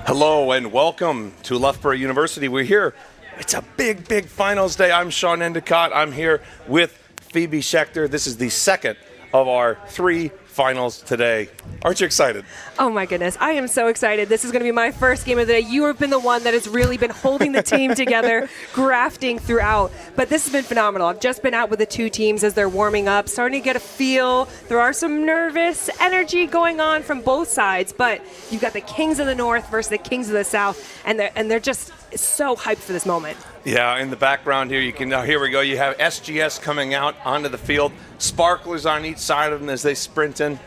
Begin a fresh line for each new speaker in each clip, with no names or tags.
Hello and welcome to Loughborough University. We're here. It's a big, big finals day. I'm Sean Endicott. I'm here with Phoebe Schechter. This is the second of our 3 finals today. Aren't you excited?
Oh my goodness, I am so excited. This is going to be my first game of the day. You have been the one that has really been holding the team together, grafting throughout. But this has been phenomenal. I've just been out with the 2 teams as they're warming up, starting to get a feel. There are some nervous energy going on from both sides, but you've got the Kings of the North versus the Kings of the South, and they're just so hyped for this moment.
Yeah, in the background here, you can here we go. You have SGS coming out onto the field. Sparklers on each side of them as they sprint in.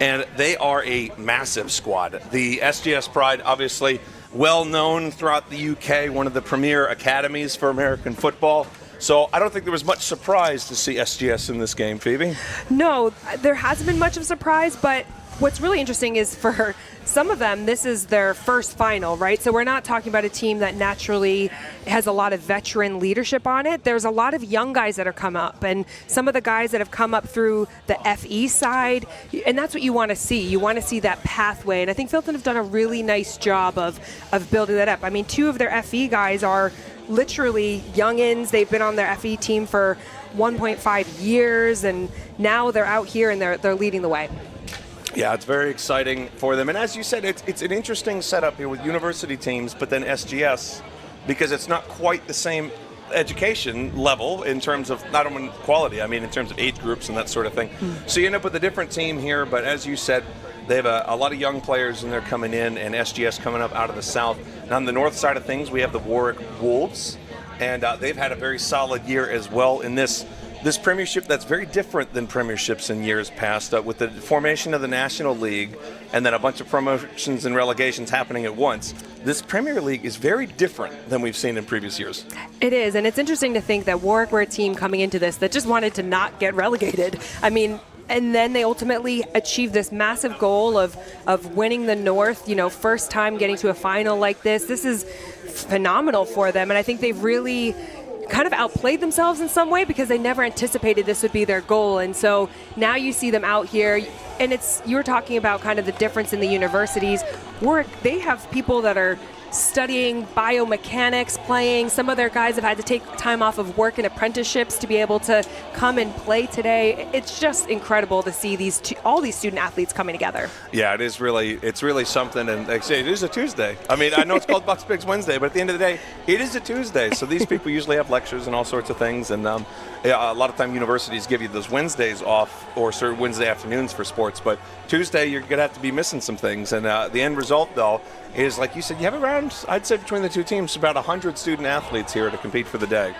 And they are a massive squad. The SGS Pride, obviously well known throughout the UK, one of the premier academies for American football. So I don't think there was much surprise to see SGS in this game, Phoebe.
No, there hasn't been much of a surprise, but what's really interesting is for some of them, this is their first final, right? So we're not talking about a team that naturally has a lot of veteran leadership on it. There's a lot of young guys that are come up, and some of the guys that have come up through the FE side, and that's what you want to see. You want to see that pathway, and I think Filton have done a really nice job of building that up. I mean, 2 of their FE guys are literally youngins. They've been on their FE team for 1.5 years, and now they're out here and they're leading the way.
Yeah, it's very exciting for them. And as you said, it's an interesting setup here with university teams, but then SGS, because it's not quite the same education level in terms of not only quality, I mean in terms of age groups and that sort of thing. So you end up with a different team here, but as you said, they have a lot of young players and they're coming in, and SGS coming up out of the south. Now on the north side of things, we have the Warwick Wolves, and they've had a very solid year as well in this premiership that's very different than premierships in years past, with the formation of the National League and then a bunch of promotions and relegations happening at once. This Premier League is very different than we've seen in previous years.
It is, and it's interesting to think that Warwick were a team coming into this that just wanted to not get relegated. I mean, and then they ultimately achieved this massive goal of winning the North, first time getting to a final like this. This is phenomenal for them, and I think they've really kind of outplayed themselves in some way because they never anticipated this would be their goal. And so now you see them out here, and you were talking about kind of the difference in the universities. They have people that are studying biomechanics, playing. Some of their guys have had to take time off of work and apprenticeships to be able to come and play today. It's just incredible to see all these student athletes coming together.
Yeah, it's really something. And like I say, it is a Tuesday. I mean, I know it's called BUCS Bigs Wednesday, but at the end of the day, it is a Tuesday. So these people usually have lectures and all sorts of things. And a lot of time universities give you those Wednesdays off, or certain Wednesday afternoons for sports. But Tuesday, you're going to have to be missing some things. And the end result, though, is, like you said, you have around, I'd say between the 2 teams, about 100 student athletes here to compete for the day.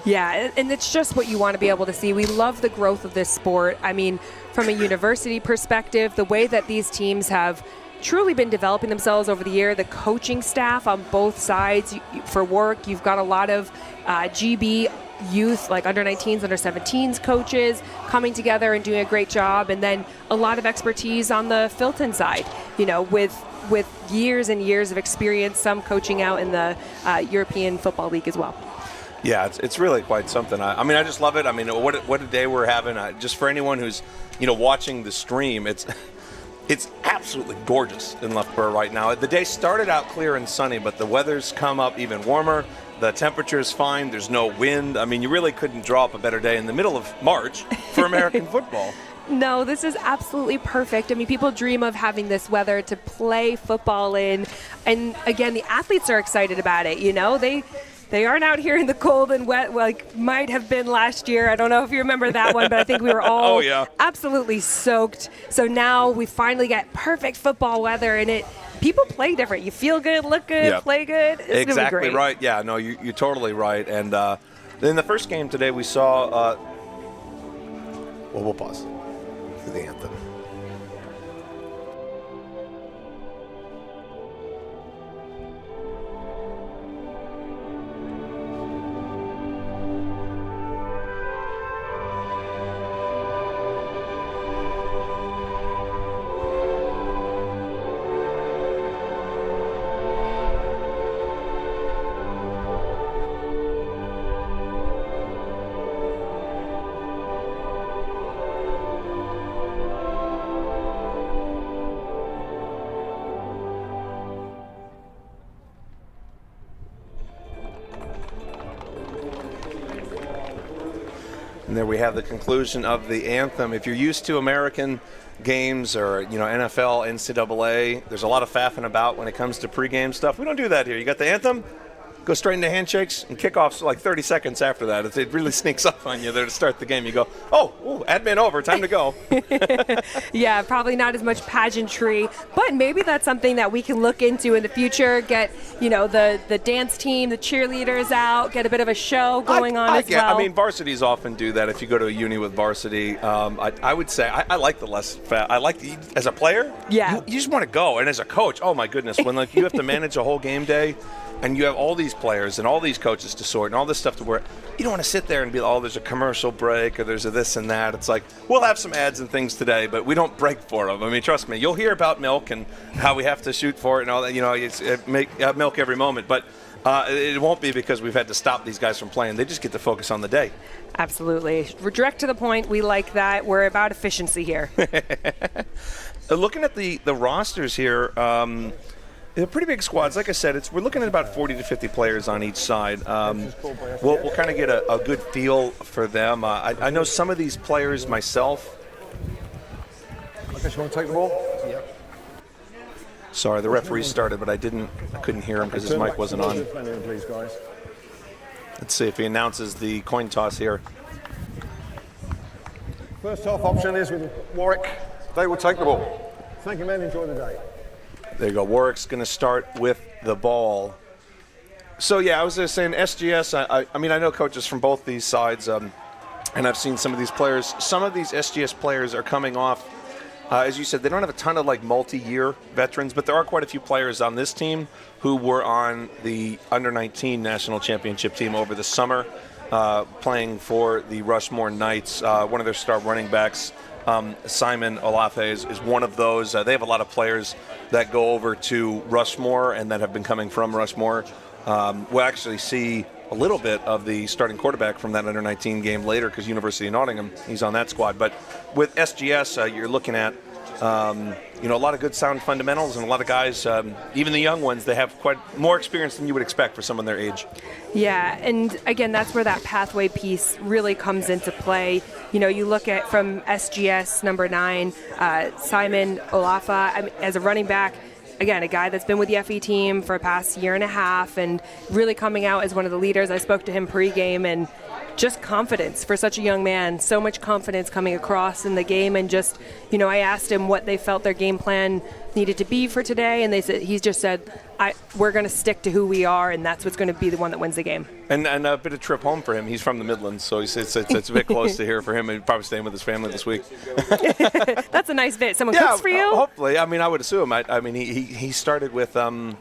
Yeah, and it's just what you want to be able to see. We love the growth of this sport. I mean, from a university perspective, the way that these teams have truly been developing themselves over the year, the coaching staff on both sides. For Warwick, you've got a lot of GB youth, like under 19s, under 17s coaches coming together and doing a great job, and then a lot of expertise on the Filton side, with years and years of experience, some coaching out in the European Football League as well.
Yeah, it's really quite something. I mean, I just love it. I mean, what a day we're having. Just for anyone who's, watching the stream, it's absolutely gorgeous in Loughborough right now. The day started out clear and sunny, but the weather's come up even warmer. The temperature's fine. There's no wind. I mean, you really couldn't draw up a better day in the middle of March for American football.
No, this is absolutely perfect. I mean, people dream of having this weather to play football in. And again, the athletes are excited about it. They aren't out here in the cold and wet like might have been last year. I don't know if you remember that one, but I think we were all absolutely soaked. So now we finally get perfect football weather, and people play different. You feel good, look good, play good. It's
exactly
gonna be great.
Right. Yeah, no, you're totally right. And in the first game today, we saw, we'll pause for the anthem. And there we have the conclusion of the anthem. If you're used to American games or NFL, NCAA, there's a lot of faffing about when it comes to pregame stuff. We don't do that here. You got the anthem, go straight into handshakes, and kickoffs like 30 seconds after that. It really sneaks up on you there to start the game. You go, oh, admin over, time to go.
Yeah, probably not as much pageantry, but maybe that's something that we can look into in the future. Get the dance team, the cheerleaders out, get a bit of a show going on as well.
I mean, varsities often do that. If you go to a uni with varsity, I would say I like the less fat. I like as a player.
Yeah,
you just want to go, and as a coach, oh my goodness, when you have to manage a whole game day. And you have all these players and all these coaches to sort and all this stuff to work. You don't want to sit there and be like, oh, there's a commercial break or there's a this and that. It's like, we'll have some ads and things today, but we don't break for them. I mean, trust me, you'll hear about milk and how we have to shoot for it and all that. It's milk every moment. But it won't be because we've had to stop these guys from playing. They just get to focus on the day. Absolutely.
We're direct to the point. We like that. We're about efficiency here.
Looking at the rosters here, they're pretty big squads. Like I said, we're looking at about 40 to 50 players on each side. We'll kind of get a good feel for them. I know some of these players myself.
I guess you want to take the ball? Yeah.
Sorry, the referee started, but I couldn't hear him because his mic wasn't on.
Please, guys.
Let's see if he announces the coin toss here.
First off option is with Warwick. They will take the ball. Thank you, men. Enjoy the day.
There you go. Warwick's going to start with the ball. So, yeah, I was just saying SGS, I mean, I know coaches from both these sides, and I've seen some of these players. Some of these SGS players are coming off, as you said, they don't have a ton of, multi-year veterans, but there are quite a few players on this team who were on the Under-19 National Championship team over the summer, playing for the Rushmore Knights. One of their star running backs, Simon Olafe is one of those. They have a lot of players that go over to Rushmore and that have been coming from Rushmore. We'll actually see a little bit of the starting quarterback from that Under-19 game later because University of Nottingham, he's on that squad. But with SGS, you're looking at a lot of good sound fundamentals and a lot of guys, even the young ones, they have quite more experience than you would expect for someone their age.
Yeah, and again, that's where that pathway piece really comes into play. You look at from SGS number 9, Simon Olafa, as a running back, again, a guy that's been with the FE team for the past year and a half and really coming out as one of the leaders. I spoke to him pregame and just confidence for such a young man, so much confidence coming across in the game. And just, I asked him what they felt their game plan needed to be for today, and he just said, we're going to stick to who we are, and that's what's going to be the one that wins the game.
And a bit of trip home for him. He's from the Midlands, so it's a bit close to here for him. He's probably staying with his family this week.
That's a nice bit. Someone cooks for you?
Hopefully. I mean, I would assume. I mean, he started with, I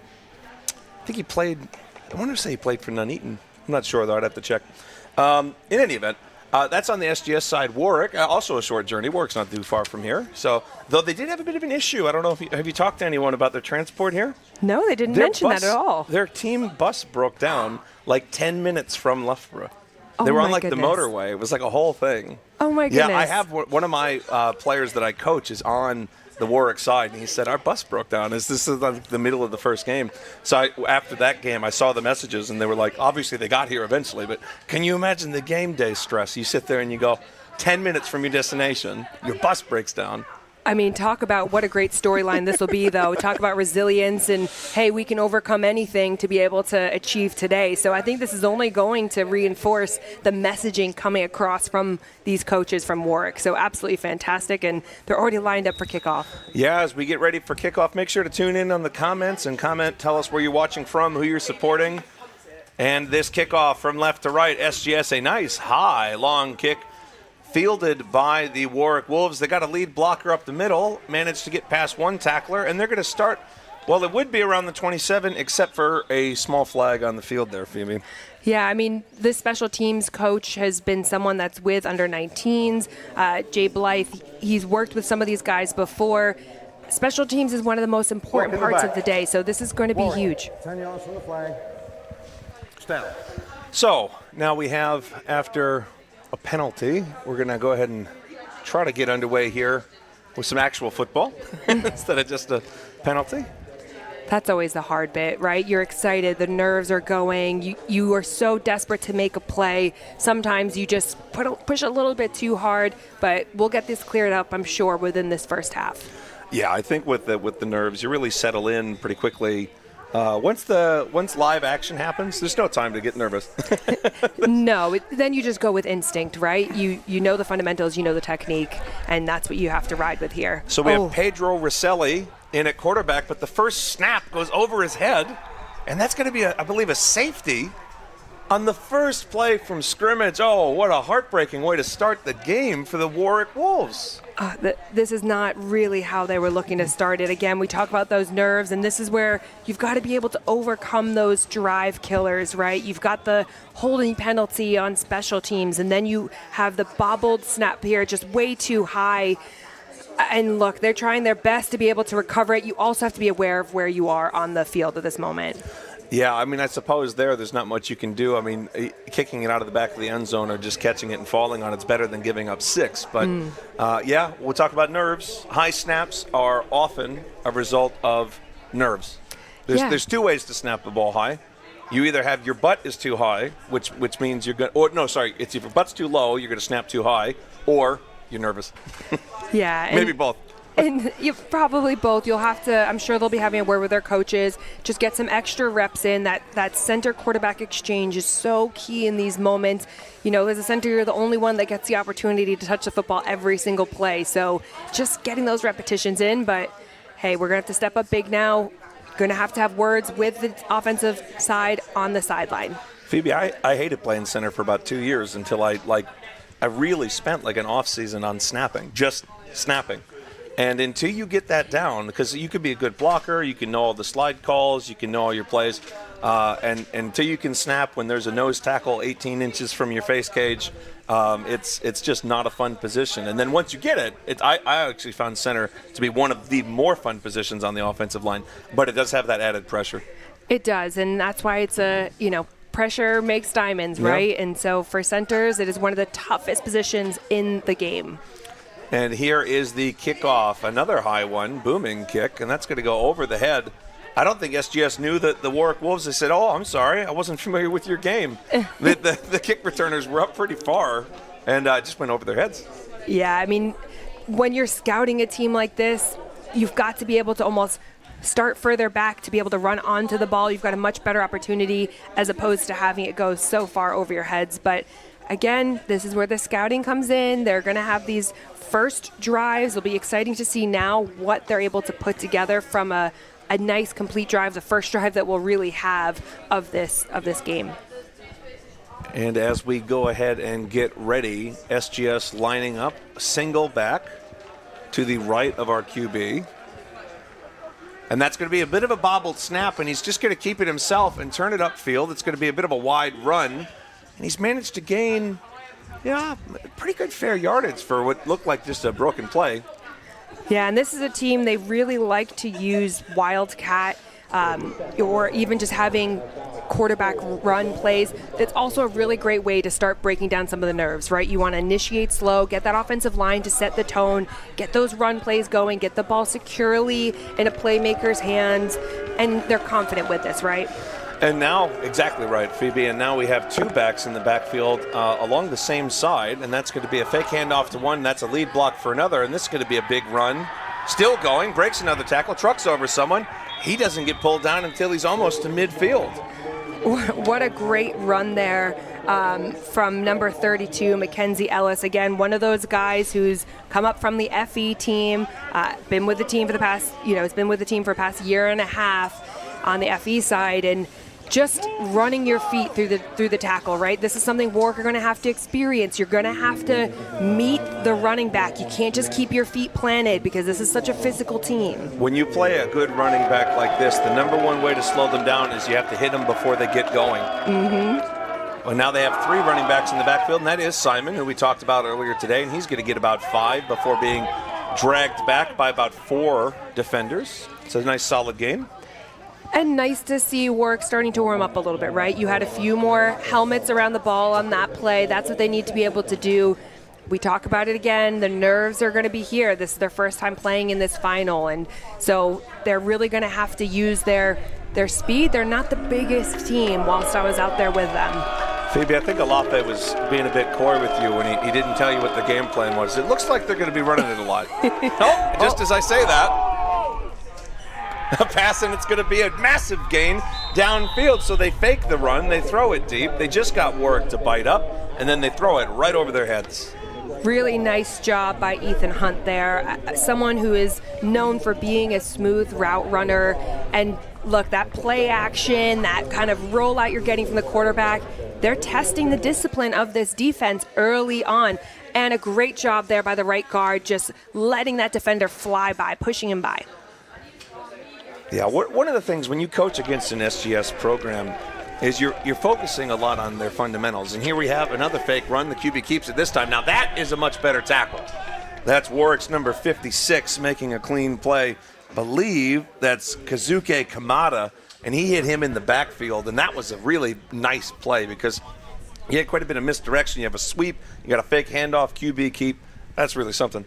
think he played, I want to say he played for Nuneaton. I'm not sure, though. I'd have to check. In any event, that's on the SGS side. Warwick, also a short journey. Warwick's not too far from here. So, though they did have a bit of an issue. I don't know if have you talked to anyone about their transport here?
No, they didn't mention that at all.
Their team bus broke down 10 minutes from Loughborough. They were on the motorway. It was like a whole thing.
Oh my goodness.
Yeah, I have one of my players that I coach is on the Warwick side, and he said, our bus broke down. This is the middle of the first game. So after that game, I saw the messages, and they were like, obviously they got here eventually, but can you imagine the game day stress? You sit there and you go, 10 minutes from your destination, your bus breaks down.
I mean, talk about what a great storyline this will be, though. Talk about resilience and, hey, we can overcome anything to be able to achieve today. So I think this is only going to reinforce the messaging coming across from these coaches from Warwick. So absolutely fantastic, and they're already lined up for kickoff.
Yeah, as we get ready for kickoff, make sure to tune in on the comments and tell us where you're watching from, who you're supporting. And this kickoff from left to right, SGS, a nice high, long kick. Fielded by the Warwick Wolves. They got a lead blocker up the middle, managed to get past one tackler, and they're going to start, well, it would be around the 27, except for a small flag on the field there, Phoebe.
Yeah, I mean, this special teams coach has been someone that's with under-19s. Jay Blythe, he's worked with some of these guys before. Special teams is one of the most important parts of the day, so this is going to be huge.
10 yards from the flag. Stand.
So, now we have, after a penalty, we're going to go ahead and try to get underway here with some actual football instead of just a penalty.
That's always the hard bit, right? You're excited, the nerves are going, you are so desperate to make a play. Sometimes you just push a little bit too hard, but we'll get this cleared up, I'm sure, within this first half.
Yeah, I think with the nerves, you really settle in pretty quickly. Once live action happens, there's no time to get nervous.
No, then you just go with instinct, right? You know the fundamentals, you know the technique, and that's what you have to ride with here.
So we have Pedro Rosselli in at quarterback, but the first snap goes over his head, and that's going to be, I believe, a safety on the first play from scrimmage. Oh, what a heartbreaking way to start the game for the Warwick Wolves.
This is not really how they were looking to start it. Again, we talk about those nerves, and this is where you've got to be able to overcome those drive killers, right? You've got the holding penalty on special teams, and then you have the bobbled snap here just way too high. And look, they're trying their best to be able to recover it. You also have to be aware of where you are on the field at this moment.
Yeah, I mean, I suppose there's not much you can do. I mean, kicking it out of the back of the end zone or just catching it and falling on it's better than giving up 6. But, yeah, we'll talk about nerves. High snaps are often a result of nerves. There's 2 ways to snap the ball high. You either have your butt is too high, which means you're going to – or, no, sorry, it's if your butt's too low, you're going to snap too high, or you're nervous.
Yeah.
Maybe both.
And you probably both. You'll have to, I'm sure they'll be having a word with their coaches, just get some extra reps in. That center quarterback exchange is so key in these moments. You know, as a center, you're the only one that gets the opportunity to touch the football every single play. So just getting those repetitions in. But, hey, we're going to have to step up big now. Going to have words with the offensive side on the sideline.
Phoebe, I hated playing center for about 2 years until I really spent like an off season on snapping, just snapping. And until you get that down, because you could be a good blocker, you can know all the slide calls, you can know all your plays, and until you can snap when there's a nose tackle 18 inches from your face cage, it's just not a fun position. And then once you get it, I actually found center to be one of the more fun positions on the offensive line, but it does have that added pressure.
It does, and that's why it's pressure makes diamonds, right? Yeah. And so for centers, it is one of the toughest positions in the game.
And here is the kickoff, another high one, booming kick, and that's going to go over the head. I don't think SGS knew that the Warwick Wolves. They said, "Oh, I'm sorry, I wasn't familiar with your game." the kick returners were up pretty far, and just went over their heads.
Yeah, I mean, when you're scouting a team like this, you've got to be able to almost start further back to be able to run onto the ball. You've got a much better opportunity as opposed to having it go so far over your heads. But again, this is where the scouting comes in. They're going to have these first drives. It'll be exciting to see now what they're able to put together from a nice complete drive, the first drive that we'll really have of this game.
And as we go ahead and get ready, SGS lining up, single back to the right of our QB. And that's going to be a bit of a bobbled snap, and he's just going to keep it himself and turn it upfield. It's going to be a bit of a wide run, and he's managed to gain pretty good fair yardage for what looked like just a broken play.
Yeah, and this is a team, they really like to use wildcat or even just having quarterback run plays. It's also a really great way to start breaking down some of the nerves, right? You want to initiate slow, get that offensive line to set the tone, get those run plays going, get the ball securely in a playmaker's hands, and they're confident with this, right?
And now, exactly right, Phoebe, and now we have 2 backs in the backfield along the same side, and that's going to be a fake handoff to one, that's a lead block for another, and this is going to be a big run. Still going, breaks another tackle, trucks over someone. He doesn't get pulled down until he's almost to midfield.
What a great run there from number 32, Mackenzie Ellis. Again, one of those guys who's come up from the FE team, been with the team for the past, it's been with the team for the past year and a half on the FE side, and just running your feet through the tackle, right? This is something Warwick are going to have to experience. You're going to have to meet the running back. You can't just keep your feet planted because this is such a physical team.
When you play a good running back like this, the number one way to slow them down is you have to hit them before they get going. Mm-hmm. Well, now they have 3 running backs in the backfield, and that is Simon, who we talked about earlier today, and he's going to get about 5 before being dragged back by about 4 defenders. It's a nice, solid game.
And nice to see Warwick starting to warm up a little bit, right? You had a few more helmets around the ball on that play. That's what they need to be able to do. we talk about it again. The nerves are going to be here. This is their first time playing in this final, and so they're really going to have to use their speed. They're not the biggest team whilst I was out there with them.
Phoebe, I think Alafe was being a bit coy with you when he didn't tell you what the game plan was. It looks like they're going to be running it a lot. Just as I say that, a pass, and it's going to be a massive gain downfield. So they fake the run, they throw it deep. They just got Warwick to bite up, and then they throw it right over their heads.
Really nice job by Ethan Hunt there. Someone who is known for being a smooth route runner. And look, that play action, that kind of rollout you're getting from the quarterback, they're testing the discipline of this defense early on. And a great job there by the right guard, just letting that defender fly by, pushing him by.
Yeah, one of the things when you coach against an SGS program is you're focusing a lot on their fundamentals. And here we have another fake run. The QB keeps it this time. Now that is a much better tackle. That's Warwick's number 56 making a clean play. Believe that's Kazuke Kamada, and he hit him in the backfield. And that was a really nice play because you had quite a bit of misdirection. You have a sweep, you got a fake handoff, QB keep. That's really something.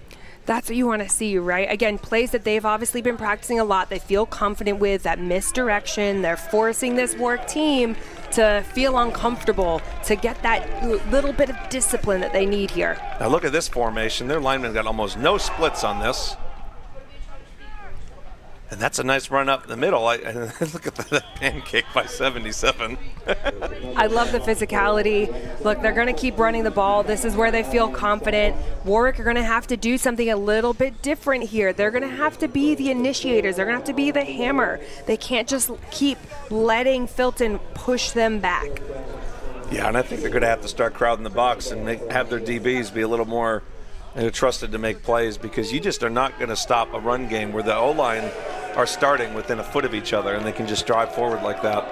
That's what you want to see, right? Again, plays that they've obviously been practicing a lot. They feel confident with that misdirection. They're forcing this Warwick team to feel uncomfortable, to get that little bit of discipline that they need here.
Now look at this formation. Their linemen got almost no splits on this. And that's a nice run up the middle. Look at that pancake by 77.
I love the physicality. Look, they're going to keep running the ball. This is where they feel confident. Warwick are going to have to do something a little bit different here. They're going to have to be the initiators. They're going to have to be the hammer. They can't just keep letting Filton push them back.
Yeah, and I think they're going to have to start crowding the box and have their DBs be a little more trusted to make plays, because you just are not going to stop a run game where the O-line are starting within a foot of each other and they can just drive forward like that.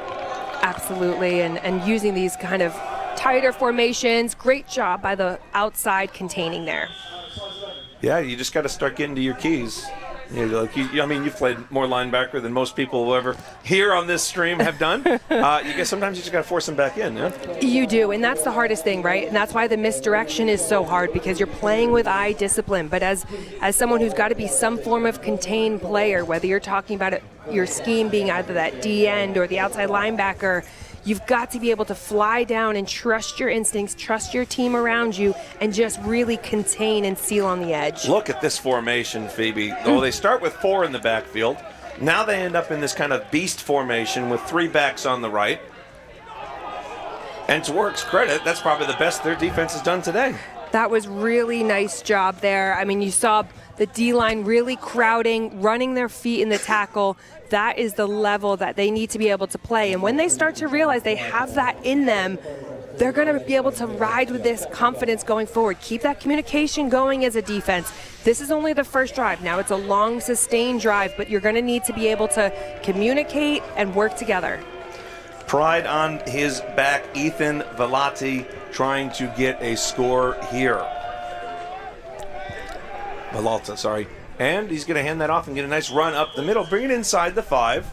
Absolutely, and using these kind of tighter formations. Great job by the outside containing there.
Yeah, you just got to start getting to your keys. You've played more linebacker than most people will ever here on this stream have done. Sometimes you just got to force them back in, yeah?
You do, and that's the hardest thing, right? And that's why the misdirection is so hard, because you're playing with eye discipline. But as someone who's got to be some form of contained player, whether you're talking about your scheme being either that D end or the outside linebacker, you've got to be able to fly down and trust your instincts, trust your team around you, and just really contain and seal on the edge.
Look at this formation, Phoebe. They start with 4 in the backfield. Now they end up in this kind of beast formation with 3 backs on the right. And to Warwick's credit, that's probably the best their defense has done today.
That was really nice job there. I mean, you saw the D-line really crowding, running their feet in the tackle. That is the level that they need to be able to play. And when they start to realize they have that in them, they're going to be able to ride with this confidence going forward. Keep that communication going as a defense. This is only the first drive. Now it's a long, sustained drive, but you're going to need to be able to communicate and work together.
Pride on his back, Ethan Velati trying to get a score here. Velalta, sorry. And he's going to hand that off and get a nice run up the middle. Bring it inside the 5.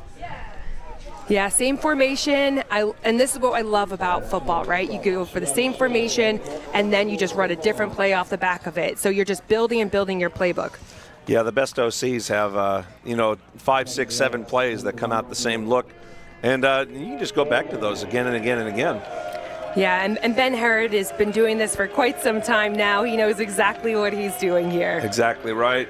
Yeah, same formation. And this is what I love about football, right? You go for the same formation, and then you just run a different play off the back of it. So you're just building and building your playbook.
Yeah, the best OCs have, 5, 6, 7 plays that come out the same look. And you can just go back to those again and again and again.
Yeah, and Ben Herod has been doing this for quite some time now. He knows exactly what he's doing here.
Exactly right.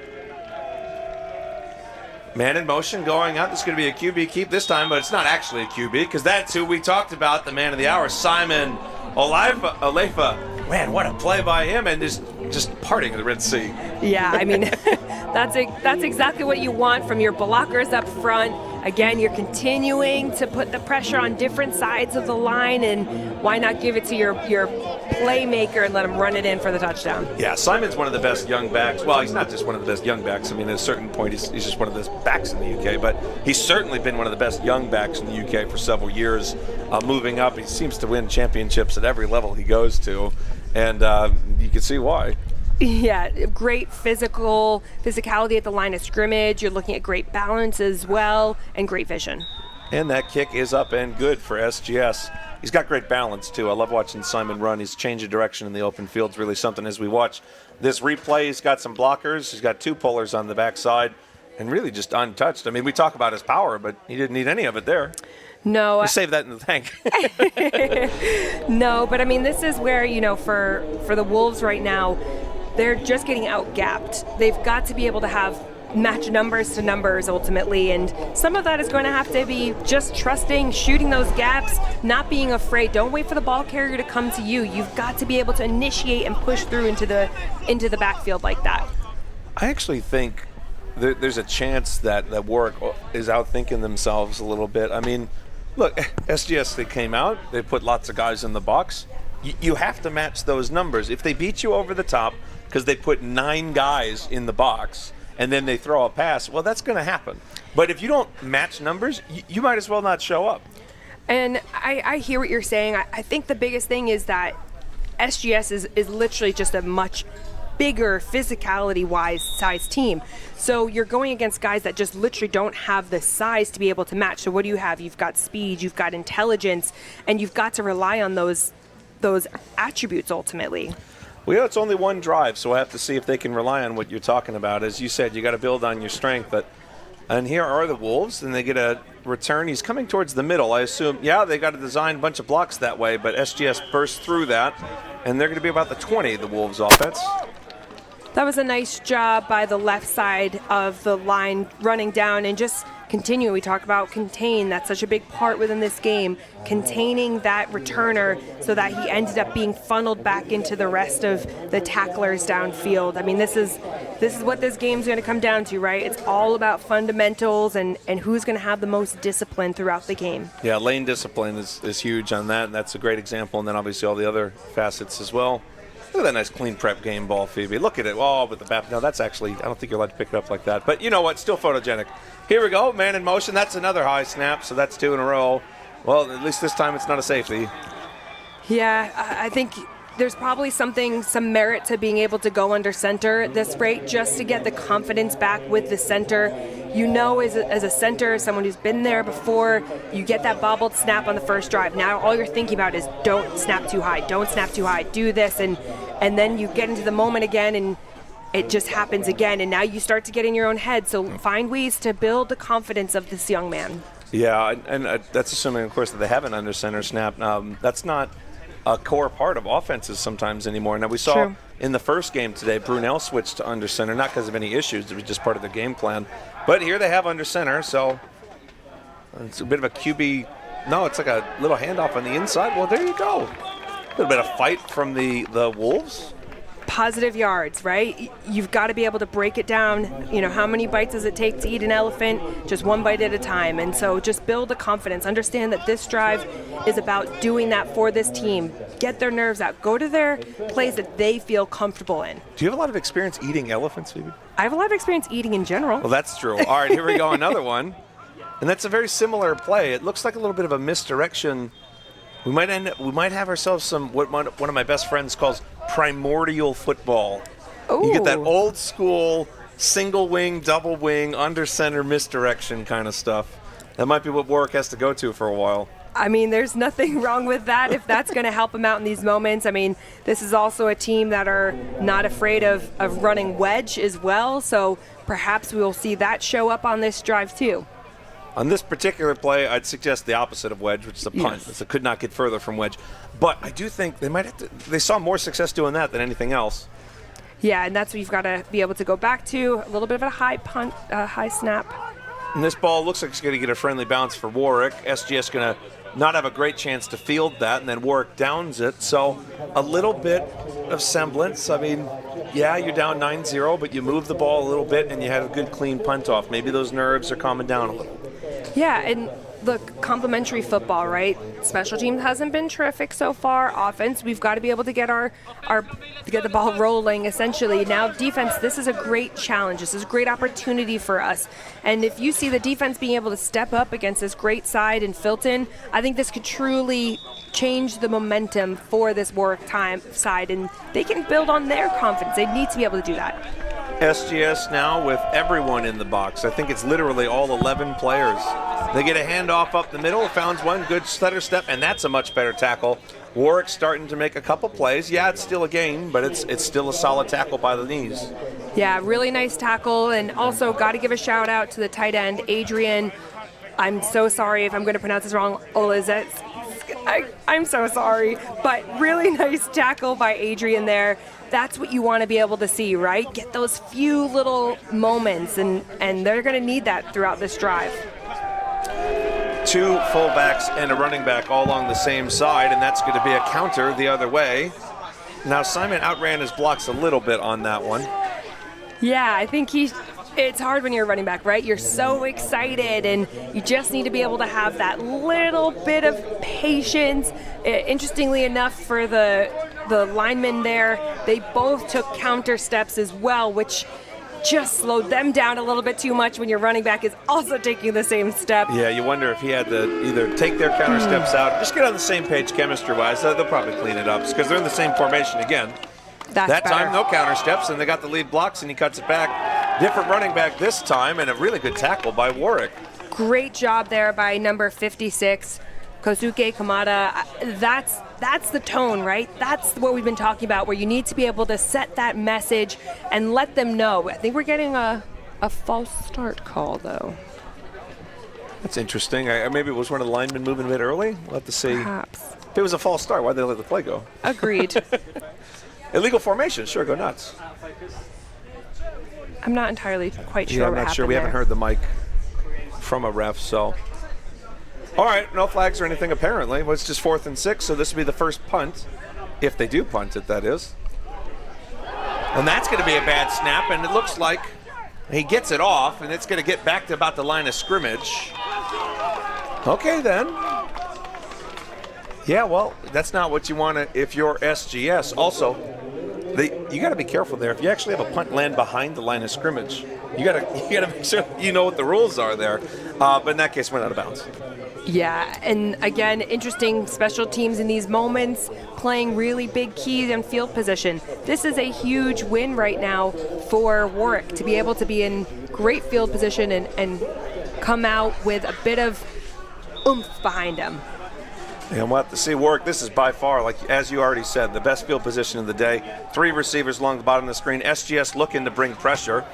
Man in motion going out. This is going to be a QB keep this time, but it's not actually a QB, because that's who we talked about, the man of the hour, Simon Olefa. Man, what a play by him, and just parting of the Red Sea.
Yeah, I mean, that's exactly what you want from your blockers up front. Again, you're continuing to put the pressure on different sides of the line, and why not give it to your playmaker and let him run it in for the touchdown?
Yeah, Simon's one of the best young backs. Well, he's not just one of the best young backs. I mean, at a certain point, he's just one of the best backs in the UK, but he's certainly been one of the best young backs in the UK for several years. Moving up, he seems to win championships at every level he goes to, and you can see why.
Yeah, great physicality at the line of scrimmage. You're looking at great balance as well, and great vision.
And that kick is up and good for SGS. he's got great balance, too. I love watching Simon run. His change of direction in the open field's really something. As we watch this replay, he's got some blockers. He's got 2 pullers on the backside and really just untouched. I mean, we talk about his power, but he didn't need any of it there.
No.
You save that in the tank.
No, but I mean, this is where, for the Wolves right now, they're just getting out-gapped. They've got to be able to match numbers to numbers ultimately, and some of that is going to have to be just trusting, shooting those gaps, not being afraid. Don't wait for the ball carrier to come to you. You've got to be able to initiate and push through into the backfield like that.
I actually think there's a chance that Warwick is outthinking themselves a little bit. I mean, look, SGS, they came out, they put lots of guys in the box. You have to match those numbers. If they beat you over the top because they put 9 guys in the box and then they throw a pass, well, that's going to happen. But if you don't match numbers, you might as well not show up.
And I hear what you're saying. I think the biggest thing is that SGS is literally just a much bigger physicality-wise size team. So you're going against guys that just literally don't have the size to be able to match. So what do you have? You've got speed, you've got intelligence, and you've got to rely on those attributes ultimately.
Well, it's only one drive, so we'll have to see if they can rely on what you're talking about. As you said, you got to build on your strength. And here are the Wolves, and they get a return. He's coming towards the middle. I assume, they got to design a bunch of blocks that way, but SGS burst through that, and they're going to be about the 20, the Wolves offense.
That was a nice job by the left side of the line, running down and just continuing. We talk about contain. That's such a big part within this game, containing that returner so that he ended up being funneled back into the rest of the tacklers downfield. I mean, this is what this game's going to come down to, right? It's all about fundamentals and who's going to have the most discipline throughout the game. Yeah,
lane discipline is huge on that, and that's a great example, and then obviously all the other facets as well. Look at that nice clean prep game ball, Phoebe. Look at it. Oh, with the bat. No, that's actually, I don't think you're allowed to pick it up like that. But you know what? Still photogenic. Here we go. Man in motion. That's another high snap, so that's 2 in a row. Well, at least this time it's not a safety.
Yeah, I think there's probably some merit to being able to go under center at this rate just to get the confidence back with the center. As a center, someone who's been there before, you get that bobbled snap on the first drive. Now all you're thinking about is don't snap too high, do this, and then you get into the moment again and it just happens again, and now you start to get in your own head. So find ways to build the confidence of this young man. Yeah, and that's assuming, of course, that they have an under center snap. That's not a core part of offenses sometimes anymore. Now we saw in the first game today, Brunel switched to under center, not because of any issues, it was just part of the game plan. But here they have under center, so it's a bit of a QB. No, it's like a little handoff on the inside. Well, there you go. A little bit of fight from the Wolves. Positive yards, right? You've got to be able to break it down. How many bites does it take to eat an elephant? Just one bite at a time. And so just build the confidence. Understand that this drive is about doing that for this team. Get their nerves out. Go to their plays that they feel comfortable in. Do you have a lot of experience eating elephants, Phoebe? I have a lot of experience eating in general. Well, that's true. All right, here we go. Another one. And that's a very similar play. It looks like a little bit of a misdirection. We might have ourselves some what one of my best friends calls primordial football. Ooh. You get that old school single wing, double wing, under center misdirection kind of stuff. That might be what Warwick has to go to for a while. I mean, there's nothing wrong with that if that's going to help him out in these moments. I mean, this is also a team that are not afraid of running wedge as well, so perhaps we will see that show up on this drive too. On this particular play, I'd suggest the opposite of wedge, which is a punt. Yes. It could not get further from wedge. But I do think they might have to. They saw more success doing that than anything else. Yeah, and that's what you've got to be able to go back to. A little bit of a high punt, high snap. And this ball looks like it's going to get a friendly bounce for Warwick. SGS going to not have a great chance to field that, and then Warwick downs it. So a little bit of semblance. I mean, yeah, you're down 9-0, but you move the ball a little bit, and you had a good clean punt off. Maybe those nerves are calming down a little. Yeah, and look, complementary football, right? Special teams hasn't been terrific so far. Offense, we've got to be able to get get the ball rolling, essentially. Now, defense, this is a great challenge. This is a great opportunity for us. And if you see the defense being able to step up against this great side in Filton, I think this could truly change the momentum for this Warwick side, and they can build on their confidence. They need to be able to do that.
SGS now with everyone in the box. I think it's literally all 11 players. They get a handoff up the middle, found one good stutter step, and that's a much better tackle. Warwick starting to make a couple plays. Yeah, it's still a gain, but it's still a solid tackle by the knees.
Yeah, really nice tackle, and also got to give a shout out to the tight end, Adrian. I'm so sorry if I'm going to pronounce this wrong. I'm so sorry, but really nice tackle by Adrian there. That's what you want to be able to see, right? Get those few little moments, and they're going to need that throughout this drive.
Two fullbacks and a running back all on the same side, and that's going to be a counter the other way. Now Simon outran his blocks a little bit on that one.
Yeah, I think it's hard when you're a running back, right? You're so excited, and you just need to be able to have that little bit of patience. Interestingly enough, for the linemen there, they both took counter steps as well, which just slowed them down a little bit too much when your running back is also taking the same step.
Yeah, you wonder if he had to either take their counter steps out, just get on the same page chemistry-wise. They'll probably clean it up because they're in the same formation again. That time, no counter steps, and they got the lead blocks, and he cuts it back. Different running back this time, and a really good tackle by Warwick.
Great job there by number 56, Kosuke Kamada. That's the tone, right? That's what we've been talking about, where you need to be able to set that message and let them know. I think we're getting a false start call, though.
That's interesting. Maybe it was one of the linemen moving a bit early. We'll have to see.
Perhaps.
If it was a false start, why'd they let the play go?
Agreed.
Illegal formation, sure, go nuts.
I'm not entirely quite sure
Yeah, I'm
what
not
happened
sure. We
there.
haven't heard the mic from a ref, so. All right, no flags or anything apparently. Well, it's just 4th and 6, so this will be the first punt, if they do punt it, that is. And that's going to be a bad snap, and it looks like he gets it off, and it's going to get back to about the line of scrimmage. Okay, then. Yeah, well, that's not what you want to if you're SGS. Also, you got to be careful there. If you actually have a punt land behind the line of scrimmage, you got to make sure you know what the rules are there. But in that case, we're out of bounds.
Yeah, and again, interesting special teams in these moments, playing really big keys on field position. This is a huge win right now for Warwick to be able to be in great field position and come out with a bit of oomph behind them.
And we'll have to see Warwick. This is by far, like as you already said, the best field position of the day. 3 receivers along the bottom of the screen. SGS looking to bring pressure.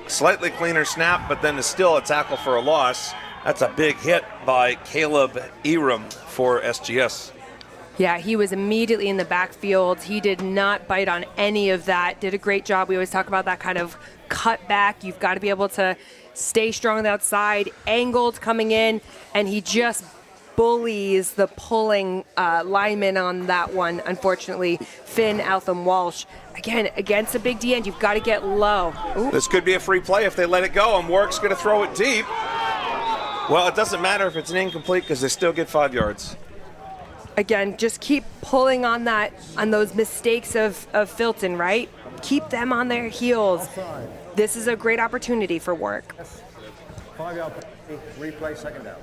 Slightly cleaner snap, but then is still a tackle for a loss. That's a big hit by Caleb Eram for SGS.
Yeah, he was immediately in the backfield. He did not bite on any of that. Did a great job. We always talk about that kind of cut back. You've got to be able to stay strong on the outside, angled coming in, and he just bullies the pulling lineman on that one, unfortunately, Finn Altham Walsh. Again, against a big D end, you've got to get low. Ooh.
This could be a free play if they let it go, and Warwick's going to throw it deep. Well, it doesn't matter if it's an incomplete because they still get 5 yards.
Again, just keep pulling on those mistakes of Filton, right? Keep them on their heels. This is a great opportunity for Warwick.
5-yard replay, second down.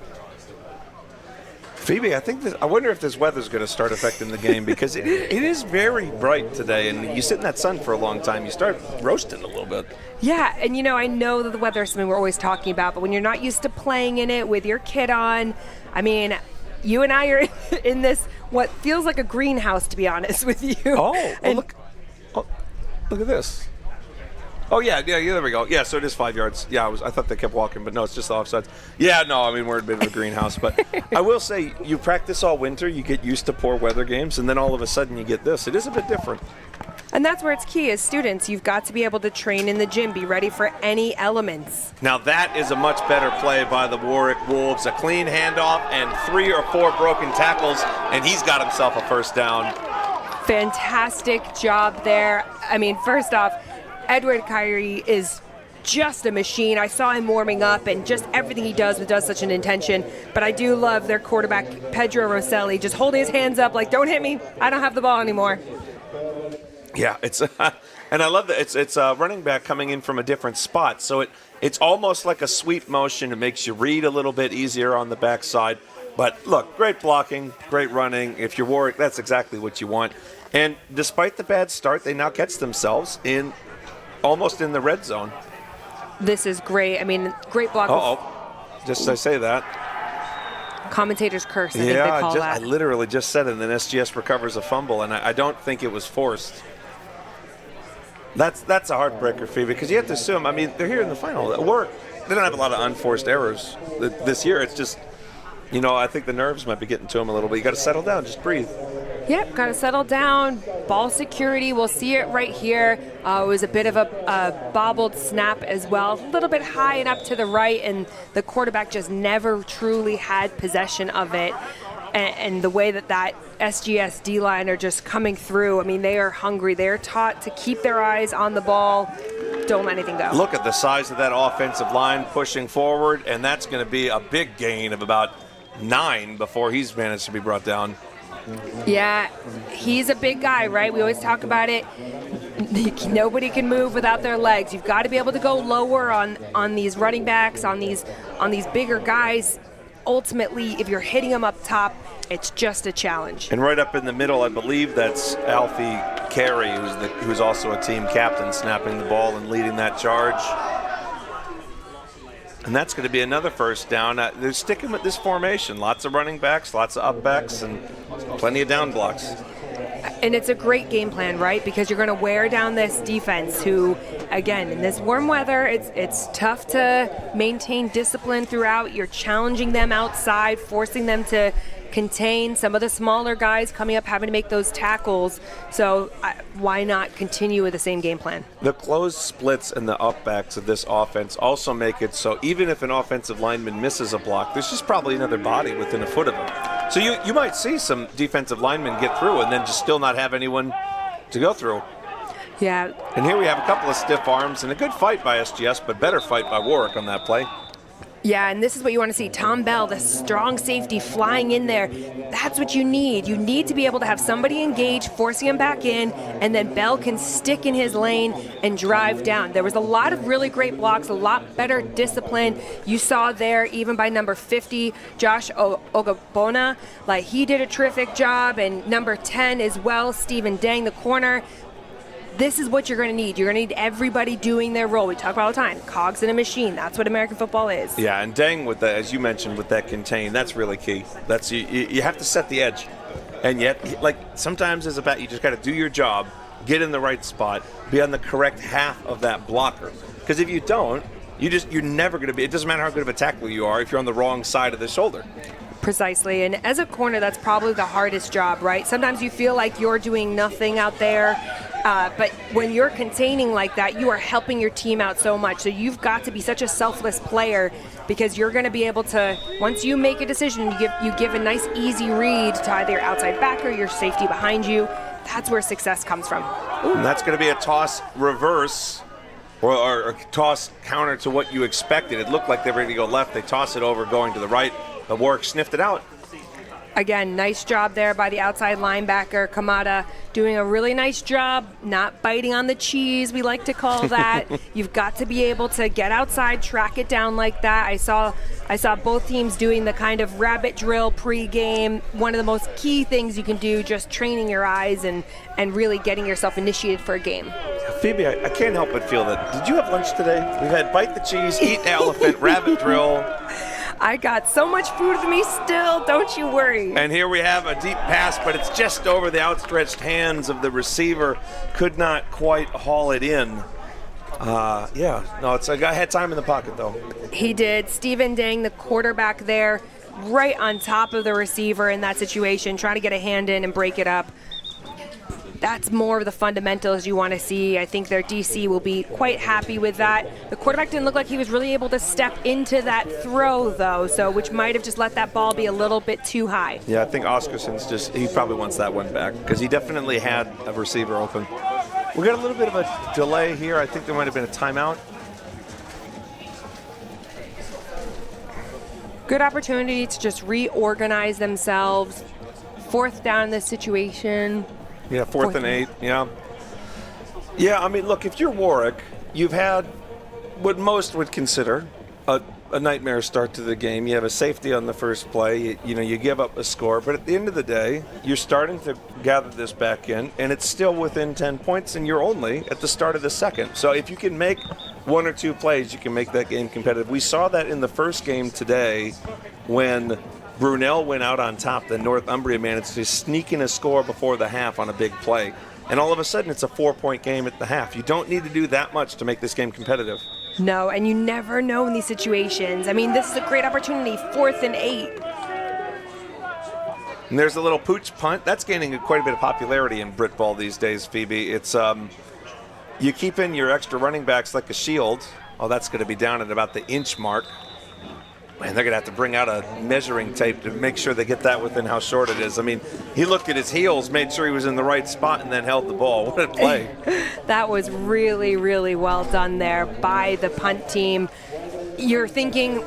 Phoebe, I wonder if this weather's going to start affecting the game because it is very bright today, and you sit in that sun for a long time, you start roasting a little bit.
Yeah, and I know that the weather is something we're always talking about, but when you're not used to playing in it with your kid on, I mean, you and I are in this, what feels like a greenhouse, to be honest with you.
Oh, look at this. Oh, yeah, there we go. Yeah, so it is 5 yards. Yeah, I thought they kept walking, but no, it's just the offsides. Yeah, no, I mean, we're in a bit of a greenhouse. But I will say, you practice all winter, you get used to poor weather games, and then all of a sudden you get this. It is a bit different.
And that's where it's key as students. You've got to be able to train in the gym, be ready for any elements.
Now that is a much better play by the Warwick Wolves. A clean handoff and 3 or 4 broken tackles, and he's got himself a first down.
Fantastic job there. I mean, first off, Edward Kyrie is just a machine. I saw him warming up, and just everything he does with such an intention. But I do love their quarterback, Pedro Rosselli, just holding his hands up like, don't hit me. I don't have the ball anymore.
Yeah, and I love that it's a running back coming in from a different spot. So it's almost like a sweep motion. It makes you read a little bit easier on the backside. But look, great blocking, great running. If you're Warwick, that's exactly what you want. And despite the bad start, they now catch themselves in almost in the red zone.
This is great. I mean, great block.
Just I say that.
Commentator's curse, I think they call
I
that.
literally just said it, and then SGS recovers a fumble, and I don't think it was forced. That's a heartbreaker, Phoebe, because you have to assume, I mean, they're here in the final. They don't have a lot of unforced errors this year. It's just, I think the nerves might be getting to them a little bit. You got to settle down, just breathe.
Yep, got to settle down. Ball security, we'll see it right here. It was a bit of a bobbled snap as well, a little bit high and up to the right, and the quarterback just never truly had possession of it. And the way that SGS D-line are just coming through, I mean, they are hungry. They're taught to keep their eyes on the ball, don't let anything go.
Look at the size of that offensive line pushing forward, and that's going to be a big gain of about 9 before he's managed to be brought down.
Yeah, he's a big guy, right? We always talk about it. Nobody can move without their legs. You've got to be able to go lower on these running backs, on these bigger guys. Ultimately, if you're hitting them up top, it's just a challenge.
And right up in the middle, I believe that's Alfie Carey, who's also a team captain, snapping the ball and leading that charge. And that's going to be another first down. They're sticking with this formation. Lots of running backs, lots of up backs, and plenty of down blocks.
And it's a great game plan, right? Because you're going to wear down this defense who, again, in this warm weather, it's tough to maintain discipline throughout. You're challenging them outside, forcing them to contain some of the smaller guys coming up, having to make those tackles. So why not continue with the same game plan?
The closed splits and the upbacks of this offense also make it so even if an offensive lineman misses a block, there's just probably another body within a foot of him. So you might see some defensive linemen get through and then just still not have anyone to go through.
Yeah.
And here we have a couple of stiff arms and a good fight by SGS, but better fight by Warwick on that play.
Yeah, and this is what you want to see. Tom Bell, the strong safety flying in there. That's what you need. You need to be able to have somebody engage, forcing him back in, and then Bell can stick in his lane and drive down. There was a lot of really great blocks, a lot better discipline. You saw there, even by number 50, Josh Ogabona. Like, he did a terrific job, and number 10 as well, Stephen Dang, the corner. This is what you're going to need. You're going to need everybody doing their role. We talk about all the time, cogs in a machine. That's what American football is.
Yeah, and Dang, with that, as you mentioned, with that contain, that's really key. That's you have to set the edge. And yet, like, sometimes as a bat, you just got to do your job, get in the right spot, be on the correct half of that blocker. Because if you don't, you're never going to be, it doesn't matter how good of a tackler you are if you're on the wrong side of the shoulder.
Precisely, and as a corner, that's probably the hardest job, right? Sometimes you feel like you're doing nothing out there, but when you're containing like that, you are helping your team out so much. So you've got to be such a selfless player because you're going to be able to, once you make a decision, you give a nice easy read to either your outside backer, your safety behind you. That's where success comes from.
Ooh, and that's going to be a toss reverse. Or a toss counter to what you expected. It looked like they were ready to go left. They toss it over going to the right. But Warwick sniffed it out.
Again, nice job there by the outside linebacker, Kamada, doing a really nice job, not biting on the cheese, we like to call that. You've got to be able to get outside, track it down like that. I saw both teams doing the kind of rabbit drill pregame. One of the most key things you can do, just training your eyes and really getting yourself initiated for a game.
Phoebe, I can't help but feel that. Did you have lunch today? We've had bite the cheese, eat elephant, rabbit drill.
I got so much food for me still, don't you worry.
And here we have a deep pass, but it's just over the outstretched hands of the receiver. Could not quite haul it in. It's a guy had time in the pocket, though.
He did. Stephen Dang, the quarterback there, right on top of the receiver in that situation, trying to get a hand in and break it up. That's more of the fundamentals you want to see. I think their DC will be quite happy with that. The quarterback didn't look like he was really able to step into that throw, though, which might have just let that ball be a little bit too high.
Yeah, I think Oscarson's he probably wants that one back because he definitely had a receiver open. We got a little bit of a delay here. I think there might have been a timeout.
Good opportunity to just reorganize themselves. Fourth down in this situation.
Yeah, fourth and 8, yeah. Yeah, I mean, look, if you're Warwick, you've had what most would consider a a nightmare start to the game. You have a safety on the first play. You give up a score. But at the end of the day, you're starting to gather this back in, and it's still within 10 points, and you're only at the start of the second. So if you can make one or two plays, you can make that game competitive. We saw that in the first game today when Brunel went out on top. Then Northumbria managed to sneak in a score before the half on a big play. And all of a sudden, it's a 4-point game at the half. You don't need to do that much to make this game competitive.
No, and you never know in these situations. I mean, this is a great opportunity, 4th and 8.
And there's a little pooch punt. That's gaining quite a bit of popularity in Brit ball these days, Phoebe. It's you keep in your extra running backs like a shield. Oh, that's going to be down at about the inch mark. Man, they're going to have to bring out a measuring tape to make sure they get that within how short it is. I mean, he looked at his heels, made sure he was in the right spot, and then held the ball. What a play.
That was really, really well done there by the punt team. You're thinking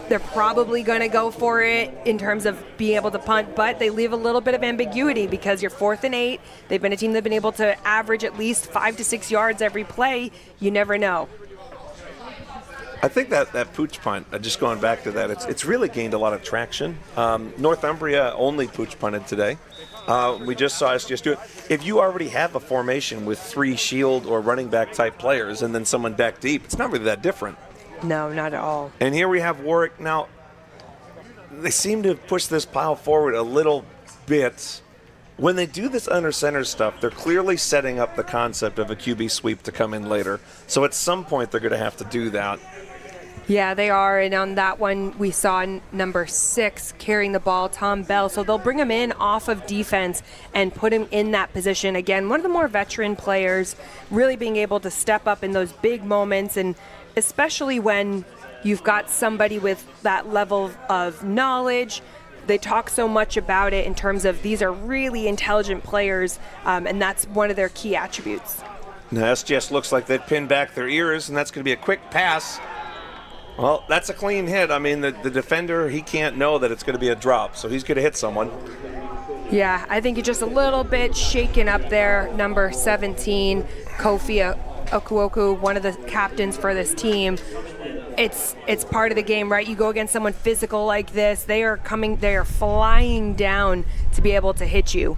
they're probably going to go for it in terms of being able to punt, but they leave a little bit of ambiguity because you're 4th and 8. They've been a team that's been able to average at least 5 to 6 yards every play. You never know.
I think that pooch punt, just going back to that, it's really gained a lot of traction. Northumbria only pooch punted today. We just saw SGS do it. If you already have a formation with 3 shield or running back type players and then someone back deep, it's not really that different.
No, not at all.
And here we have Warwick. Now, they seem to have pushed this pile forward a little bit. When they do this under center stuff, they're clearly setting up the concept of a QB sweep to come in later. So at some point, they're going to have to do that.
Yeah, they are. And on that one, we saw number 6 carrying the ball, Tom Bell. So they'll bring him in off of defense and put him in that position. Again, one of the more veteran players, really being able to step up in those big moments, and especially when you've got somebody with that level of knowledge. They talk so much about it in terms of these are really intelligent players, and that's one of their key attributes.
Now, SGS looks like they've pinned back their ears, and that's going to be a quick pass. Well, that's a clean hit. I mean, the defender, he can't know that it's going to be a drop, so he's going to hit someone.
Yeah, I think he's just a little bit shaken up there. Number 17, Kofi Okuoku, one of the captains for this team. It's part of the game, right? You go against someone physical like this, they are flying down to be able to hit you.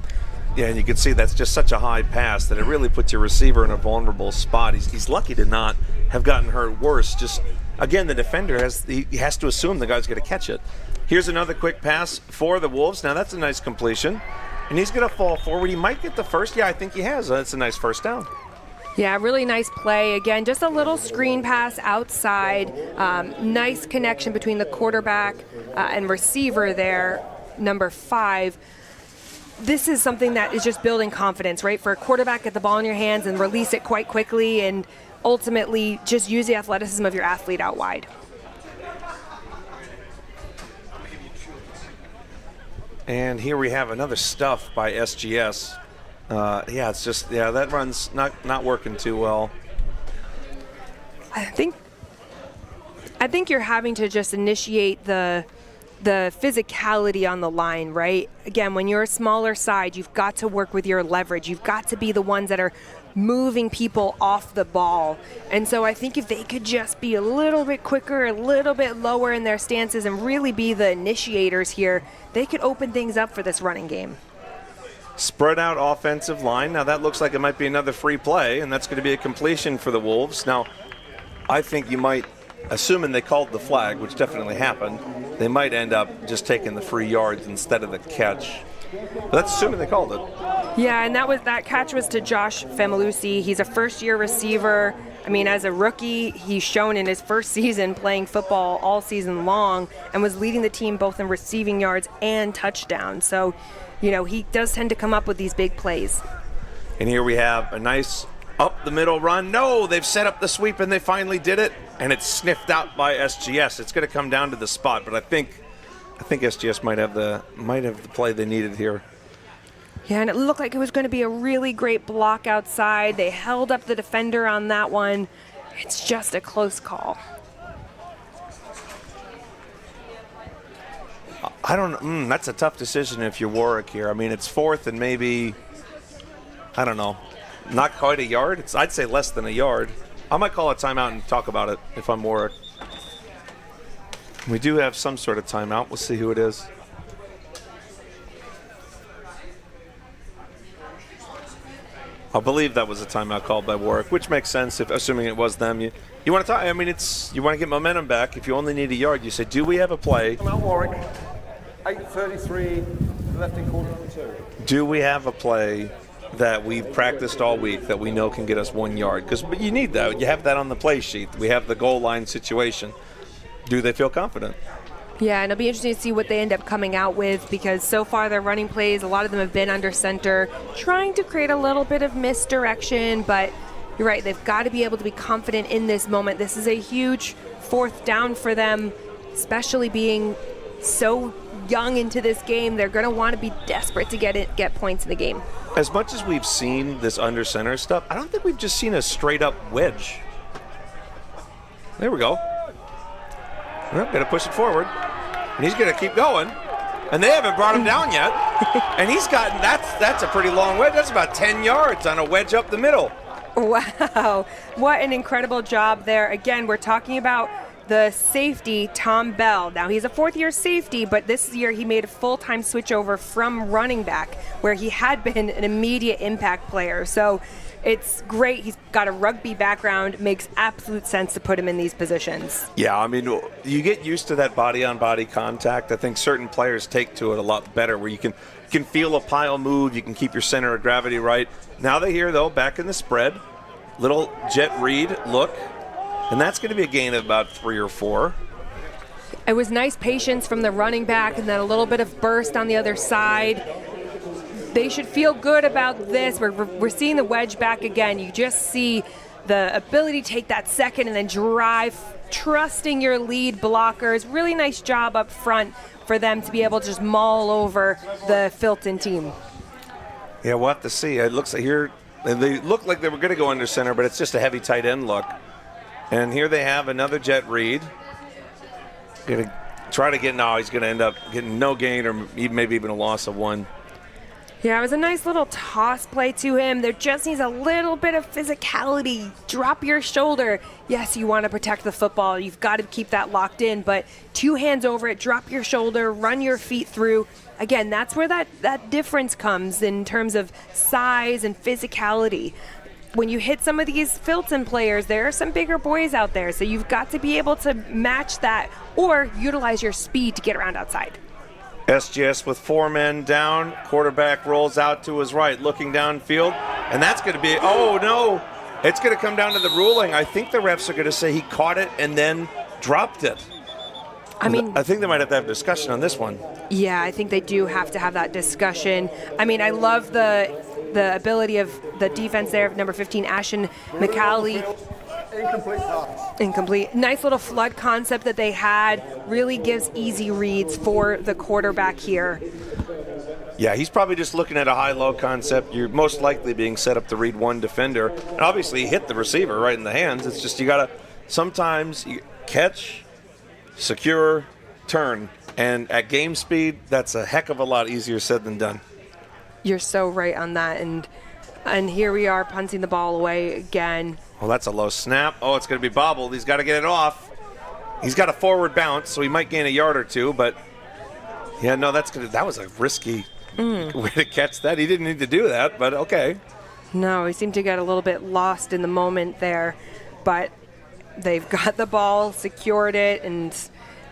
Yeah, and you can see that's just such a high pass that it really puts your receiver in a vulnerable spot. He's lucky to not have gotten hurt worse. Just, again, the defender has to assume the guy's going to catch it. Here's another quick pass for the Wolves. Now that's a nice completion. And he's going to fall forward. He might get the first. Yeah, I think he has. That's a nice first down.
Yeah, really nice play. Again, just a little screen pass outside. Nice connection between the quarterback and receiver there, number 5. This is something that is just building confidence, right? For a quarterback, get the ball in your hands and release it quite quickly, and ultimately just use the athleticism of your athlete out wide.
And here we have another stuff by SGS. That run's not working too well.
I think you're having to just initiate the physicality on the line, right? Again, when you're a smaller side, you've got to work with your leverage. You've got to be the ones that are moving people off the ball. And so I think if they could just be a little bit quicker, a little bit lower in their stances and really be the initiators here, they could open things up for this running game.
Spread out offensive line. Now that looks like it might be another free play, and that's going to be a completion for the Wolves. Now, I think you might, assuming they called the flag, which definitely happened, they might end up just taking the free yards instead of the catch. But that's assuming they called it.
Yeah, and that catch was to Josh Familusi. He's a first-year receiver. I mean, as a rookie, he's shown in his first season playing football all season long and was leading the team both in receiving yards and touchdowns. So, he does tend to come up with these big plays.
And here we have a nice up-the-middle run. No, they've set up the sweep, and they finally did it, and it's sniffed out by SGS. It's going to come down to the spot, but I think SGS might have the play they needed here.
Yeah, and it looked like it was going to be a really great block outside. They held up the defender on that one. It's just a close call.
I don't know. That's a tough decision if you're Warwick here. I mean, it's 4th and maybe, I don't know, not quite a yard. I'd say less than a yard. I might call a timeout and talk about it if I'm Warwick. We do have some sort of timeout. We'll see who it is. I believe that was a timeout called by Warwick, which makes sense if assuming it was them. You want to talk. I mean, you want to get momentum back. If you only need a yard, you say, do we have a play?
Timeout Warwick. 8:33 left in quarter number 2.
Do we have a play that we've practiced all week that we know can get us 1 yard? Because you need that. You have that on the play sheet. We have the goal line situation. Do they feel confident?
Yeah, and it'll be interesting to see what they end up coming out with, because so far their running plays, a lot of them have been under center, trying to create a little bit of misdirection, but you're right, they've got to be able to be confident in this moment. This is a huge 4th down for them, especially being so young into this game. They're going to want to be desperate to get points in the game.
As much as we've seen this under center stuff, I don't think we've just seen a straight up wedge. There we go. Well, going to push it forward, and he's going to keep going, and they haven't brought him down yet. And he's gotten that's a pretty long wedge. That's about 10 yards on a wedge up the middle.
Wow, what an incredible job there. Again, we're talking about the safety, Tom Bell. Now, he's a 4th-year safety, but this year he made a full-time switch over from running back, where he had been an immediate impact player. So it's great. He's got a rugby background. Makes absolute sense to put him in these positions.
Yeah, I mean, you get used to that body-on-body contact. I think certain players take to it a lot better, where you can feel a pile move. You can keep your center of gravity right. Now they hear, though, back in the spread, little jet read look. And that's going to be a gain of about 3 or 4.
It was nice patience from the running back, and then a little bit of burst on the other side. They should feel good about this. We're seeing the wedge back again. You just see the ability to take that second and then drive, trusting your lead blockers. Really nice job up front for them to be able to just maul over the Filton team.
Yeah, we'll have to see. It looks like here, they look like they were going to go under center, but it's just a heavy tight end look. And here they have another jet read. Going to try to get, no, he's going to end up getting no gain or maybe even a loss of 1.
Yeah, it was a nice little toss play to him. There just needs a little bit of physicality. Drop your shoulder. Yes, you want to protect the football. You've got to keep that locked in, but 2 hands over it, drop your shoulder, run your feet through. Again, that's where that difference comes in terms of size and physicality. When you hit some of these Filton players, there are some bigger boys out there, so you've got to be able to match that or utilize your speed to get around outside.
SGS with 4 men down. Quarterback rolls out to his right, looking downfield. And that's going to be, oh no, it's going to come down to the ruling. I think the refs are going to say he caught it and then dropped it. I think they might have to have a discussion on this one.
Yeah, I think they do have to have that discussion. I mean, I love the ability of the defense there of number 15, Ashton McCauley.
Incomplete pass.
Incomplete. Nice little flood concept that they had. Really gives easy reads for the quarterback here.
Yeah, he's probably just looking at a high-low concept. You're most likely being set up to read 1 defender. And obviously he hit the receiver right in the hands. It's just you got to sometimes catch, secure, turn. And at game speed, that's a heck of a lot easier said than done.
You're so right on that. And here we are punting the ball away again.
Well, that's a low snap. Oh, it's going to be bobbled. He's got to get it off. He's got a forward bounce, so he might gain a yard or 2. But, yeah, no, that was a risky way to catch that. He didn't need to do that, but okay.
No, he seemed to get a little bit lost in the moment there. But they've got the ball, secured it, and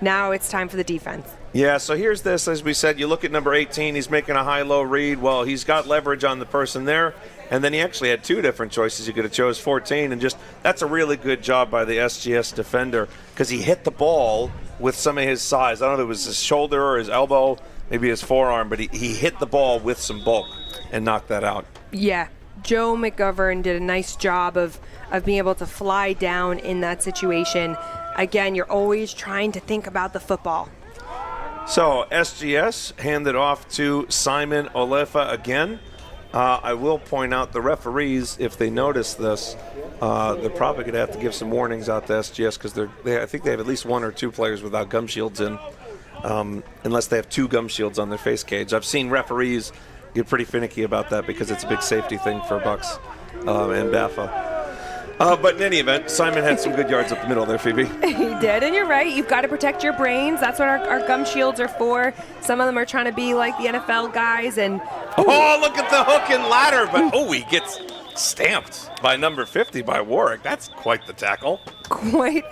now it's time for the defense.
Yeah, so here's this. As we said, you look at number 18. He's making a high-low read. Well, he's got leverage on the person there. And then he actually had 2 different choices. He could have chose 14. And just that's a really good job by the SGS defender because he hit the ball with some of his size. I don't know if it was his shoulder or his elbow, maybe his forearm, but he hit the ball with some bulk and knocked that out.
Yeah, Joe McGovern did a nice job of being able to fly down in that situation. Again, you're always trying to think about the football.
So SGS handed off to Simon Olefa again. I will point out the referees, if they notice this, they're probably going to have to give some warnings out to SGS because I think they have at least 1 or 2 players without gum shields in, unless they have 2 gum shields on their face cage. I've seen referees get pretty finicky about that because it's a big safety thing for BUCS and BAFA. But in any event, Simon had some good yards up the middle there, Phoebe.
He did, and you're right. You've got to protect your brains. That's what our gum shields are for. Some of them are trying to be like the NFL guys. And
oh, look at the hook and ladder. But, he gets stamped by number 50 by Warwick. That's quite the tackle.
Quite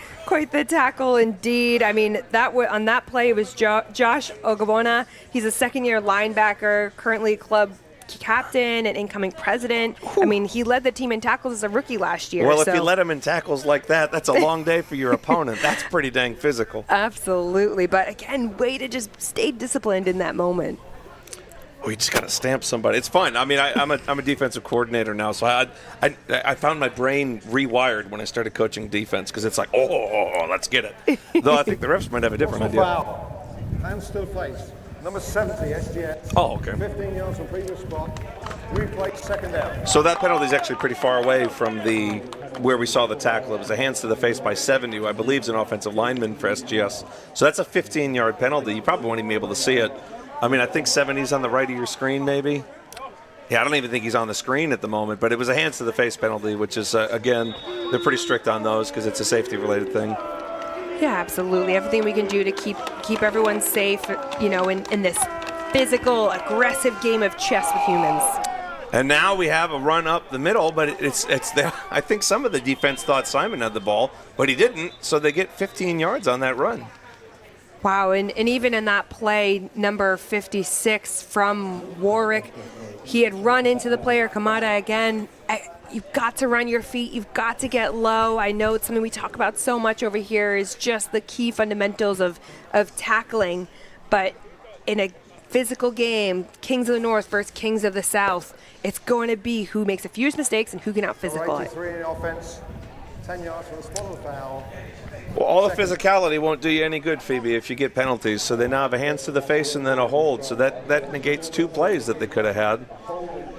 the tackle indeed. I mean, on that play it was Josh Ogbonna. He's a second-year linebacker, currently club captain and incoming president. I mean, he led the team in tackles as a rookie last year.
Well, if you let him in tackles like that, that's a long day for your opponent. That's pretty dang physical.
Absolutely. But again, way to just stay disciplined in that moment.
You just got to stamp somebody. It's fun. I mean, I'm a defensive coordinator now, so I found my brain rewired when I started coaching defense because it's like, let's get it. Though I think the refs might have a different idea.
Foul. Hands still faced. Number 70, SGS.
Oh, okay.
15 yards from previous spot. Replay, second down.
So that penalty is actually pretty far away from where we saw the tackle. It was a hands to the face by 70, who I believe is an offensive lineman for SGS. So that's a 15-yard penalty. You probably won't even be able to see it. I mean, I think 70's on the right of your screen, maybe. Yeah, I don't even think he's on the screen at the moment, but it was a hands to the face penalty, which is, again, they're pretty strict on those because it's a safety-related thing.
Yeah, absolutely. Everything we can do to keep everyone safe, in this physical, aggressive game of chess with humans.
And now we have a run up the middle, but it's there. I think some of the defense thought Simon had the ball, but he didn't, so they get 15 yards on that run.
Wow, and even in that play, number 56 from Warwick, he had run into the player, Kamada, again. You've got to run your feet. You've got to get low. I know it's something we talk about so much over here is just the key fundamentals of tackling. But in a physical game, Kings of the North versus Kings of the South, it's going to be who makes the fewest mistakes and who can out-physical it.
83 in the offense, 10 yards from the spot of the foul.
Well, all the physicality won't do you any good, Phoebe, if you get penalties. So they now have a hands to the face and then a hold. So that negates two plays that they could have had.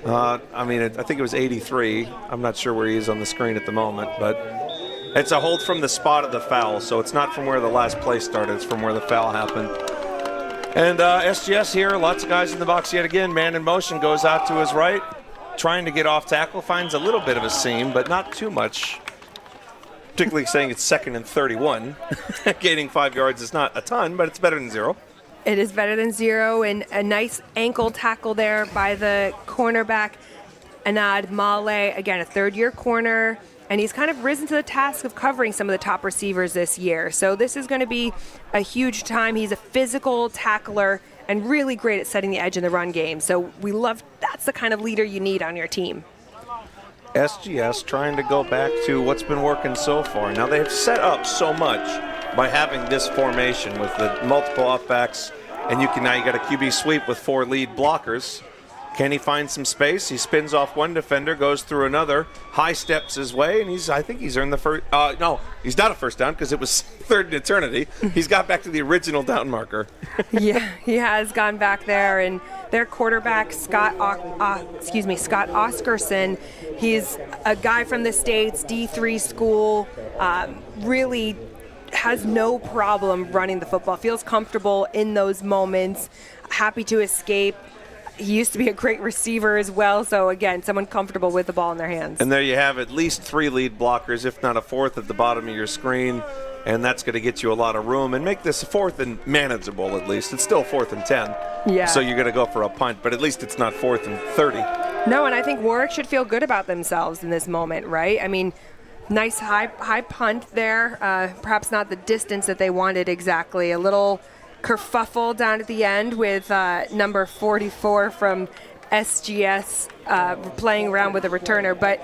I think it was 83. I'm not sure where he is on the screen at the moment, but it's a hold from the spot of the foul. So it's not from where the last play started. It's from where the foul happened. And SGS here, lots of guys in the box yet again. Man in motion goes out to his right, trying to get off tackle, finds a little bit of a seam, but not too much. Particularly saying it's 2nd and 31. Gaining 5 yards is not a ton, but it's better than 0.
It is better than 0, and a nice ankle tackle there by the cornerback, Anad Male. Again, a third-year corner, and he's kind of risen to the task of covering some of the top receivers this year. So this is going to be a huge time. He's a physical tackler and really great at setting the edge in the run game. So that's the kind of leader you need on your team.
SGS trying to go back to what's been working so far. Now they've set up so much by having this formation with the multiple off-backs, and you got a QB sweep with 4 lead blockers. Can he find some space? He spins off one defender, goes through another, high steps his way, and I think he's earned the first. No, he's not a first down because it was 3rd and eternity. He's got back to the original down marker.
Yeah, he has gone back there, and their quarterback Scott Oscarson. He's a guy from the States, D3 school, really has no problem running the football, feels comfortable in those moments, happy to escape. He used to be a great receiver as well, so again, someone comfortable with the ball in their hands.
And there you have at least 3 lead blockers, if not a 4th at the bottom of your screen, and that's going to get you a lot of room and make this 4th and manageable at least. It's still 4th and 10,
yeah.
So you're going to go for a punt, but at least it's not 4th and 30.
No, and I think Warwick should feel good about themselves in this moment, right? I mean, nice high punt there, perhaps not the distance that they wanted exactly, a little kerfuffle down at the end with number 44 from SGS playing around with a returner, but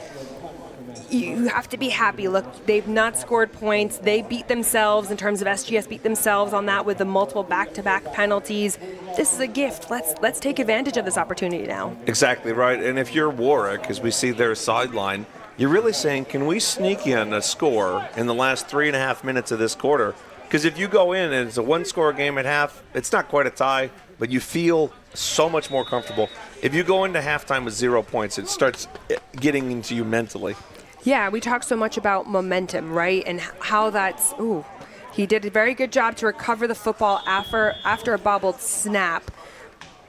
you have to be happy. Look, they've not scored points. They beat themselves in terms of SGS beat themselves on that with the multiple back-to-back penalties. This is a gift. Let's take advantage of this opportunity now.
Exactly right. And if you're Warwick, as we see their sideline, you're really saying, can we sneak in a score in the last 3.5 minutes of this quarter? Because if you go in and it's a 1-score game at half, it's not quite a tie, but you feel so much more comfortable. If you go into halftime with 0 points, it starts getting into you mentally.
Yeah, we talk so much about momentum, right? And how that's, he did a very good job to recover the football after a bobbled snap.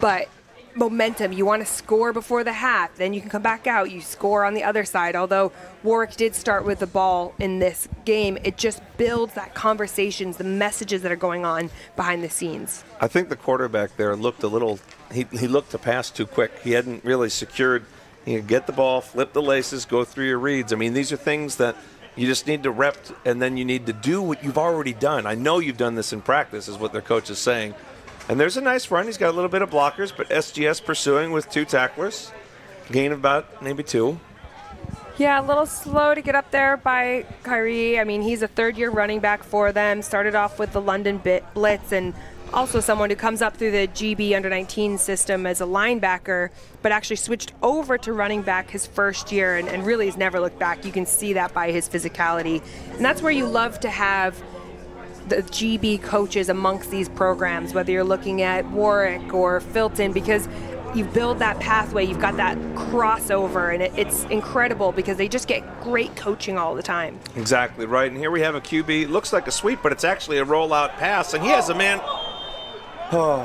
But momentum. You want to score before the half, then you can come back out, you score on the other side. Although Warwick did start with the ball in this game, it just builds that conversations, the messages that are going on behind the scenes.
I think the quarterback there looked a little, he looked to pass too quick. He hadn't really secured, get the ball, flip the laces, go through your reads. I mean, these are things that you just need to rep, and then you need to do what you've already done. I know you've done this in practice, is what their coach is saying. And there's a nice run. He's got a little bit of blockers, but SGS pursuing with 2 tacklers. Gain of about maybe 2.
Yeah, a little slow to get up there by Kyrie. I mean, he's a third-year running back for them. Started off with the London Blitz, and also someone who comes up through the GB Under-19 system as a linebacker, but actually switched over to running back his first year and really has never looked back. You can see that by his physicality. And that's where you love to have the GB coaches amongst these programs, whether you're looking at Warwick or Filton, because you build that pathway, you've got that crossover, and it's incredible because they just get great coaching all the time.
Exactly right. And here we have a QB. Looks like a sweep, but it's actually a rollout pass, and he has a man. Oh,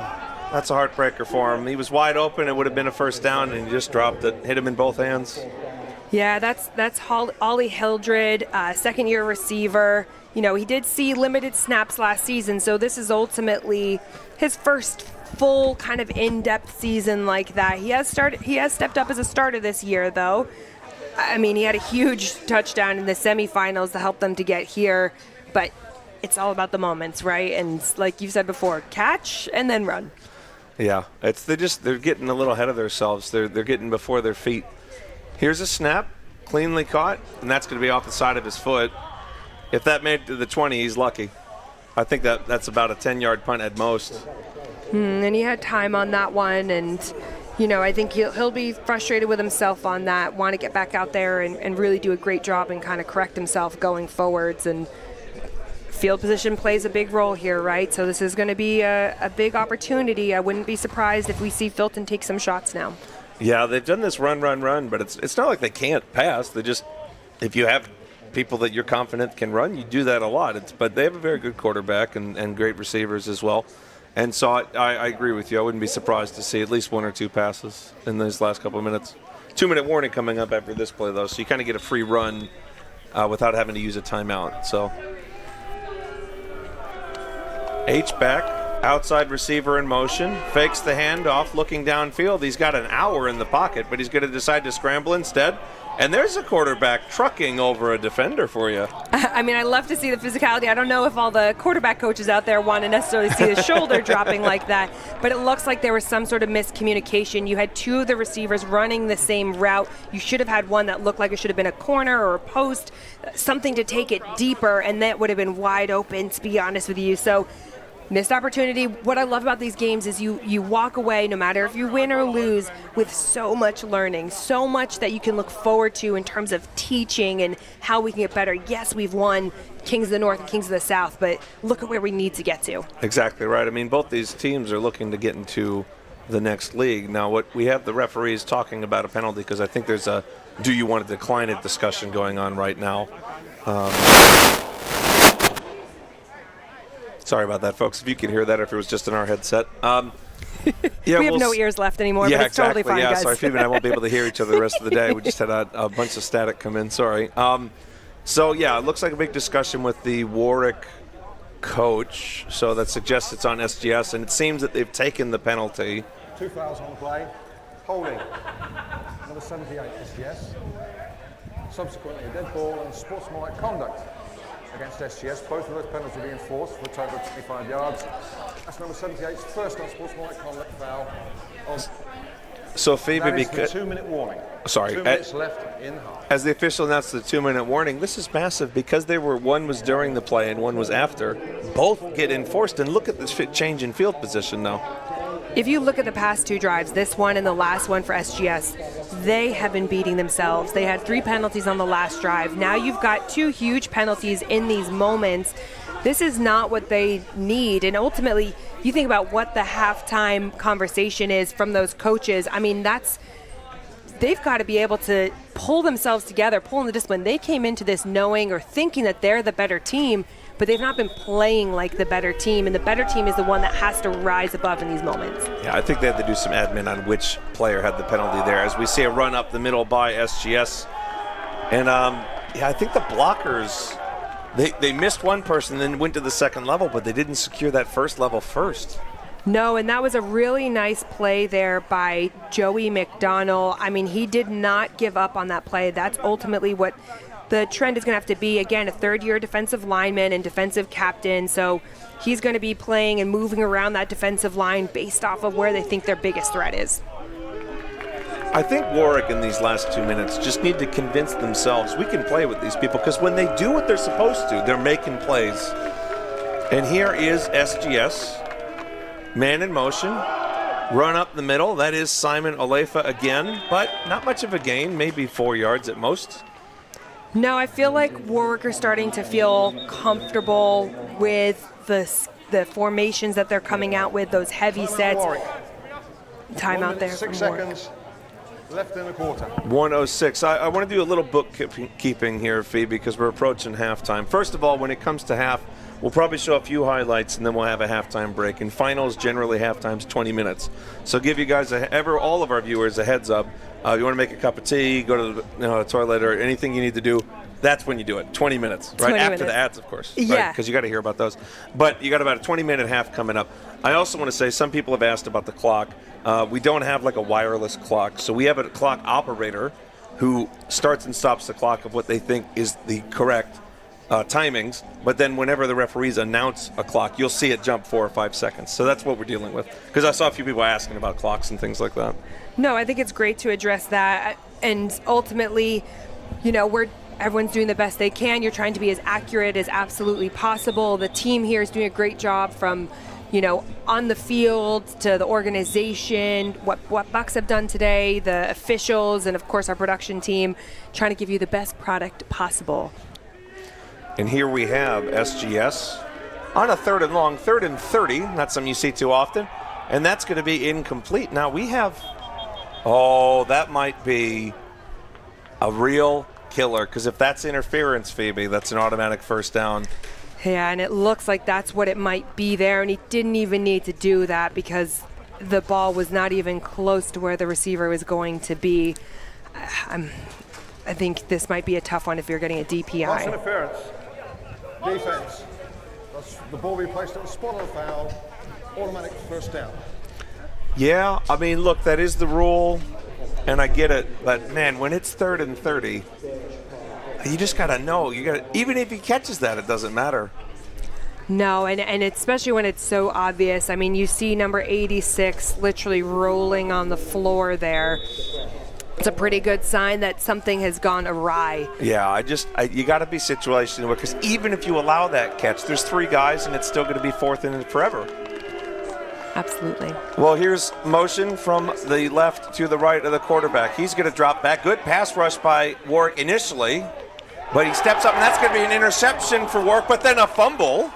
that's a heartbreaker for him. He was wide open. It would have been a first down, and he just dropped it. Hit him in both hands.
Yeah, that's Ollie Hildred, second-year receiver. You know, he did see limited snaps last season, so this is ultimately his first full kind of in-depth season like that. He has stepped up as a starter this year, though. I mean, he had a huge touchdown in the semifinals to help them to get here, but it's all about the moments, right? And like you said before, catch and then run.
Yeah, they're getting a little ahead of themselves. They're getting before their feet. Here's a snap, cleanly caught, and that's going to be off the side of his foot. If that made it to the 20, he's lucky. I think that's about a 10-yard punt at most.
And he had time on that one, and I think he'll be frustrated with himself on that, want to get back out there and really do a great job and kind of correct himself going forwards. And field position plays a big role here, right? So this is going to be a big opportunity. I wouldn't be surprised if we see Filton take some shots now.
Yeah, they've done this run, but it's not like they can't pass. They just, if you have people that you're confident can run, you do that a lot. But they have a very good quarterback and great receivers as well. And so I agree with you. I wouldn't be surprised to see at least 1 or 2 passes in these last couple of minutes. 2-minute warning coming up after this play, though, so you kind of get a free run without having to use a timeout. So H-back, outside receiver in motion, fakes the handoff, looking downfield. He's got an hour in the pocket, but he's going to decide to scramble instead. And there's a quarterback trucking over a defender for you.
I mean, I love to see the physicality. I don't know if all the quarterback coaches out there want to necessarily see the shoulder dropping like that, but it looks like there was some sort of miscommunication. You had 2 of the receivers running the same route. You should have had one that looked like it should have been a corner or a post, something to take it deeper, and that would have been wide open, to be honest with you. So missed opportunity. What I love about these games is you walk away, no matter if you win or lose, with so much learning, so much that you can look forward to in terms of teaching and how we can get better. Yes, we've won Kings of the North and Kings of the South, but look at where we need to get to.
Exactly right. I mean, both these teams are looking to get into the next league. Now, what we have the referees talking about a penalty, because I think there's a do you want to decline it discussion going on right now. Sorry about that, folks, if you could hear that, if it was just in our headset. Yeah,
we have no ears left anymore, but it's
exactly.
Totally fine, guys.
Sorry, Phoebe and I won't be able to hear each other the rest of the day. We just had a bunch of static come in, sorry. So, yeah, it looks like a big discussion with the Warwick coach, so that suggests it's on SGS, and it seems that they've taken the penalty.
2 fouls on the play. Holding. Number 78, SGS. Subsequently, a dead ball and sportsmanlike conduct against SGS. Both of those penalties are being enforced for a total of 25 yards. That's number 78's first unsportsmanlike conduct foul.
So Phoebe,
that is the 2-minute warning.
Sorry.
2 minutes left in half.
As the official announced the 2-minute warning, this is massive because one was during the play and one was after. Both get enforced, and look at this change in field position now.
If you look at the past 2 drives, this one and the last one for SGS, they have been beating themselves. They had 3 penalties on the last drive. Now you've got 2 huge penalties in these moments. This is not what they need. And ultimately, you think about what the halftime conversation is from those coaches. I mean, they've got to be able to pull themselves together, pull in the discipline. They came into this knowing or thinking that they're the better team, but they've not been playing like the better team, and the better team is the one that has to rise above in these moments.
Yeah, I think they had to do some admin on which player had the penalty there, as we see a run up the middle by SGS. And I think the blockers, they missed one person, then went to the second level, but they didn't secure that first level first.
No, and that was a really nice play there by Joey McDonnell. I mean, he did not give up on that play. That's ultimately what the trend is going to have to be. Again, a third-year defensive lineman and defensive captain, so he's going to be playing and moving around that defensive line based off of where they think their biggest threat is.
I think Warwick in these last 2 minutes just need to convince themselves we can play with these people, because when they do what they're supposed to, they're making plays. And here is SGS. Man in motion, run up the middle. That is Simon Olefa again, but not much of a gain, maybe 4 yards at most.
No, I feel like Warwick are starting to feel comfortable with the formations that they're coming out with, those heavy sets. Timeout there.
6 seconds left in the quarter.
1:06. I want to do a little bookkeeping here, Phoebe, because we're approaching halftime. First of all, when it comes to half, we'll probably show a few highlights, and then we'll have a halftime break. In finals, generally halftime's 20 minutes. So give you guys, all of our viewers, a heads up. You want to make a cup of tea, go to the toilet, or anything you need to do, that's when you do it. 20 minutes, right?
20
After
minutes.
the ads, of course.
Yeah.
Because you got to hear about those. But you got about a 20-minute half coming up. I also want to say, some people have asked about the clock. We don't have like a wireless clock, so we have a clock operator who starts and stops the clock of what they think is the correct timings, but then whenever the referees announce a clock, you'll see it jump 4 or 5 seconds. So that's what we're dealing with, because I saw a few people asking about clocks and things like that.
No, I think it's great to address that, and ultimately, everyone's doing the best they can. You're trying to be as accurate as absolutely possible. The team here is doing a great job from, on the field to the organization, what BUCS have done today, the officials, and of course our production team, trying to give you the best product possible.
And here we have SGS on a 3rd and long, 3rd and 30. Not something you see too often. And that's going to be incomplete. Now we have, that might be a real killer, because if that's interference, Phoebe, that's an automatic first down.
Yeah, and it looks like that's what it might be there, and he didn't even need to do that because the ball was not even close to where the receiver was going to be. I think this might be a tough one if you're getting a DPI.
Pass interference. Defense. The ball be placed at the spot of the foul. Automatic first down.
Yeah, I mean, look, that is the rule, and I get it. But, man, when it's 3rd and 30, you just got to know. Even if he catches that, it doesn't matter.
No, and especially when it's so obvious. I mean, you see number 86 literally rolling on the floor there. It's a pretty good sign that something has gone awry.
Yeah, you got to be situational, because even if you allow that catch, there's 3 guys, and it's still going to be 4th and forever.
Absolutely.
Well, here's motion from the left to the right of the quarterback. He's going to drop back. Good pass rush by Warwick initially, but he steps up, and that's going to be an interception for Warwick, but then a fumble.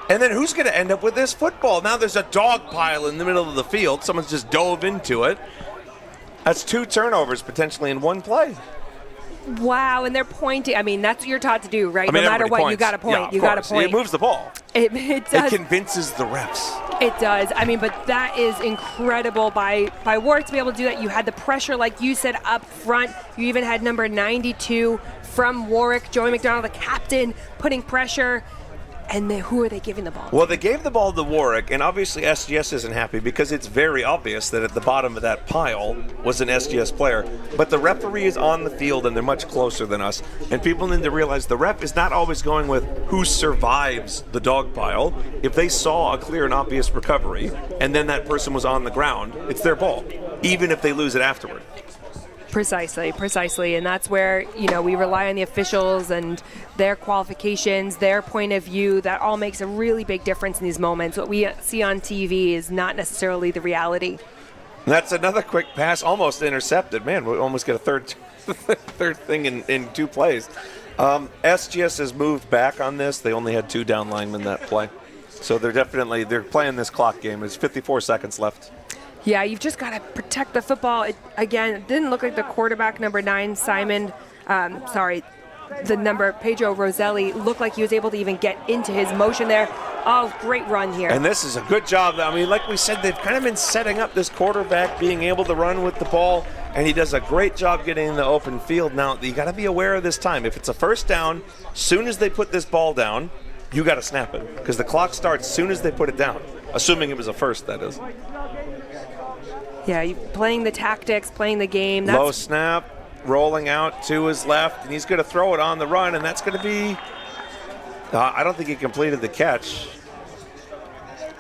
And then who's going to end up with this football? Now there's a dog pile in the middle of the field. Someone's just dove into it. That's 2 turnovers potentially in one play.
Wow, and they're pointing. I mean, that's what you're taught to do, right?
I mean,
no matter what,
points.
you got to point.
Yeah,
you got to point.
It moves the ball.
It does.
It convinces the refs.
It does. I mean, but that is incredible by Warwick to be able to do that. You had the pressure, like you said, up front. You even had number 92 from Warwick, Joey McDonnell, the captain, putting pressure. And then who are they giving the ball to?
Well, they gave the ball to Warwick, and obviously SGS isn't happy because it's very obvious that at the bottom of that pile was an SGS player. But the referee is on the field, and they're much closer than us. And people need to realize the ref is not always going with who survives the dog pile. If they saw a clear and obvious recovery, and then that person was on the ground, it's their ball, even if they lose it afterward.
Precisely. And that's where, we rely on the officials and their qualifications, their point of view. That all makes a really big difference in these moments. What we see on TV is not necessarily the reality.
That's another quick pass, almost intercepted. Man, we almost get a third thing in 2 plays. SGS has moved back on this. They only had 2 down linemen that play. So they're playing this clock game. There's 54 seconds left.
Yeah, you've just got to protect the football. It didn't look like the quarterback, number 9, Simon. the number, Pedro Roselli, looked like he was able to even get into his motion there. Oh, great run here.
And this is a good job. I mean, like we said, they've kind of been setting up this quarterback being able to run with the ball, and he does a great job getting in the open field. Now, you got to be aware of this time. If it's a first down, soon as they put this ball down, you got to snap it because the clock starts soon as they put it down, assuming it was a first, that is.
Yeah, playing the tactics, playing the game.
Low snap, rolling out to his left, and he's going to throw it on the run, and that's going to be I don't think he completed the catch.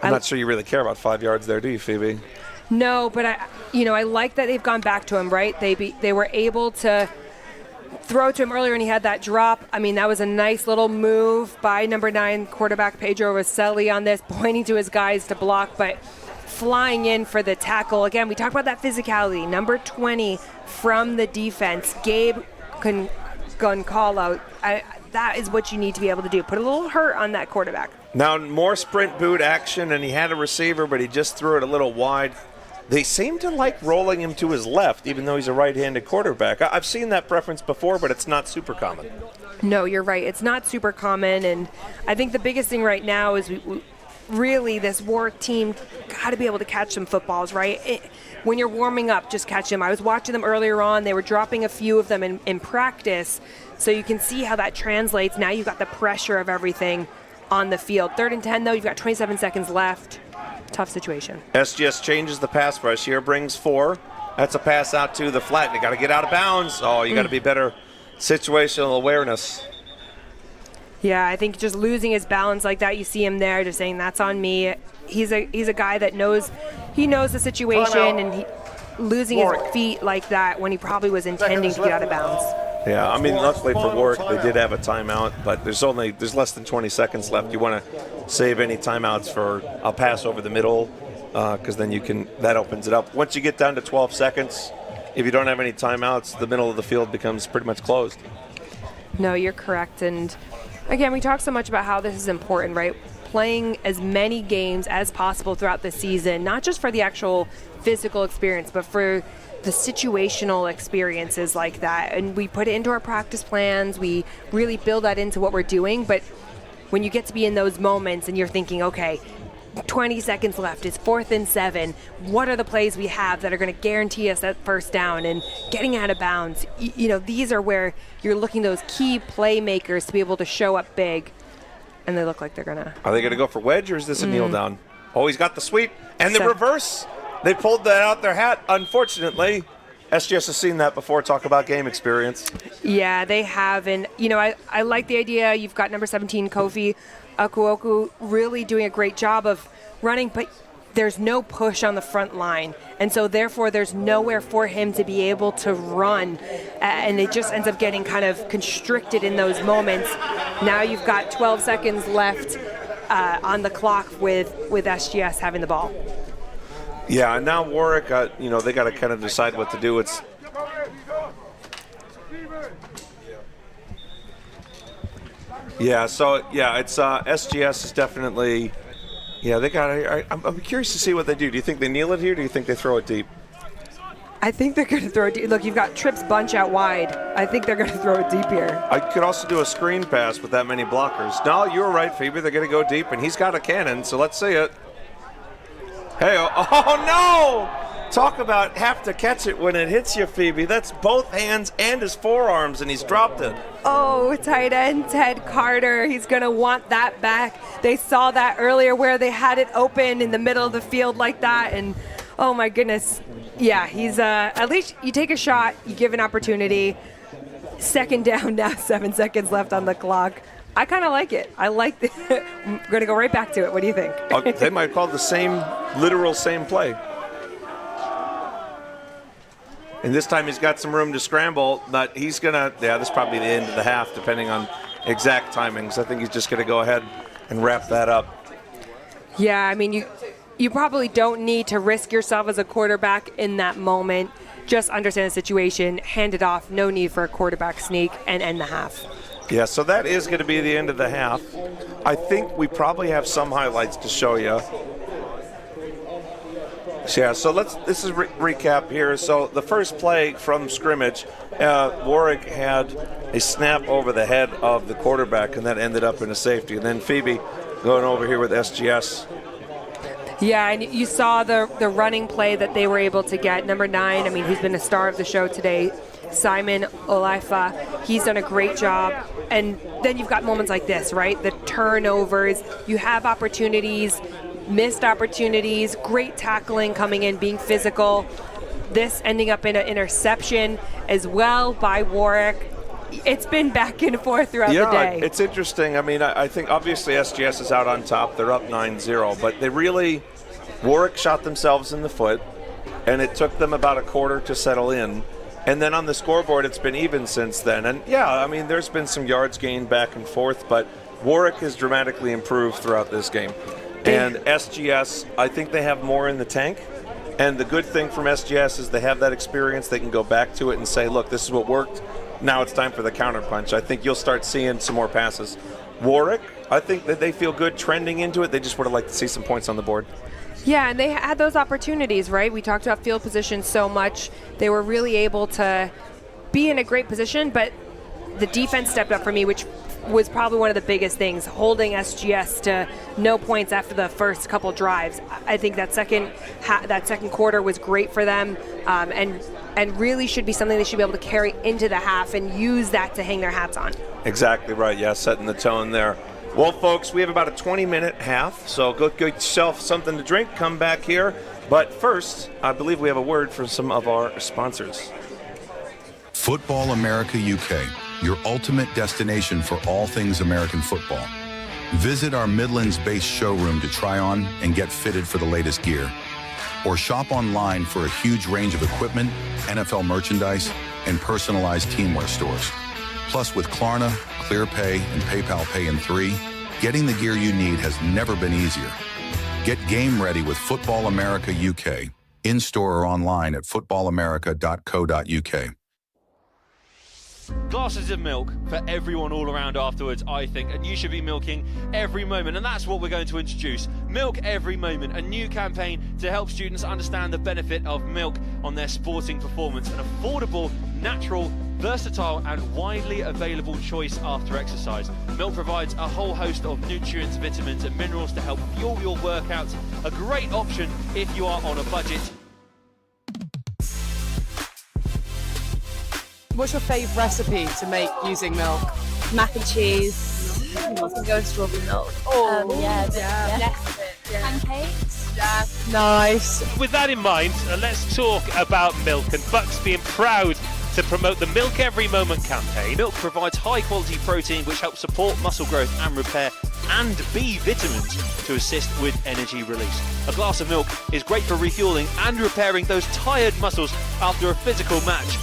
I'm not sure you really care about 5 yards there, do you, Phoebe?
No, but I like that they've gone back to him, right? They were able to throw to him earlier, and he had that drop. I mean, that was a nice little move by number 9 quarterback Pedro Roselli on this, pointing to his guys to block, but flying in for the tackle. Again, we talked about that physicality. Number 20 from the defense, Gabe Goncalo. That is what you need to be able to do. Put a little hurt on that quarterback.
Now, more sprint boot action, and he had a receiver, but he just threw it a little wide. They seem to like rolling him to his left, even though he's a right-handed quarterback. I've seen that preference before, but it's not super common.
No, you're right. It's not super common, and I think the biggest thing right now is really this Warwick team got to be able to catch some footballs, right? When you're warming up, just catch them. I was watching them earlier on. They were dropping a few of them in practice, so you can see how that translates. Now you've got the pressure of everything on the field. 3rd and 10, though. You've got 27 seconds left. Tough situation.
SGS changes the pass rush here, brings 4. That's a pass out to the flat. You got to get out of bounds. Oh, you got to be better situational awareness.
Yeah, I think just losing his balance like that, you see him there just saying, that's on me. He's a guy that knows the situation, and losing his feet like that when he probably was intending to get out of bounds.
Yeah, I mean, luckily for Warwick, they did have a timeout, but there's less than 20 seconds left. You want to save any timeouts for a pass over the middle, because then that opens it up. Once you get down to 12 seconds, if you don't have any timeouts, the middle of the field becomes pretty much closed.
No, you're correct. And again, we talk so much about how this is important, right? Playing as many games as possible throughout the season, not just for the actual physical experience, but for the situational experiences like that. And we put it into our practice plans. We really build that into what we're doing. But when you get to be in those moments and you're thinking, okay, 20 seconds left, it's 4th and 7. What are the plays we have that are going to guarantee us that first down and getting out of bounds? These are where you're looking those key playmakers to be able to show up big. And they look like they're going to.
Are they going to go for wedge, or is this a kneel down? Oh, he's got the sweep and the reverse. They pulled that out their hat. Unfortunately, SGS has seen that before. Talk about game experience.
Yeah, they have. And, I like the idea. You've got number 17, Kofi Akuoku, really doing a great job of running, but there's no push on the front line. And so, therefore, there's nowhere for him to be able to run. And it just ends up getting kind of constricted in those moments. Now you've got 12 seconds left on the clock with SGS having the ball.
Yeah, and now Warwick, they got to kind of decide what to do. It's SGS is definitely. Yeah, they got. I'm curious to see what they do. Do you think they kneel it here? Or do you think they throw it deep?
I think they're going to throw it deep. Look, you've got Trips bunch out wide. I think they're going to throw it deep here.
I could also do a screen pass with that many blockers. No, you were right, Phoebe. They're going to go deep, and he's got a cannon, so let's see it. Hey, oh no! Talk about have to catch it when it hits you, Phoebe. That's both hands and his forearms, and he's dropped it.
Oh, tight end Ted Carter. He's going to want that back. They saw that earlier where they had it open in the middle of the field like that, and oh my goodness. Yeah, he's at least you take a shot, you give an opportunity. 2nd down now, 7 seconds left on the clock. I kind of like it. I like it. I'm going to go right back to it. What do you think?
They might call the literal same play. And this time he's got some room to scramble, but he's going to, this is probably the end of the half, depending on exact timings. I think he's just going to go ahead and wrap that up.
Yeah, I mean, you probably don't need to risk yourself as a quarterback in that moment. Just understand the situation, hand it off, no need for a quarterback sneak, and end the half.
Yeah, so that is going to be the end of the half. I think we probably have some highlights to show you. Yeah, so this is recap here. So the first play from scrimmage, Warwick had a snap over the head of the quarterback, and that ended up in a safety. And then Phoebe going over here with SGS.
Yeah, and you saw the running play that they were able to get. Number 9, I mean, he's been a star of the show today, Simon Olaifa. He's done a great job. And then you've got moments like this, right? The turnovers. You have opportunities, missed opportunities, great tackling coming in, being physical. This ending up in an interception as well by Warwick. It's been back and forth throughout the day.
Yeah, it's interesting. I mean, I think obviously SGS is out on top. They're up 9-0, but Warwick shot themselves in the foot, and it took them about a quarter to settle in. And then on the scoreboard, it's been even since then. And yeah, I mean, there's been some yards gained back and forth, but Warwick has dramatically improved throughout this game. And SGS, I think they have more in the tank. And the good thing from SGS is they have that experience. They can go back to it and say, look, this is what worked. Now it's time for the counterpunch. I think you'll start seeing some more passes. Warwick, I think that they feel good trending into it. They just would have liked to see some points on the board.
Yeah, and they had those opportunities, right? We talked about field position so much. They were really able to be in a great position, but the defense stepped up for me, which was probably one of the biggest things, holding SGS to no points after the first couple drives. I think that second quarter was great for them, and really should be something they should be able to carry into the half and use that to hang their hats on.
Exactly right, yeah, setting the tone there. Well, folks, we have about a 20-minute half, so go get yourself something to drink, come back here. But first, I believe we have a word from some of our sponsors.
Football America UK, your ultimate destination for all things American football. Visit our Midlands-based showroom to try on and get fitted for the latest gear. Or shop online for a huge range of equipment, NFL merchandise, and personalized teamwear stores. Plus, with Klarna, ClearPay, and PayPal Pay in 3, getting the gear you need has never been easier. Get game ready with Football America UK, in-store or online at footballamerica.co.uk.
Glasses of milk for everyone all around afterwards, I think, and you should be milking every moment, and that's what we're going to introduce. Milk Every Moment, a new campaign to help students understand the benefit of milk on their sporting performance. An affordable, natural, versatile and widely available choice after exercise. Milk provides a whole host of nutrients, vitamins and minerals to help fuel your workouts. A great option if you are on a budget.
What's your favourite recipe to make using milk?
Mac and cheese. I can go with strawberry milk. Pancakes.
Yeah. Nice.
With that in mind, let's talk about milk, and BUCS being proud to promote the Milk Every Moment campaign.
Milk provides high quality protein which helps support muscle growth and repair, and B vitamins to assist with energy release. A glass of milk is great for refueling and repairing those tired muscles after a physical match.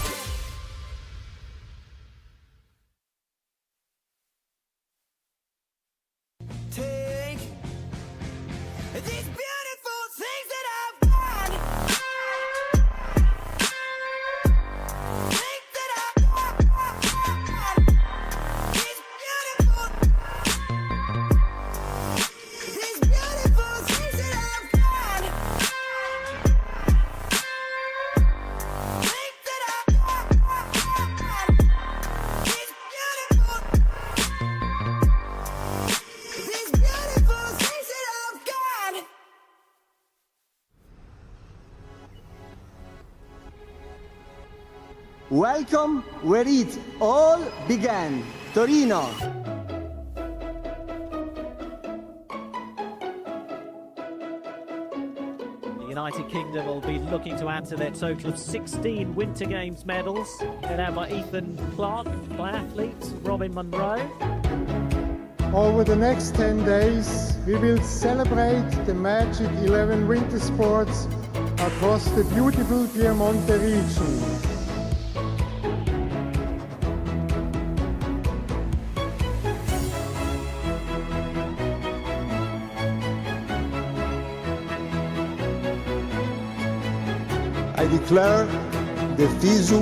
Welcome where it all began, Torino.
The United Kingdom will be looking to add to their total of 16 Winter Games medals. Led out by Ethan Clark, biathletes, Robin Monroe.
Over the next 10 days, we will celebrate the Magic 11 winter sports across the beautiful Piemonte region.
I declare the FISU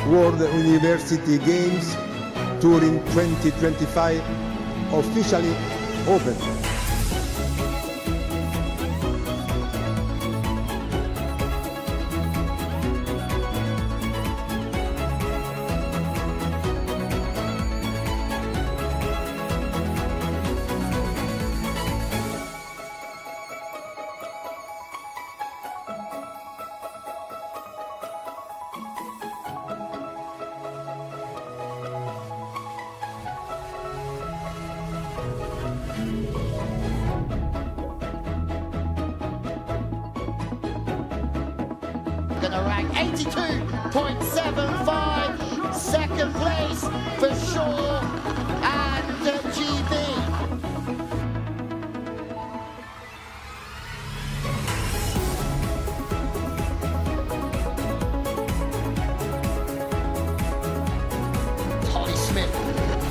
World University Games Turin 2025 officially open.
going to rank 82.75. Second place for Shaw and GB.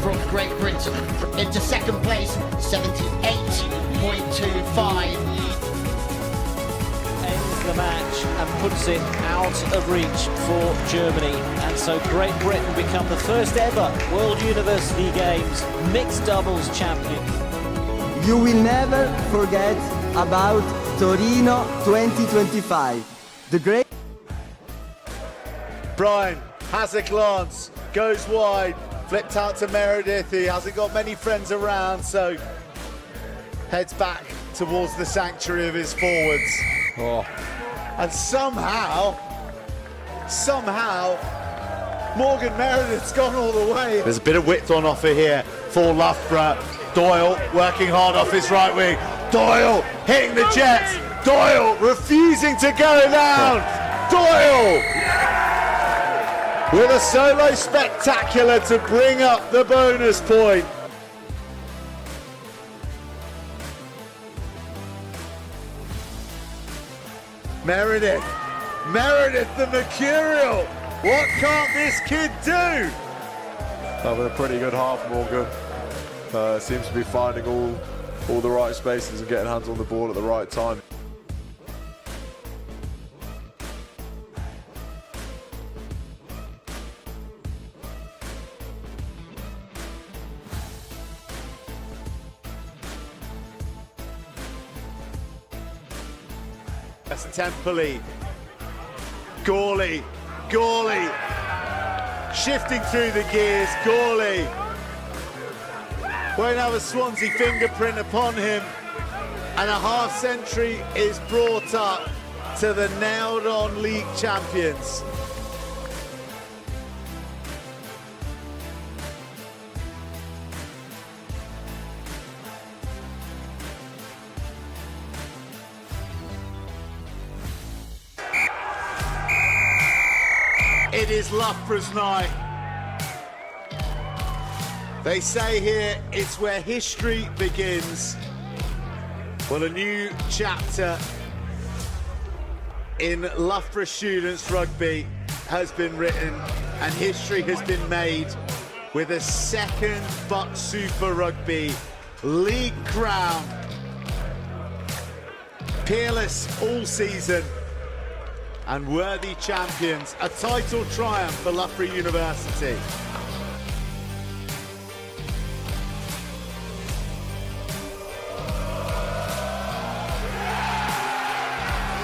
From Great Britain into second place, 78.25.
Ends the match and puts it out of reach for Germany. And so Great Britain become the first ever World University Games mixed doubles champion.
You will never forget about Torino 2025. The great...
Brian has a glance, goes wide. Flipped out to Meredith, he hasn't got many friends around, so heads back towards the sanctuary of his forwards. Oh. And somehow, Morgan Meredith's gone all the way. There's a bit of width on offer here for Loughborough. Doyle working hard off his right wing. Doyle hitting the jets. Doyle refusing to go down. Doyle! With a solo spectacular to bring up the bonus point. Meredith the mercurial. What can't this kid do?
Having a pretty good half, Morgan. Seems to be finding all the right spaces and getting hands on the ball at the right time.
That's Temperley. Gawley. Shifting through the gears. Gawley. Won't have a Swansea fingerprint upon him. And a half century is brought up to the nailed-on league champions. It is Loughborough's night. They say here it's where history begins. Well, a new chapter in Loughborough students rugby has been written and history has been made with a second BUCS Super Rugby League crown. Peerless all season and worthy champions. A title triumph for Loughborough University.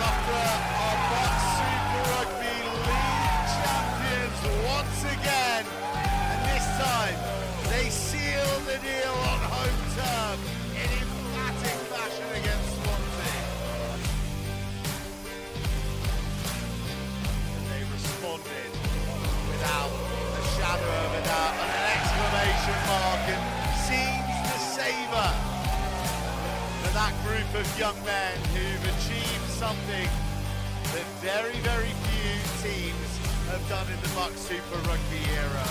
Loughborough are BUCS Super Rugby League champions once again. And this time, they seal the deal on home turf in emphatic fashion against Swansea. Responded without a shadow of a doubt and an exclamation mark, and seems to savour for that group of young men who've achieved something that very, very few teams have done in the BUCS Super Rugby era.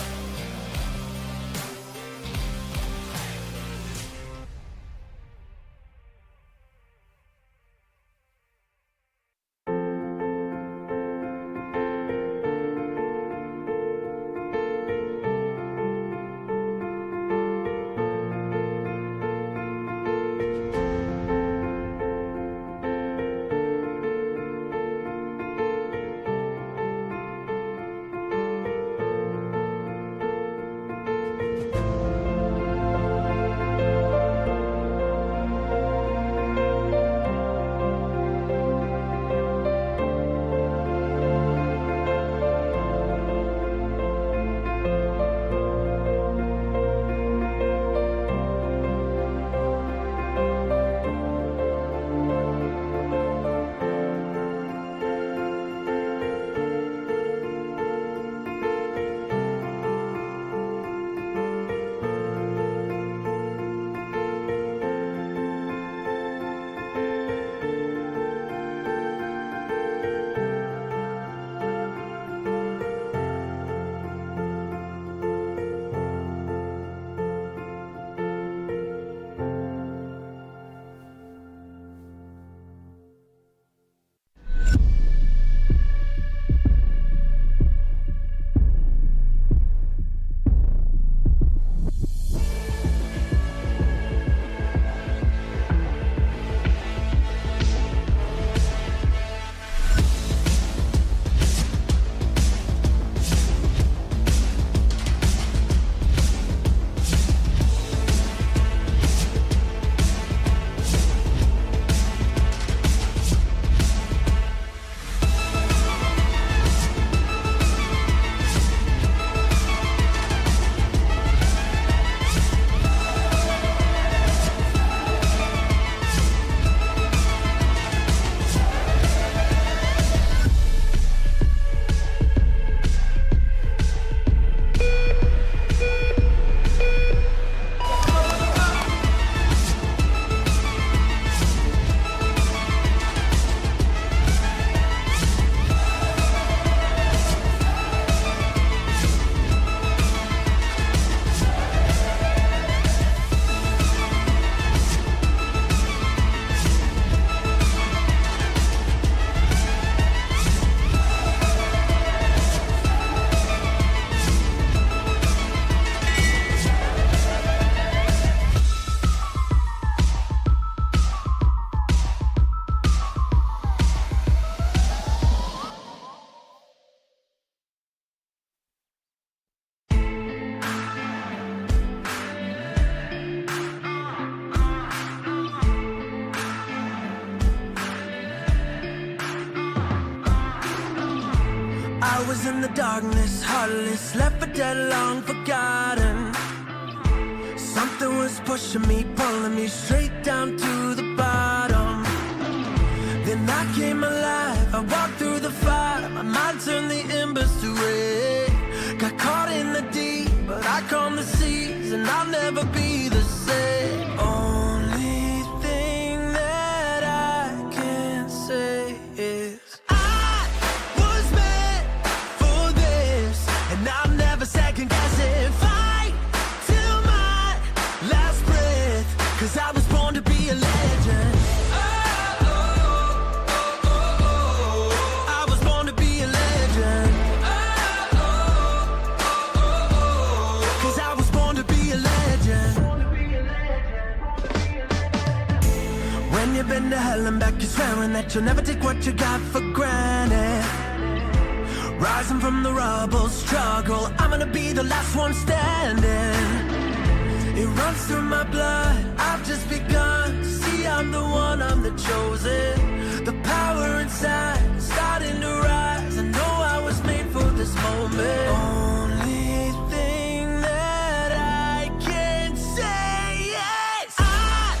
I was in the darkness, heartless, left for dead, long forgotten. Something was pushing me, pulling me straight down to the bottom. Then I came alive, I walked through the fire. My mind turned the embers to red. Got caught in the deep, but I calmed the seas, and I'll never be the same. Only thing that I can say is I was meant for this, and I'll never second guess it. Fight till my last breath, 'cause I was born to be a legend. I was born to be a legend. 'Cause I was born to be a legend. When you've been to hell and back, you're swearing that you'll never take what you got for granted. Rising from the rubble, struggle, I'm gonna be the last one standing. It runs through my blood, I've just begun to see I'm the one, I'm the chosen. The power inside is starting to rise. I know I was made for this moment. Only thing that I can say is I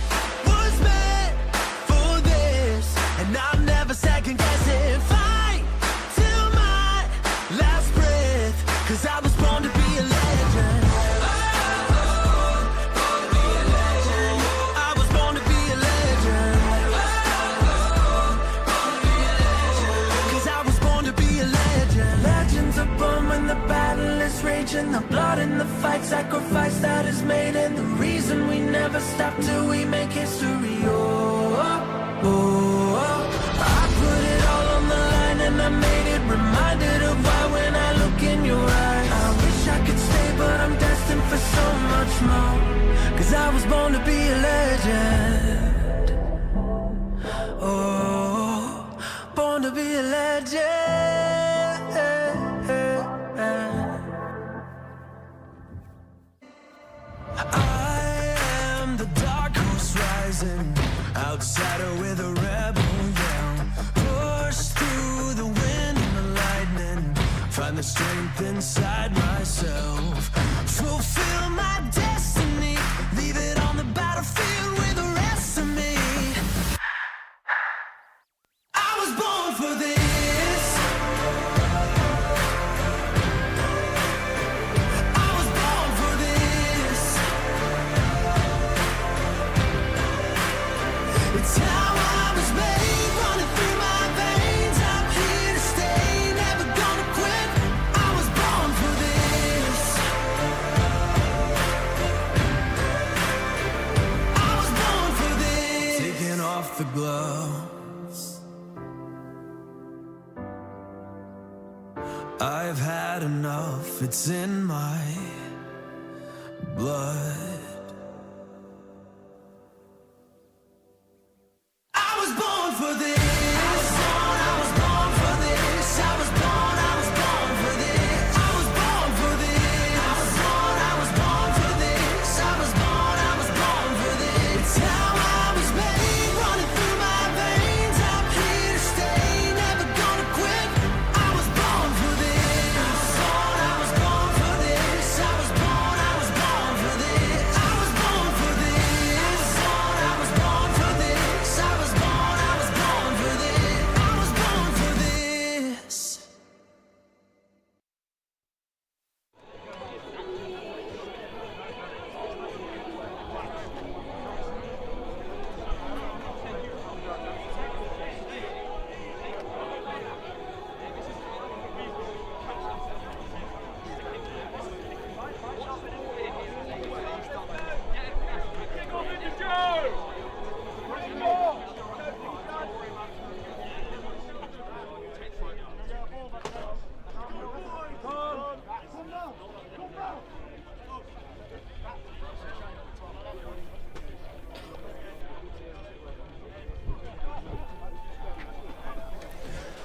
was meant for this, and I'll never second guess it. Fight till my last breath, 'cause I was born to be a legend. I was born to be a legend. 'Cause I was born to be a legend. Legends are born when the battle is raging. The blood in the fight, sacrifice that is made, and the reason we never stop till we make history. Oh, oh, oh. I put it all on the line and I made it. Reminded of why when I look in your eyes. I wish I could stay, but I'm destined for so much more. 'Cause I was born to be a legend. Oh, born to be a legend. I am the dark horse rising, outsider with a rebel yell. Push through the wind and the lightning, find the strength inside myself. Fulfill my destiny, leave it on the battlefield with the rest of me. I was born for this. I was born for this. It's how I was made, running through my veins. I'm here to stay, never gonna quit. I was born for this. I was born for this. Taking off the gloves, I've had enough, it's in my blood. I was born for this. I was born for this. I was born for this. I was born for this. I was born for this. I was born for this. It's how I was made, running through my veins. I'm here to stay, never gonna quit. I was born for this. I was born for this. I was born for this. I was born for this. I was born for this. I was born for this. I was born for this.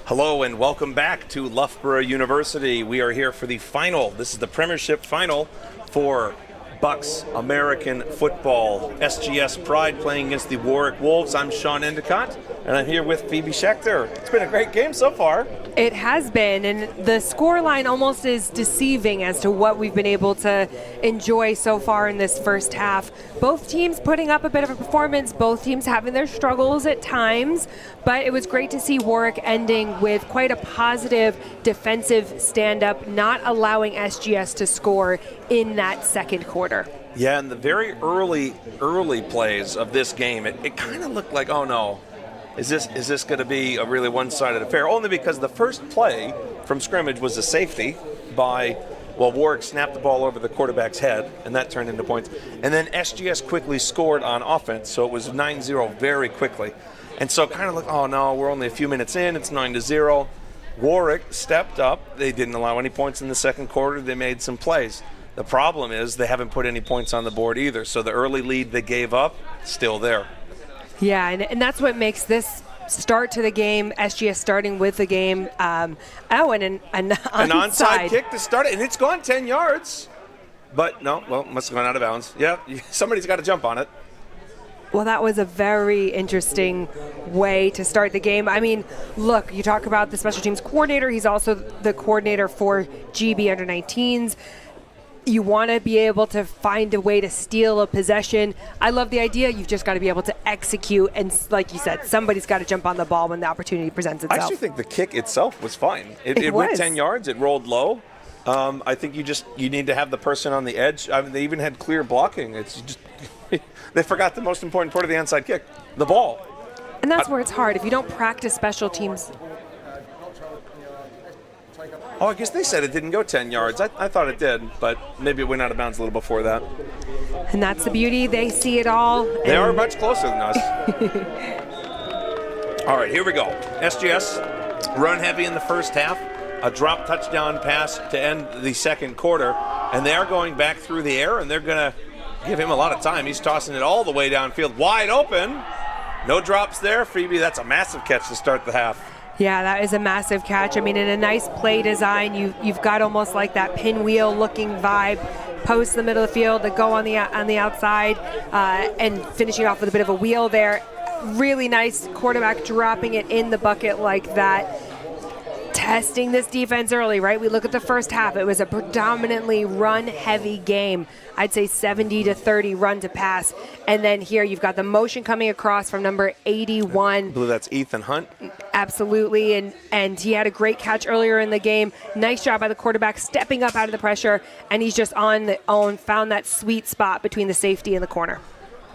Hello and welcome back to Loughborough University. We are here for the final. This is the Premiership final for BUCS American Football. SGS Pride playing against the Warwick Wolves. I'm Sean Endicott. And I'm here with Phoebe Schechter. It's been a great game so far.
It has been, and the score line almost is deceiving as to what we've been able to enjoy so far in this first half. Both teams putting up a bit of a performance, both teams having their struggles at times, but it was great to see Warwick ending with quite a positive defensive stand-up, not allowing SGS to score in that second quarter.
Yeah, in the very early plays of this game, it kind of looked like, oh no, is this going to be a really one-sided affair? Only because the first play from scrimmage was a safety by, Warwick snapped the ball over the quarterback's head, and that turned into points. And then SGS quickly scored on offense, so it was 9-0 very quickly. And so kind of like, oh no, we're only a few minutes in, it's 9-0. Warwick stepped up. They didn't allow any points in the second quarter. They made some plays. The problem is they haven't put any points on the board either, so the early lead they gave up, still there.
Yeah, and that's what makes this start to the game, SGS starting with the game. And an
onside kick to start it, and it's gone 10 yards. But no, must have gone out of bounds. Yeah, somebody's got to jump on it.
Well, that was a very interesting way to start the game. I mean, look, you talk about the special teams coordinator. He's also the coordinator for GB Under-19s. You want to be able to find a way to steal a possession. I love the idea. You've just got to be able to execute. And like you said, somebody's got to jump on the ball when the opportunity presents itself.
I actually think the kick itself was fine. It went 10 yards. It rolled low. I think you need to have the person on the edge. I mean, they even had clear blocking. It's just they forgot the most important part of the onside kick, the ball.
And that's where it's hard. If you don't practice special teams.
Oh, I guess they said it didn't go 10 yards. I thought it did, but maybe it went out of bounds a little before that.
And that's the beauty. They see it all.
They are much closer than us. All right, here we go. SGS run heavy in the first half. A drop touchdown pass to end the second quarter. And they are going back through the air, and they're going to give him a lot of time. He's tossing it all the way downfield, wide open. No drops there. Phoebe, that's a massive catch to start the half.
Yeah, that is a massive catch. I mean, in a nice play design, you've got almost like that pinwheel-looking vibe, post in the middle of the field to go on the outside, and finishing off with a bit of a wheel there. Really nice quarterback dropping it in the bucket like that. Testing this defense early, right? We look at the first half. It was a predominantly run-heavy game. I'd say 70-30 run to pass. And then here you've got the motion coming across from number 81.
I believe that's Ethan Hunt.
Absolutely, and he had a great catch earlier in the game. Nice job by the quarterback stepping up out of the pressure, and he's just on the own, found that sweet spot between the safety and the corner.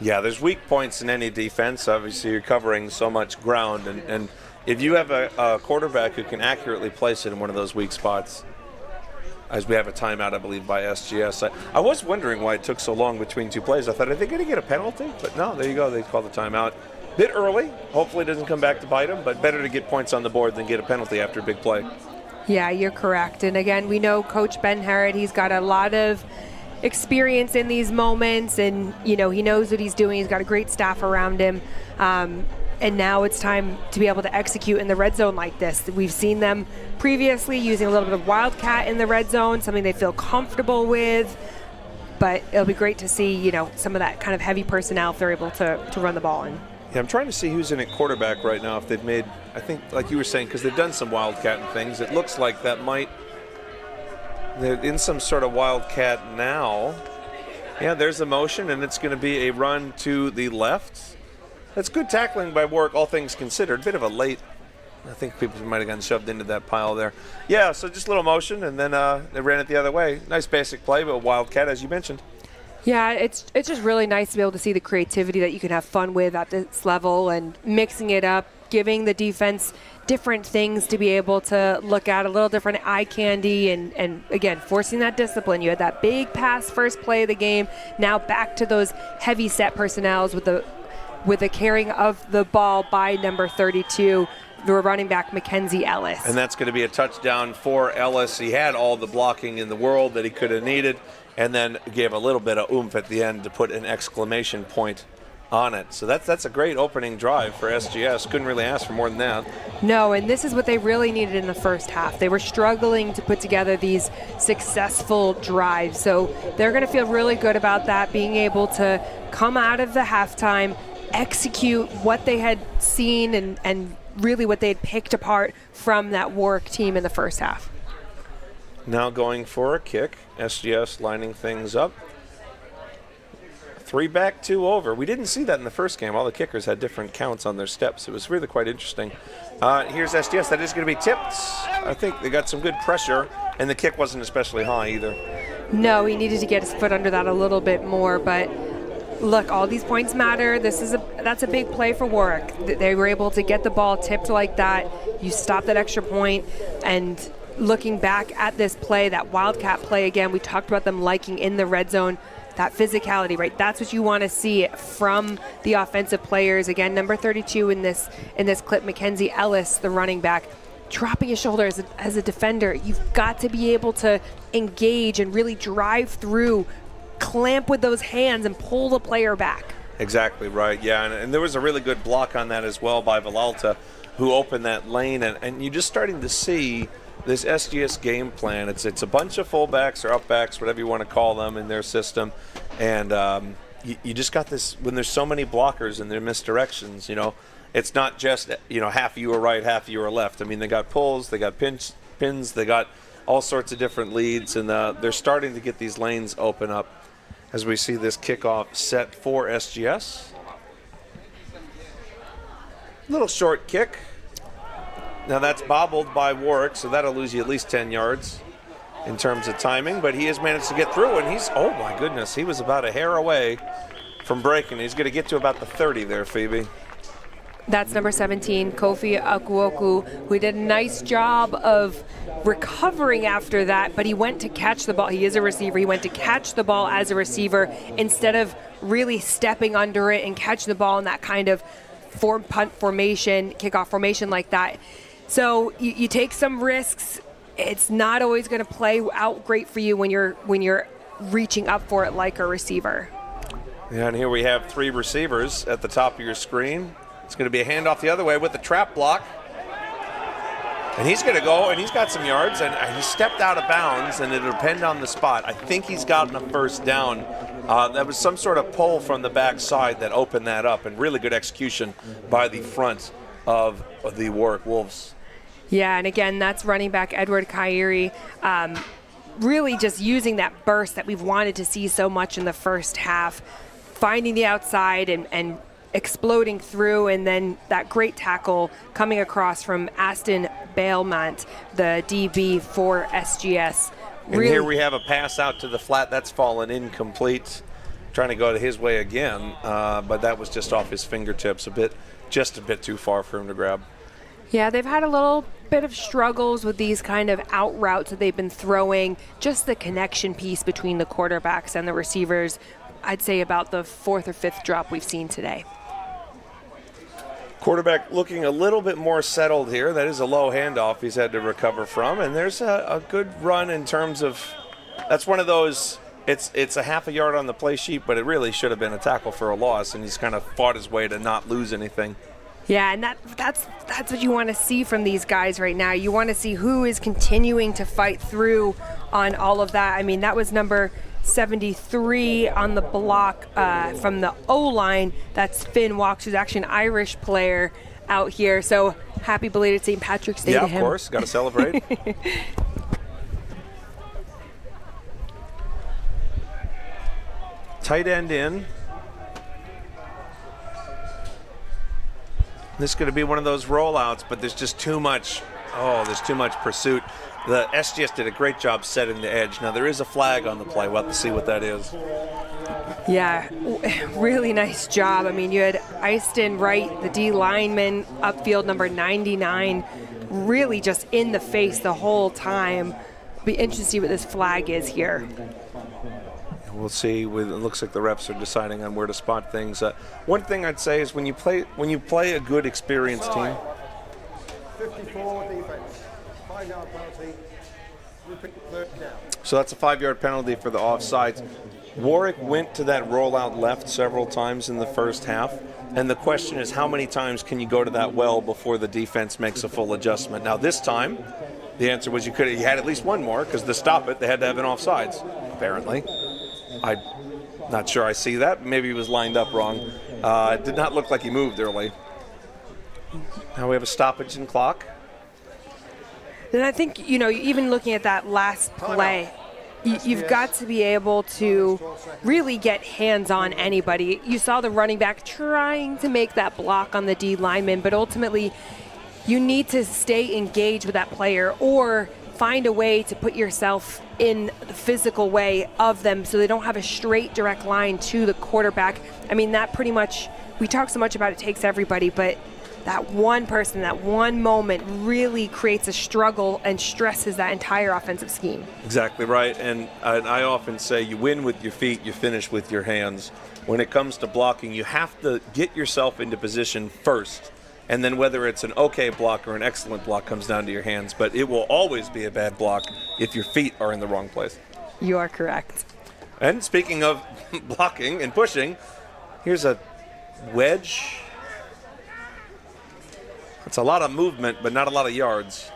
Yeah, there's weak points in any defense. Obviously, you're covering so much ground, and if you have a quarterback who can accurately place it in one of those weak spots, as we have a timeout, I believe, by SGS. I was wondering why it took so long between two plays. I thought, are they going to get a penalty? But no, there you go. They call the timeout. Bit early. Hopefully it doesn't come back to bite them, but better to get points on the board than get a penalty after a big play.
Yeah, you're correct. And again, we know Coach Ben Herod, he's got a lot of experience in these moments, and he knows what he's doing. He's got a great staff around him. And now it's time to be able to execute in the red zone like this. We've seen them previously using a little bit of wildcat in the red zone, something they feel comfortable with. But it'll be great to see, some of that kind of heavy personnel if they're able to run the ball in.
Yeah, I'm trying to see who's in at quarterback right now. If they've made, I think, like you were saying, because they've done some wildcat and things, it looks like they're in some sort of wildcat now. Yeah, there's a motion, and it's going to be a run to the left. That's good tackling by Warwick, all things considered. Bit of a late, I think people might have gotten shoved into that pile there. Yeah, so just a little motion, and then they ran it the other way. Nice basic play, but wildcat, as you mentioned.
Yeah, it's just really nice to be able to see the creativity that you can have fun with at this level and mixing it up, giving the defense different things to be able to look at, a little different eye candy, and again, forcing that discipline. You had that big pass first play of the game. Now back to those heavy set personnels with the carrying of the ball by number 32, the running back Mackenzie Ellis.
And that's going to be a touchdown for Ellis. He had all the blocking in the world that he could have needed, and then gave a little bit of oomph at the end to put an exclamation point on it. So that's a great opening drive for SGS. Couldn't really ask for more than that.
No, and this is what they really needed in the first half. They were struggling to put together these successful drives. So they're going to feel really good about that, being able to come out of the halftime, execute what they had seen and really what they had picked apart from that Warwick team in the first half.
Now going for a kick. SGS lining things up. 3 back, 2 over. We didn't see that in the first game. All the kickers had different counts on their steps. It was really quite interesting. Here's SGS. That is going to be tipped. I think they got some good pressure, and the kick wasn't especially high either.
No, he needed to get his foot under that a little bit more, but look, all these points matter. That's a big play for Warwick. They were able to get the ball tipped like that. You stop that extra point, and looking back at this play, that Wildcat play again, we talked about them liking in the red zone. That physicality, right? That's what you want to see from the offensive players. Again, number 32 in this clip, Mackenzie Ellis, the running back, dropping his shoulder as a defender. You've got to be able to engage and really drive through, clamp with those hands and pull the player back.
Exactly right, yeah. And there was a really good block on that as well by Villalta, who opened that lane. And you're just starting to see this SGS game plan. It's a bunch of fullbacks or upbacks, whatever you want to call them, in their system. And you just got this, when there's so many blockers and their misdirections, it's not just, half you are right, half you are left. I mean, they got pulls, they got pins, they got all sorts of different leads, and they're starting to get these lanes open up as we see this kickoff set for SGS. Little short kick. Now that's bobbled by Warwick, so that'll lose you at least 10 yards in terms of timing, but he has managed to get through, and oh my goodness, he was about a hair away from breaking. He's going to get to about the 30 there, Phoebe.
That's number 17, Kofi Akuoku, who did a nice job of recovering after that, but he went to catch the ball. He is a receiver. He went to catch the ball as a receiver instead of really stepping under it and catching the ball in that kind of punt formation, kickoff formation like that. So you take some risks. It's not always going to play out great for you when you're reaching up for it like a receiver.
Yeah, and here we have 3 receivers at the top of your screen. It's going to be a handoff the other way with the trap block. And he's going to go, and he's got some yards, and he stepped out of bounds, and it'll depend on the spot. I think he's gotten a first down. That was some sort of pull from the backside that opened that up, and really good execution by the front of the Warwick Wolves.
Yeah, and again, that's running back Edward Kairi, really just using that burst that we've wanted to see so much in the first half, finding the outside and exploding through, and then that great tackle coming across from Aston Bailmont, the DB for SGS.
And here we have a pass out to the flat. That's fallen incomplete. Trying to go to his way again, but that was just off his fingertips just a bit too far for him to grab.
Yeah, they've had a little bit of struggles with these kind of out routes that they've been throwing. Just the connection piece between the quarterbacks and the receivers, I'd say about the 4th or 5th drop we've seen today.
Quarterback looking a little bit more settled here. That is a low handoff he's had to recover from, and there's a good run in terms of, that's one of those, it's a half a yard on the play sheet, but it really should have been a tackle for a loss, and he's kind of fought his way to not lose anything.
Yeah, and that's what you want to see from these guys right now. You want to see who is continuing to fight through on all of that. I mean, that was number 73 on the block from the O-line. That's Finn Walks, who's actually an Irish player out here. So happy belated St. Patrick's Day to him.
Yeah, of course. Got to celebrate. Tight end in. This is going to be one of those rollouts, but there's just too much. There's too much pursuit. The SGS did a great job setting the edge. Now, there is a flag on the play. We'll have to see what that is.
Yeah, really nice job. I mean, you had Easton Wright, the D lineman, upfield number 99, really just in the face the whole time. Be interesting to see what this flag is here.
We'll see. It looks like the refs are deciding on where to spot things. One thing I'd say is when you play a good, experienced team.
54 defense, 5-yard penalty. Repeat third down.
So that's a 5-yard penalty for the offsides. Warwick went to that rollout left several times in the first half, and the question is how many times can you go to that well before the defense makes a full adjustment? Now this time, the answer was you had at least one more, because to stop it, they had to have an offsides, apparently. I'm not sure I see that. Maybe he was lined up wrong. It did not look like he moved early. Now we have a stoppage in clock.
Then I think, even looking at that last play, you've got to be able to really get hands on anybody. You saw the running back trying to make that block on the D lineman, but ultimately you need to stay engaged with that player or find a way to put yourself in the physical way of them so they don't have a straight direct line to the quarterback. I mean, that pretty much, we talk so much about it takes everybody, but that one person, that one moment really creates a struggle and stresses that entire offensive scheme.
Exactly right. And I often say you win with your feet, you finish with your hands. When it comes to blocking, you have to get yourself into position first. And then whether it's an okay block or an excellent block comes down to your hands. But it will always be a bad block if your feet are in the wrong place.
You are correct.
And speaking of blocking and pushing, here's a wedge. It's a lot of movement, but not a lot of yards.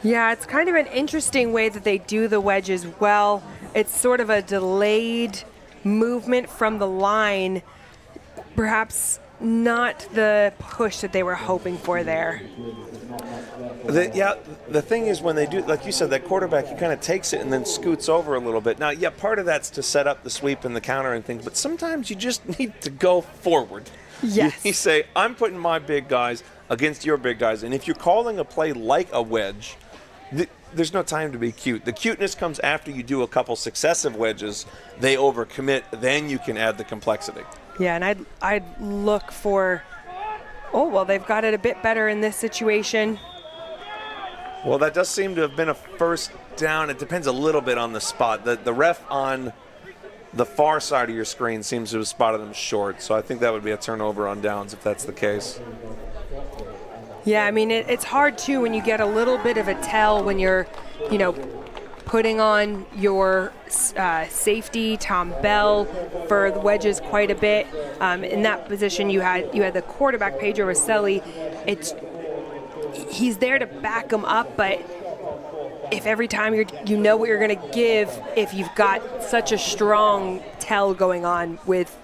Yeah, it's kind of an interesting way that they do the wedge as well. It's sort of a delayed movement from the line, perhaps not the push that they were hoping for there.
The thing is when they do, like you said, that quarterback, he kind of takes it and then scoots over a little bit. Now, yeah, part of that's to set up the sweep and the counter and things, but sometimes you just need to go forward.
Yes.
You say, I'm putting my big guys against your big guys, and if you're calling a play like a wedge, there's no time to be cute. The cuteness comes after you do a couple successive wedges. They overcommit, then you can add the complexity.
Yeah, and I'd look for, they've got it a bit better in this situation.
Well, that does seem to have been a first down. It depends a little bit on the spot. The ref on the far side of your screen seems to have spotted them short, so I think that would be a turnover on downs if that's the case.
Yeah, I mean, it's hard, too, when you get a little bit of a tell when you're, putting on your safety, Tom Bell, for the wedges quite a bit. In that position, you had the quarterback, Pedro Rosselli. He's there to back him up, but if every time you know what you're going to give, if you've got such a strong tell going on with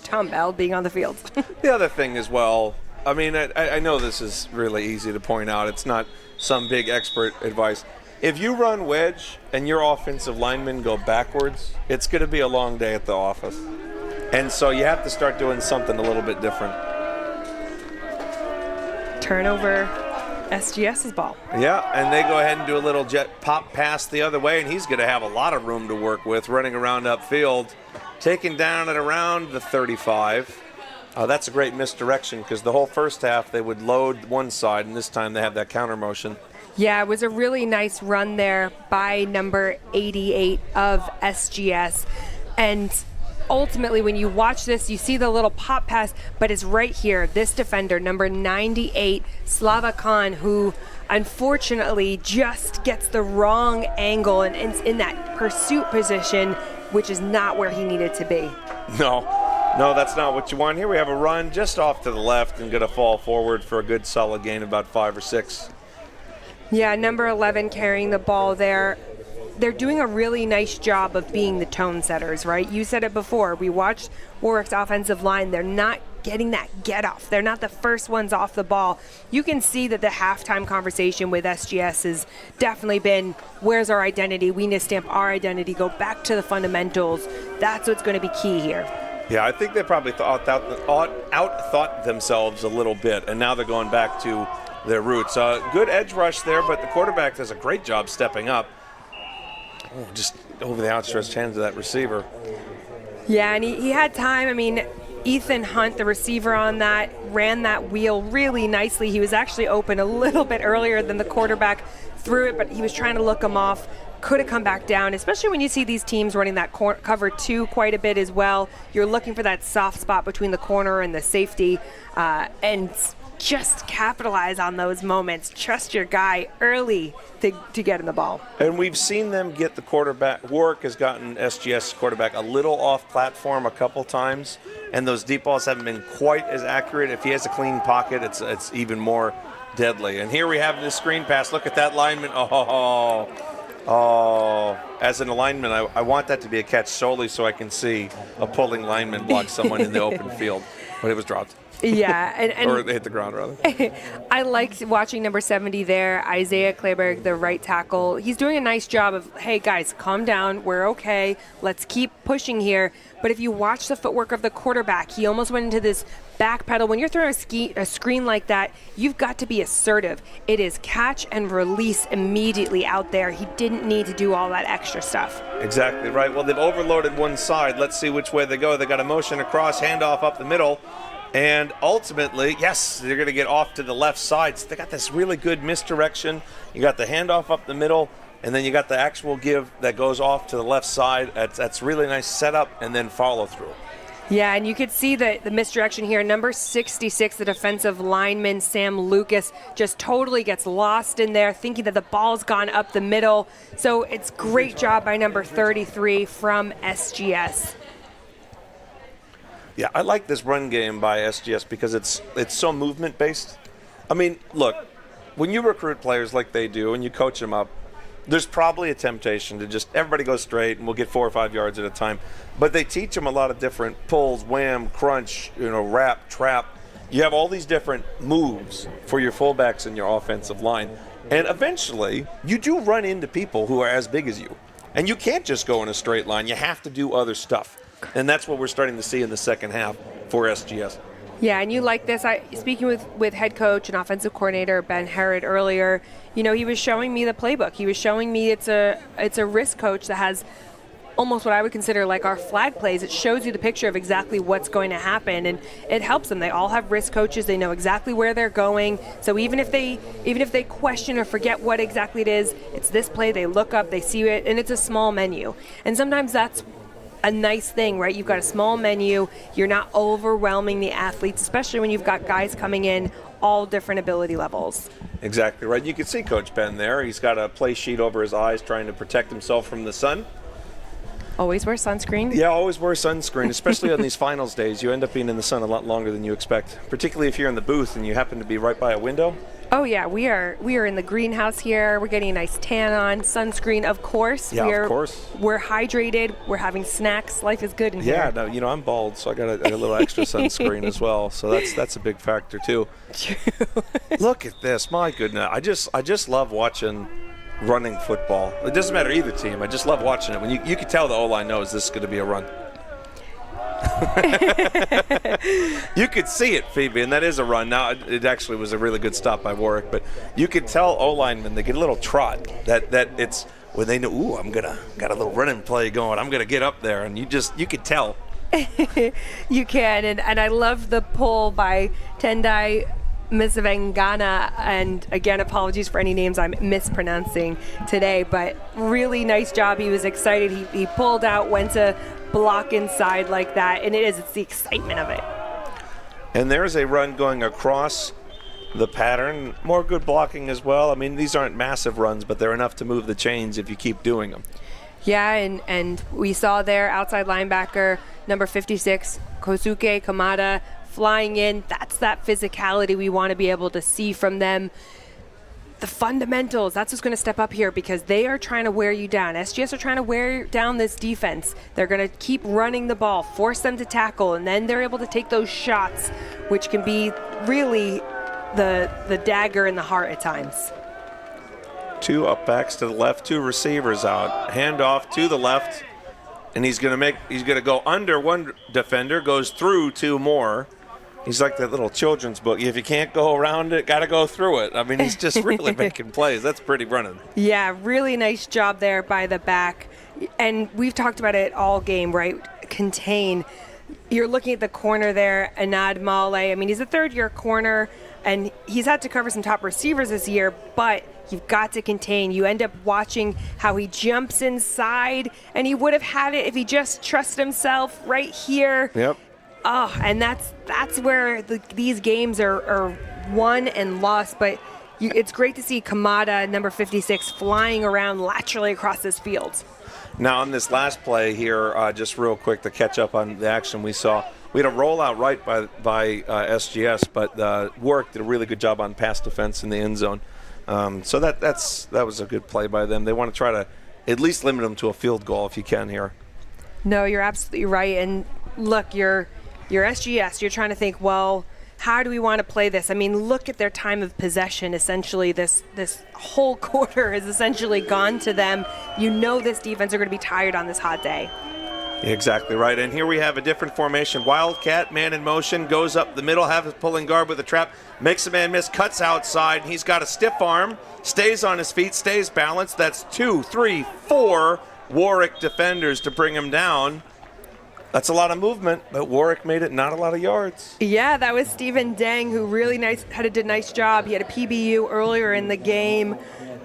Tom Bell being on the field.
The other thing as well, I mean, I know this is really easy to point out. It's not some big expert advice. If you run wedge and your offensive linemen go backwards, it's going to be a long day at the office. And so you have to start doing something a little bit different.
Turnover, SGS's ball.
Yeah, and they go ahead and do a little jet pop pass the other way, and he's going to have a lot of room to work with running around upfield, taken down at around the 35. That's a great misdirection because the whole first half they would load one side, and this time they have that counter motion.
Yeah, it was a really nice run there by number 88 of SGS. And ultimately, when you watch this, you see the little pop pass, but it's right here. This defender, number 98, Slava Khan, who unfortunately just gets the wrong angle and in that pursuit position, which is not where he needed to be.
No, that's not what you want. Here we have a run just off to the left and going to fall forward for a good solid gain of about 5 or 6.
Yeah, number 11 carrying the ball there. They're doing a really nice job of being the tone setters, right? You said it before. We watched Warwick's offensive line. They're not getting that get off. They're not the first ones off the ball. You can see that the halftime conversation with SGS has definitely been, where's our identity? We need to stamp our identity, go back to the fundamentals. That's what's going to be key here.
Yeah, I think they probably out-thought themselves a little bit, and now they're going back to their roots. Good edge rush there, but the quarterback does a great job stepping up. Oh, just over the outstretched hands of that receiver.
Yeah, and he had time. I mean, Ethan Hunt, the receiver on that, ran that wheel really nicely. He was actually open a little bit earlier than the quarterback threw it, but he was trying to look him off. Could have come back down, especially when you see these teams running that cover 2 quite a bit as well. You're looking for that soft spot between the corner and the safety, and just capitalize on those moments. Trust your guy early to get in the ball.
And we've seen them get the quarterback. Warwick has gotten SGS quarterback a little off platform a couple times, and those deep balls haven't been quite as accurate. If he has a clean pocket, it's even more deadly. And here we have the screen pass. Look at that lineman. Oh, as an lineman, I want that to be a catch solely so I can see a pulling lineman block someone in the open field, but it was dropped.
Yeah, and
or they hit the ground, rather.
I liked watching number 70 there, Isaiah Kleberg, the right tackle. He's doing a nice job of, hey, guys, calm down. We're okay. Let's keep pushing here. But if you watch the footwork of the quarterback, he almost went into this back pedal. When you're throwing a screen like that, you've got to be assertive. It is catch and release immediately out there. He didn't need to do all that extra stuff.
Exactly right. Well, they've overloaded one side. Let's see which way they go. They got a motion across, handoff up the middle. And ultimately, yes, they're going to get off to the left side. So they got this really good misdirection. You got the handoff up the middle, and then you got the actual give that goes off to the left side. That's really nice setup and then follow through.
Yeah, and you could see the misdirection here. Number 66, the defensive lineman, Sam Lucas, just totally gets lost in there, thinking that the ball's gone up the middle. So it's great job by number 33 from SGS.
Yeah, I like this run game by SGS because it's so movement-based. I mean, look, when you recruit players like they do and you coach them up, there's probably a temptation to just everybody go straight and we'll get 4 or 5 yards at a time. But they teach them a lot of different pulls, wham, crunch, wrap, trap. You have all these different moves for your fullbacks and your offensive line. And eventually, you do run into people who are as big as you. And you can't just go in a straight line. You have to do other stuff. And that's what we're starting to see in the second half for SGS.
Yeah, and you like this. Speaking with head coach and offensive coordinator Ben Herod earlier, he was showing me the playbook. He was showing me it's a risk coach that has almost what I would consider like our flag plays. It shows you the picture of exactly what's going to happen, and it helps them. They all have risk coaches. They know exactly where they're going. So even if they question or forget what exactly it is, it's this play. They look up, they see it, and it's a small menu. And sometimes that's a nice thing, right? You've got a small menu. You're not overwhelming the athletes, especially when you've got guys coming in all different ability levels.
Exactly right. You can see Coach Ben there. He's got a play sheet over his eyes trying to protect himself from the sun.
Always wear sunscreen?
Yeah, always wear sunscreen, especially on these finals days. You end up being in the sun a lot longer than you expect, particularly if you're in the booth and you happen to be right by a window.
Oh yeah, we are in the greenhouse here. We're getting a nice tan on, sunscreen, of course.
Yeah, of course.
We're hydrated. We're having snacks. Life is good in here.
Yeah, no, I'm bald, so I got a little extra sunscreen as well. So that's a big factor too.
True.
Look at this, my goodness! I just love watching running football. It doesn't matter either team. I just love watching it. When you can tell the O-line knows this is going to be a run. You could see it, Phoebe, and that is a run. Now, it actually was a really good stop by Warwick, but you could tell O-linemen, they get a little trot, that it's when they know, ooh, got a little running play going, I'm going to get up there, and you could tell.
You can, and I love the pull by Tendai Misavengana, and again, apologies for any names I'm mispronouncing today, but really nice job. He was excited. He pulled out, went to block inside like that, and it's the excitement of it.
And there's a run going across the pattern. More good blocking as well. I mean, these aren't massive runs, but they're enough to move the chains if you keep doing them.
Yeah, and we saw there outside linebacker number 56, Kosuke Kamada, flying in. That's that physicality we want to be able to see from them. The fundamentals, that's what's going to step up here because they are trying to wear you down. SGS are trying to wear down this defense. They're going to keep running the ball, force them to tackle, and then they're able to take those shots, which can be really the dagger in the heart at times.
2 up backs to the left, 2 receivers out. Handoff to the left, and he's going to go under one defender, goes through 2 more. He's like that little children's book. If you can't go around it, got to go through it. I mean, he's just really making plays. That's pretty running.
Yeah, really nice job there by the back. And we've talked about it all game, right? Contain. You're looking at the corner there, Anad Male. I mean, he's a third-year corner, and he's had to cover some top receivers this year, but you've got to contain. You end up watching how he jumps inside, and he would have had it if he just trusted himself right here.
Yep.
Oh, and that's where these games are won and lost. But it's great to see Kamada, number 56, flying around laterally across this field.
Now, on this last play here, just real quick to catch up on the action we saw, we had a rollout right by SGS, but Warwick did a really good job on pass defense in the end zone. So that was a good play by them. They want to try to at least limit them to a field goal if you can here.
No, you're absolutely right. And look, you're SGS. You're trying to think, well, how do we want to play this? I mean, look at their time of possession. Essentially, this whole quarter has essentially gone to them. You know this defense are going to be tired on this hot day.
Exactly right. And here we have a different formation. Wildcat, man in motion, goes up the middle, have his pulling guard with a trap, makes a man miss, cuts outside. He's got a stiff arm, stays on his feet, stays balanced. That's 2, 3, 4 Warwick defenders to bring him down. That's a lot of movement, but Warwick made it not a lot of yards.
Yeah, that was Stephen Deng, who really did a nice job. He had a PBU earlier in the game.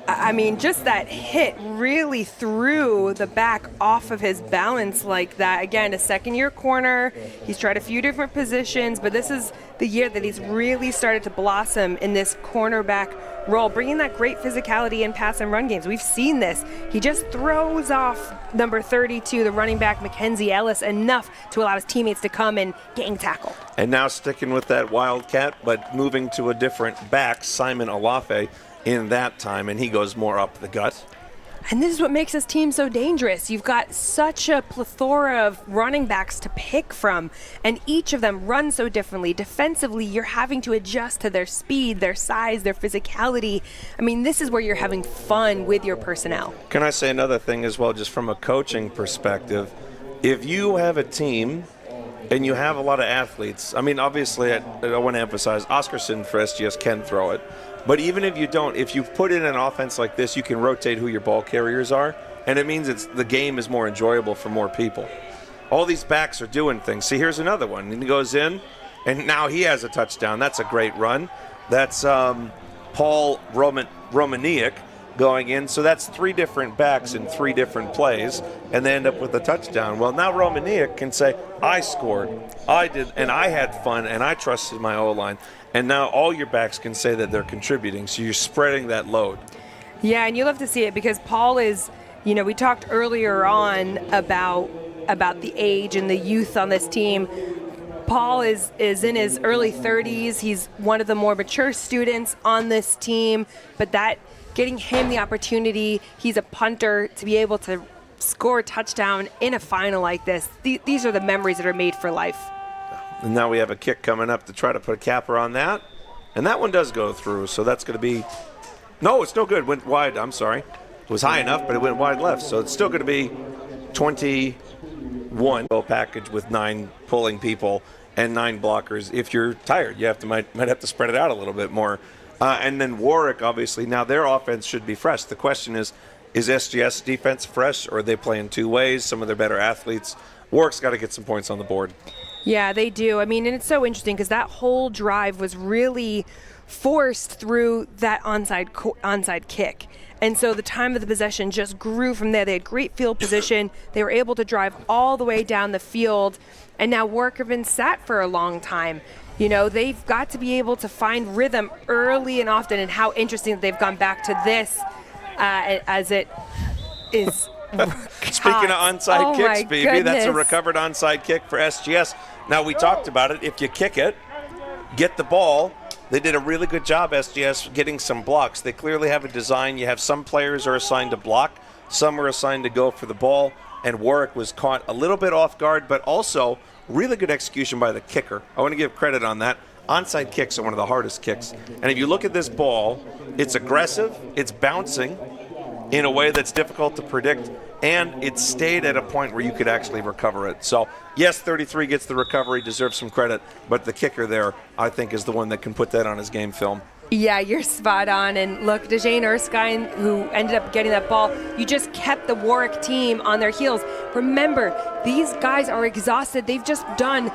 I mean, just that hit really threw the back off of his balance like that. Again, a second-year corner. He's tried a few different positions, but this is the year that he's really started to blossom in this cornerback role, bringing that great physicality in pass and run games. We've seen this. He just throws off number 32, the running back, Mackenzie Ellis, enough to allow his teammates to come and gang tackle.
And now sticking with that Wildcat, but moving to a different back, Simon Alafe, in that time, and he goes more up the gut.
And this is what makes this team so dangerous. You've got such a plethora of running backs to pick from, and each of them run so differently. Defensively, you're having to adjust to their speed, their size, their physicality. I mean, this is where you're having fun with your personnel.
Can I say another thing as well, just from a coaching perspective? If you have a team and you have a lot of athletes, I mean, obviously, I want to emphasize, Oscarson for SGS can throw it. But even if you don't, if you put in an offense like this, you can rotate who your ball carriers are, and it means the game is more enjoyable for more people. All these backs are doing things. See, here's another one. And he goes in, and now he has a touchdown. That's a great run. That's Paul Romaniuk going in. So that's 3 different backs in 3 different plays, and they end up with a touchdown. Well, now Romaniuk can say, I scored, I did, and I had fun, and I trusted my O-line. And now all your backs can say that they're contributing, so you're spreading that load.
Yeah, and you'll have to see it because Paul is, we talked earlier on about the age and the youth on this team. Paul is in his early 30s. He's one of the more mature students on this team, but that getting him the opportunity, he's a punter, to be able to score a touchdown in a final like this. These are the memories that are made for life.
And now we have a kick coming up to try to put a capper on that. And that one does go through, so that's going to be... No, it's no good. Went wide, I'm sorry. It was high enough, but it went wide left. So it's still going to be 21 package with 9 pulling people and 9 blockers. If you're tired, you might have to spread it out a little bit more. And then Warwick, obviously, now their offense should be fresh. The question is SGS defense fresh, or are they playing 2 ways? Some of their better athletes. Warwick's got to get some points on the board.
Yeah, they do. I mean, and it's so interesting because that whole drive was really forced through that onside kick. And so the time of the possession just grew from there. They had great field position. They were able to drive all the way down the field. And now Warwick have been sat for a long time. They've got to be able to find rhythm early and often, and how interesting that they've gone back to this as it is.
Speaking of onside kicks, baby, that's a recovered onside kick for SGS. Now, we talked about it. If you kick it, get the ball. They did a really good job, SGS, getting some blocks. They clearly have a design. You have some players are assigned to block. Some are assigned to go for the ball. And Warwick was caught a little bit off guard, but also really good execution by the kicker. I want to give credit on that. Onside kicks are one of the hardest kicks. And if you look at this ball, it's aggressive, it's bouncing in a way that's difficult to predict, and it stayed at a point where you could actually recover it. So, yes, 33 gets the recovery, deserves some credit, but the kicker there, I think, is the one that can put that on his game film.
Yeah, you're spot on. And look, DeJane Erskine, who ended up getting that ball, you just kept the Warwick team on their heels. Remember, these guys are exhausted. They've just done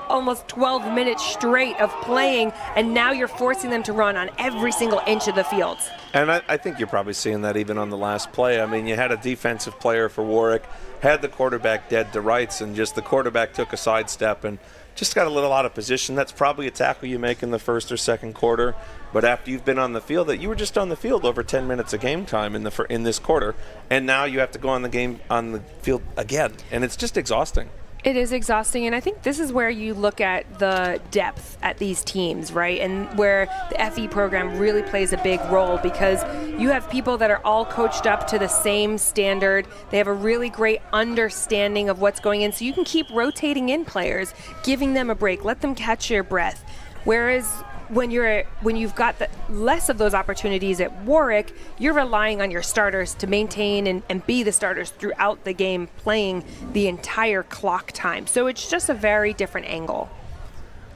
almost 12 minutes straight of playing, and now you're forcing them to run on every single inch of the field.
And I think you're probably seeing that even on the last play. I mean, you had a defensive player for Warwick, had the quarterback dead to rights, and just the quarterback took a sidestep and just got a little out of position. That's probably a tackle you make in the first or second quarter. But after you've been on the field, you were just on the field over 10 minutes of game time in this quarter, and now you have to go on the field again, and it's just exhausting.
It is exhausting, and I think this is where you look at the depth at these teams, right? And where the FE program really plays a big role, because you have people that are all coached up to the same standard. They have a really great understanding of what's going in, so you can keep rotating in players, giving them a break, let them catch their breath. Whereas when you've got less of those opportunities at Warwick, you're relying on your starters to maintain and be the starters throughout the game, playing the entire clock time. So it's just a very different angle.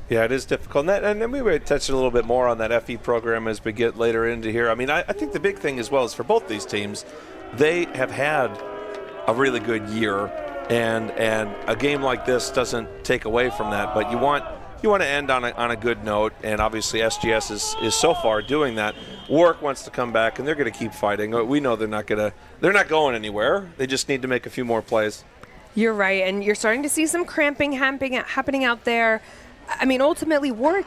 Yeah, it is difficult. And then we would touch a little bit more on that FE program as we get later into here. I mean, I think the big thing as well is for both these teams, they have had a really good year, and a game like this doesn't take away from that. But you want to end on a good note, and obviously SGS is so far doing that. Warwick wants to come back, and they're going to keep fighting. We know they're not going anywhere. They just need to make a few more plays.
You're right, and you're starting to see some cramping happening out there. I mean, ultimately, Warwick,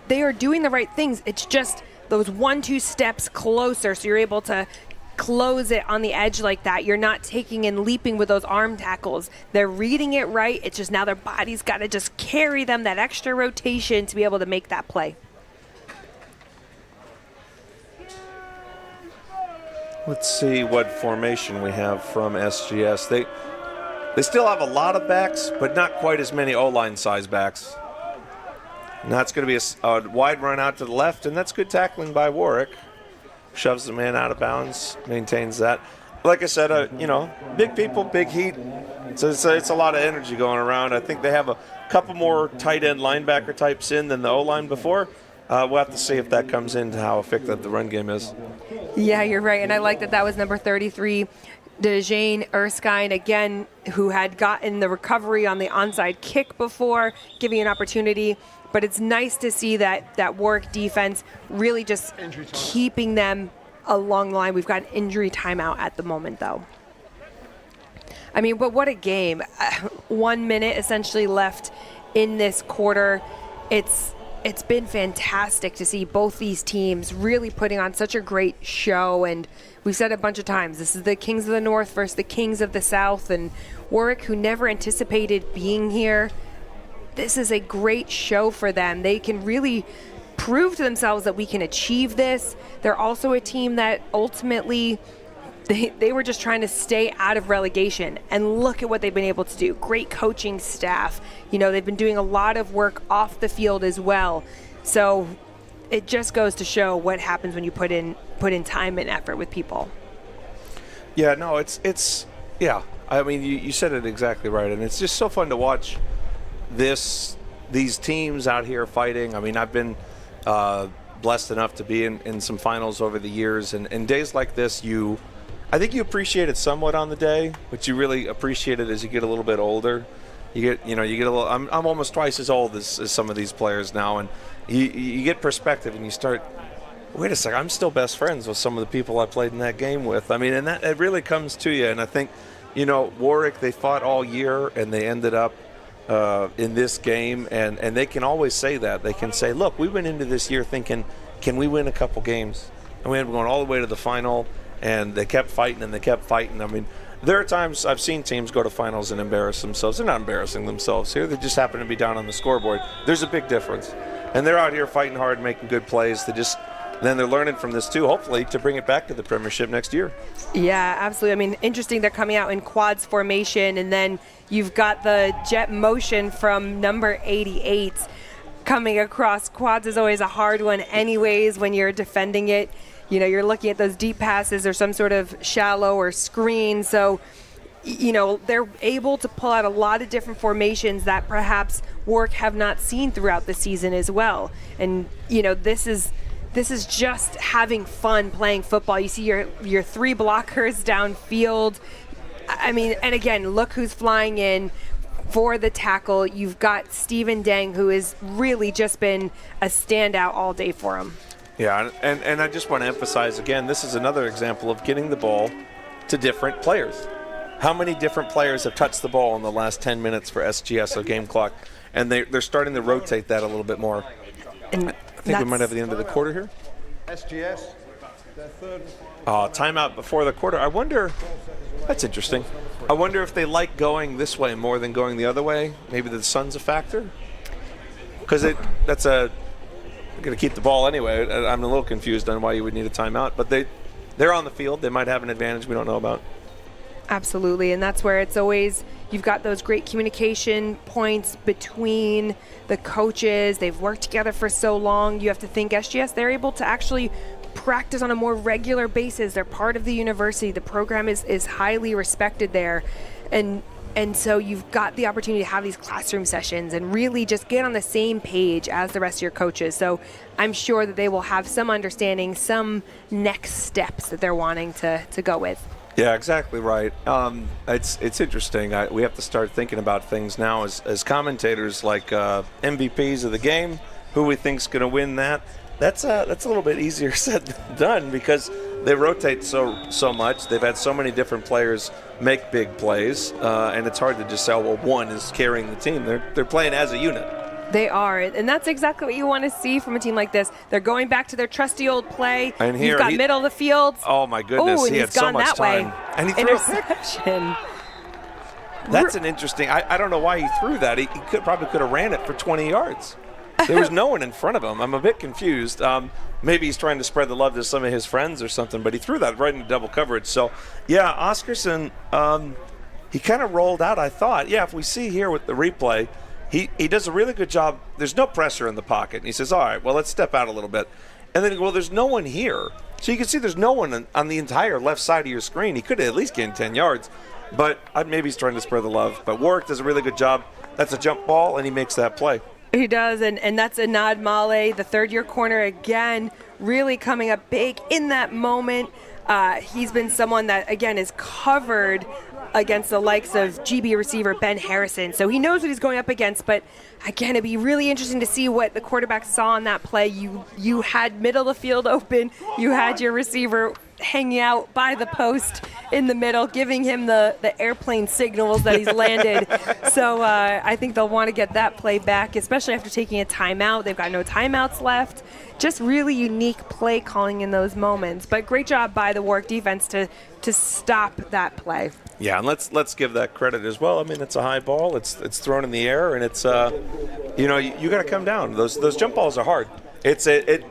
they are doing the right things. It's just those 1-2 steps closer, so you're able to close it on the edge like that. You're not taking and leaping with those arm tackles. They're reading it right. It's just now their body's got to just carry them that extra rotation to be able to make that play.
Let's see what formation we have from SGS. They still have a lot of backs, but not quite as many O-line size backs. And that's going to be a wide run out to the left, and that's good tackling by Warwick. Shoves the man out of bounds, maintains that. Like I said, big people, big heat. So it's a lot of energy going around. I think they have a couple more tight end linebacker types in than the O-line before. We'll have to see if that comes into how effective the run game is.
Yeah, you're right. And I like that was number 33, DeJane Erskine, again, who had gotten the recovery on the onside kick before, giving an opportunity. But it's nice to see that Warwick defense really just keeping them along the line. We've got an injury timeout at the moment, though. I mean, but what a game. 1 minute essentially left in this quarter. It's been fantastic to see both these teams really putting on such a great show. And we've said a bunch of times, this is the Kings of the North versus the Kings of the South. And Warwick, who never anticipated being here, this is a great show for them. They can really prove to themselves that we can achieve this. They're also a team that ultimately they were just trying to stay out of relegation, and look at what they've been able to do. Great coaching staff. They've been doing a lot of work off the field as well. So it just goes to show what happens when you put in time and effort with people.
Yeah, no, it's yeah. I mean, you said it exactly right, and it's just so fun to watch these teams out here fighting. I mean, I've been blessed enough to be in some finals over the years, and days like this, I think you appreciate it somewhat on the day, but you really appreciate it as you get a little bit older. You get a little. I'm almost twice as old as some of these players now, and you get perspective, and you start. Wait a second, I'm still best friends with some of the people I played in that game with. I mean, and that it really comes to you. And I think, Warwick, they fought all year, and they ended up in this game, and they can always say that. They can say, look, we went into this year thinking, can we win a couple games? And we ended up going all the way to the final, and they kept fighting and they kept fighting. I mean, there are times I've seen teams go to finals and embarrass themselves. They're not embarrassing themselves here. They just happen to be down on the scoreboard. There's a big difference. And they're out here fighting hard, making good plays. Then they're learning from this too, hopefully, to bring it back to the Premiership next year.
Yeah, absolutely. I mean, interesting, they're coming out in quads formation, and then you've got the jet motion from number 88 coming across. Quads is always a hard one anyways when you're defending it. You're looking at those deep passes or some sort of shallow or screen. So, they're able to pull out a lot of different formations that perhaps Warwick have not seen throughout the season as well. And, this is just having fun playing football. You see your three blockers downfield. I mean, and again, look who's flying in for the tackle. You've got Stephen Dang, who has really just been a standout all day for him.
Yeah, and I just want to emphasize again, this is another example of getting the ball to different players. How many different players have touched the ball in the last 10 minutes for SGS, a game clock? And they're starting to rotate that a little bit more.
And
I think we might have the end of the quarter here.
SGS, their third.
Timeout before the quarter. I wonder, that's interesting. I wonder if they like going this way more than going the other way. Maybe the sun's a factor? Because that's going to keep the ball anyway. I'm a little confused on why you would need a timeout. But they're on the field. They might have an advantage we don't know about.
Absolutely, and that's where it's always, you've got those great communication points between the coaches. They've worked together for so long. You have to think SGS, they're able to actually practice on a more regular basis. They're part of the university. The program is highly respected there. And so you've got the opportunity to have these classroom sessions and really just get on the same page as the rest of your coaches. So I'm sure that they will have some understanding, some next steps that they're wanting to go with.
Yeah, exactly right. It's interesting. We have to start thinking about things now as commentators, like MVPs of the game, who we think's going to win that. That's a little bit easier said than done because they rotate so much. They've had so many different players make big plays, and it's hard to just say, well, one is carrying the team. They're playing as a unit.
They are, and that's exactly what you want to see from a team like this. They're going back to their trusty old play.
And here
you've got middle of the field.
Oh my goodness, he had so much time. And he threw
interception.
That's an interesting. I don't know why he threw that. He probably could have ran it for 20 yards. There was no one in front of him. I'm a bit confused. Maybe he's trying to spread the love to some of his friends or something, but he threw that right into double coverage. So, yeah, Oscarson, he kind of rolled out, I thought. Yeah, if we see here with the replay, he does a really good job. There's no pressure in the pocket. And he says, all right, well, let's step out a little bit. And then, well, there's no one here. So you can see there's no one on the entire left side of your screen. He could have at least gained 10 yards. But maybe he's trying to spread the love. But Warwick does a really good job. That's a jump ball, and he makes that play.
He does, and that's Anad Male, the third-year corner, again, really coming up big in that moment. He's been someone that, again, is covered against the likes of GB receiver Ben Harrison. So he knows what he's going up against, but again, it'd be really interesting to see what the quarterback saw on that play. You had middle of the field open. You had your receiver hanging out by the post in the middle, giving him the airplane signals that he's landed. So I think they'll want to get that play back, especially after taking a timeout. They've got no timeouts left. Just really unique play calling in those moments. But great job by the Warwick defense to stop that play.
Yeah, and let's give that credit as well. I mean, it's a high ball. It's thrown in the air, and it's you got to come down. Those jump balls are hard.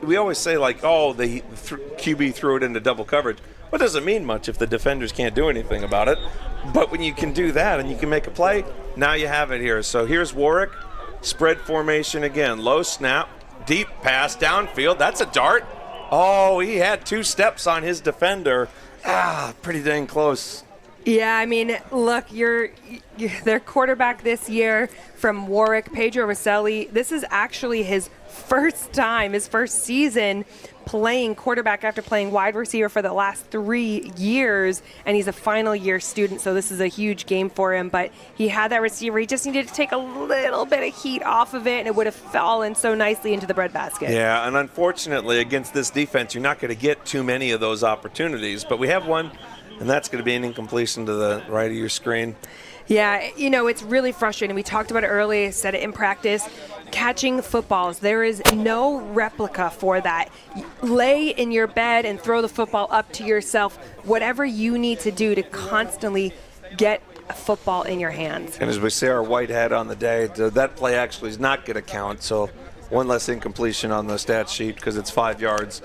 We always say like, oh, the QB threw it into double coverage. Well, it doesn't mean much if the defenders can't do anything about it. But when you can do that and you can make a play, now you have it here. So here's Warwick, spread formation again, low snap, deep pass downfield. That's a dart. Oh, he had 2 steps on his defender. Pretty dang close.
Yeah, I mean, look, their quarterback this year from Warwick, Pedro Rosselli, this is actually his first season playing quarterback after playing wide receiver for the last 3 years, and he's a final year student, so this is a huge game for him. But he had that receiver. He just needed to take a little bit of heat off of it, and it would have fallen so nicely into the breadbasket.
Yeah, and unfortunately, against this defense, you're not going to get too many of those opportunities, but we have one. And that's going to be an incompletion to the right of your screen.
Yeah, it's really frustrating. We talked about it earlier, said it in practice. Catching footballs, there is no replica for that. Lay in your bed and throw the football up to yourself, whatever you need to do to constantly get a football in your hands.
And as we say our white hat on the day, that play actually is not going to count. So one less incompletion on the stat sheet because it's 5 yards.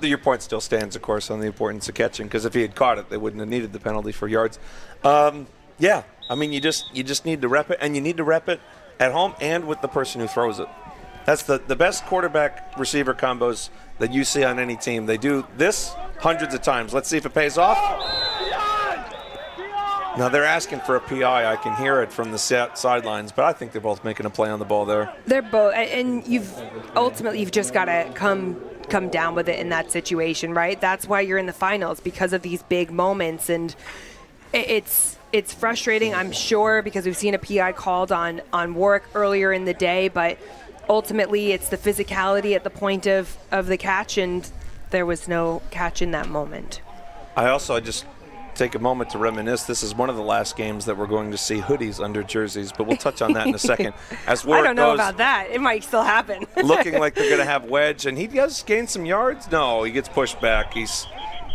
Your point still stands, of course, on the importance of catching, because if he had caught it, they wouldn't have needed the penalty for yards. Yeah, I mean, you just need to rep it, and you need to rep it at home and with the person who throws it. That's the best quarterback-receiver combos that you see on any team. They do this hundreds of times. Let's see if it pays off. Now, they're asking for a PI. I can hear it from the sidelines, but I think they're both making a play on the ball there.
They're both, and you've just got to come down with it in that situation, right? That's why you're in the finals, because of these big moments. And it's frustrating, I'm sure, because we've seen a PI called on Warwick earlier in the day, but ultimately it's the physicality at the point of the catch, and there was no catch in that moment.
I just take a moment to reminisce. This is one of the last games that we're going to see hoodies under jerseys, but we'll touch on that in a second. As Warwick
I don't know about that. It might still happen. Looking
like they're going to have wedge, and he does gain some yards. No, he gets pushed back.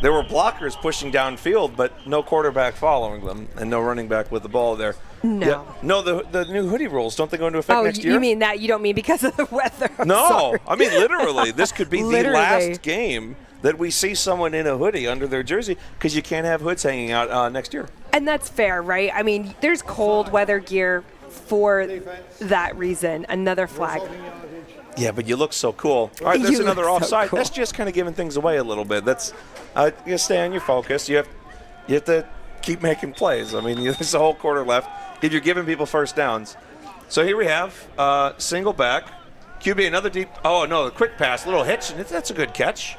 there were blockers pushing downfield, but no quarterback following them and no running back with the ball there.
No.
Yeah. No, the new hoodie rules, don't they go into effect next year?
You mean that? You don't mean because of the weather?
No,
Sorry.
I mean literally. This could be the last game that we see someone in a hoodie under their jersey because you can't have hoods hanging out next year.
And that's fair, right? I mean, there's cold weather gear for that reason. Another flag.
Yeah, but you look so cool. All right, there's another offside. That's just kind of giving things away a little bit. That's you stay on your focus. You have to keep making plays. I mean, there's a whole quarter left. If you're giving people first downs. So here we have single back. QB, another deep. Oh, no, a quick pass, little hitch, and that's a good catch.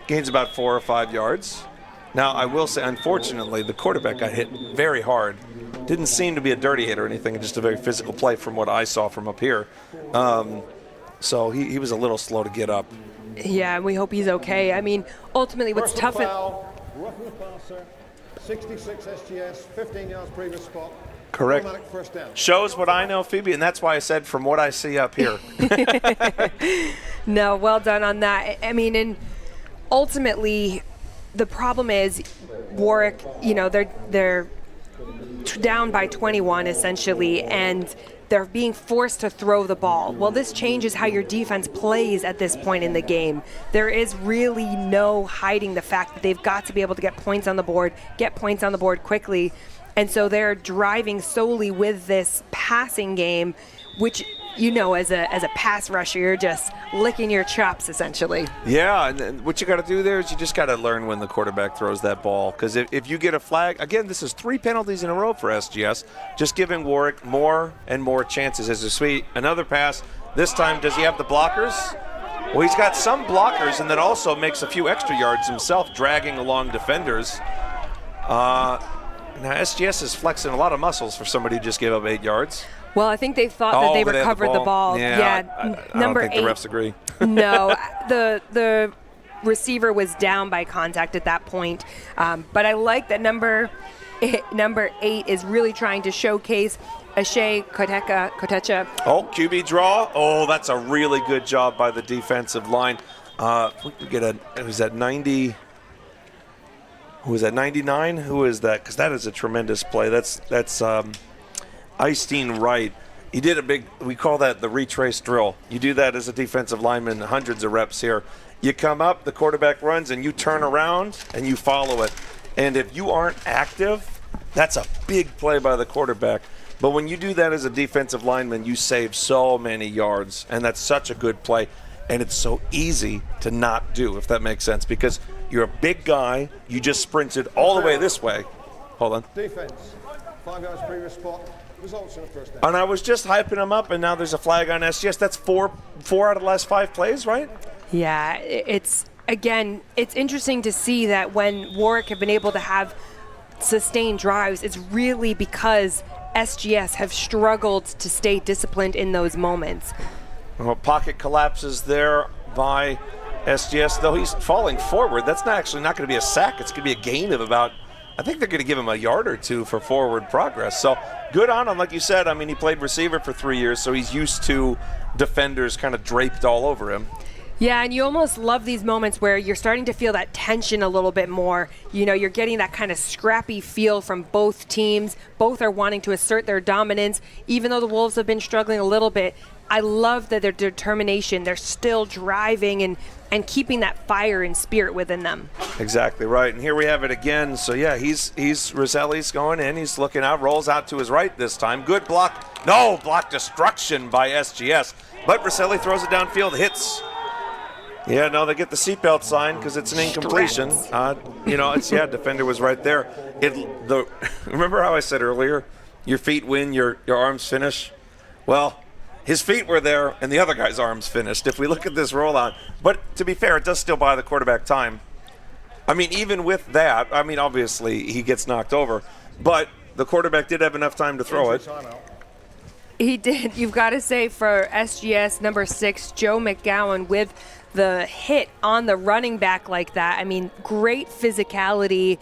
Gains about 4 or 5 yards. Now, I will say, unfortunately, the quarterback got hit very hard. Didn't seem to be a dirty hit or anything, just a very physical play from what I saw from up here. So he was a little slow to get up.
Yeah, and we hope he's okay. I mean, ultimately, what's tough is...
Roughing the passer, 66 SGS, 15 yards previous spot.
Correct.
First down.
Shows what I know, Phoebe, and that's why I said from what I see up here.
No, well done on that. I mean, and ultimately, the problem is Warwick, they're down by 21 essentially, and they're being forced to throw the ball. Well, this changes how your defense plays at this point in the game. There is really no hiding the fact that they've got to be able to get points on the board quickly. And so they're driving solely with this passing game, which, as a pass rusher, you're just licking your chops, essentially.
Yeah, and what you got to do there is you just got to learn when the quarterback throws that ball. Because if you get a flag, again, this is 3 penalties in a row for SGS, just giving Warwick more and more chances. As a sweet, another pass. This time, does he have the blockers? Well, he's got some blockers, and then also makes a few extra yards himself, dragging along defenders. Now, SGS is flexing a lot of muscles for somebody who just gave up 8 yards.
Well, I think they thought that they recovered the ball.
Yeah, I
number
don't think
8.
the refs agree.
No, the receiver was down by contact at that point. But I like that number 8 is really trying to showcase Ashe Kotecha.
Oh, QB draw. Oh, that's a really good job by the defensive line. We could get who's that 90? Who is that, 99? Who is that? Because that is a tremendous play. That's Eystein Wright. He did we call that the retrace drill. You do that as a defensive lineman, hundreds of reps here. You come up, the quarterback runs, and you turn around, and you follow it. And if you aren't active, that's a big play by the quarterback. But when you do that as a defensive lineman, you save so many yards, and that's such a good play. And it's so easy to not do, if that makes sense, because you're a big guy. You just sprinted all the way this way. Hold on.
Defense, 5 yards previous spot. Results in the first down.
And I was just hyping him up, and now there's a flag on SGS. That's four out of the last 5 plays, right?
Yeah, it's interesting to see that when Warwick have been able to have sustained drives, it's really because SGS have struggled to stay disciplined in those moments.
Well, pocket collapses there by SGS, though he's falling forward. That's not going to be a sack. It's going to be a gain of about, I think they're going to give him a yard or 2 for forward progress. So good on him, like you said. I mean, he played receiver for 3 years, so he's used to defenders kind of draped all over him.
Yeah, and you almost love these moments where you're starting to feel that tension a little bit more. You're getting that kind of scrappy feel from both teams. Both are wanting to assert their dominance, even though the Wolves have been struggling a little bit. I love that their determination, they're still driving and keeping that fire and spirit within them.
Exactly right. And here we have it again. So yeah, he's Roselli's going in. He's looking out, rolls out to his right this time. Good block. No, block destruction by SGS. But Roselli throws it downfield, hits. Yeah, no, they get the seatbelt sign because it's an incompletion. Defender was right there. Remember how I said earlier, your feet win, your arms finish? Well, his feet were there, and the other guy's arms finished, if we look at this rollout. But to be fair, it does still buy the quarterback time. I mean, even with that, obviously he gets knocked over, but the quarterback did have enough time to throw it.
He did. You've got to say for SGS, number 6, Joe McGowan, with the hit on the running back like that. I mean, great physicality.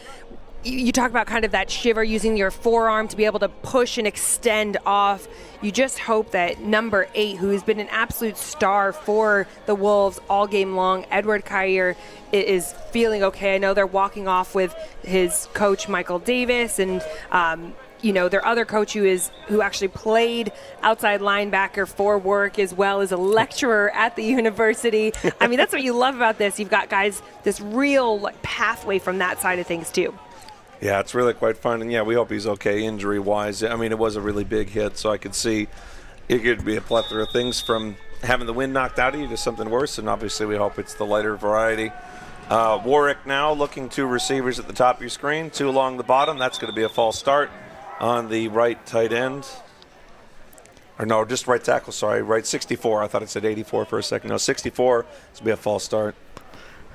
you talk about kind of that shiver, using your forearm to be able to push and extend off. You just hope that number 8, who has been an absolute star for the Wolves all game long, Edward Kyer, is feeling okay. I know they're walking off with his coach, Michael Davis, and their other coach who actually played outside linebacker for Warwick as well as a lecturer at the university. I mean, that's what you love about this. You've got guys, this real pathway from that side of things too.
Yeah, it's really quite fun. And, yeah, we hope he's okay injury-wise. I mean, it was a really big hit, so I could see it could be a plethora of things from having the wind knocked out of you to something worse, and obviously we hope it's the lighter variety. Warwick now looking 2 receivers at the top of your screen, 2 along the bottom. That's going to be a false start on the right tight end. Or no, just right tackle, sorry. Right 64. I thought it said 84 for a second. No, 64. This will be a false start.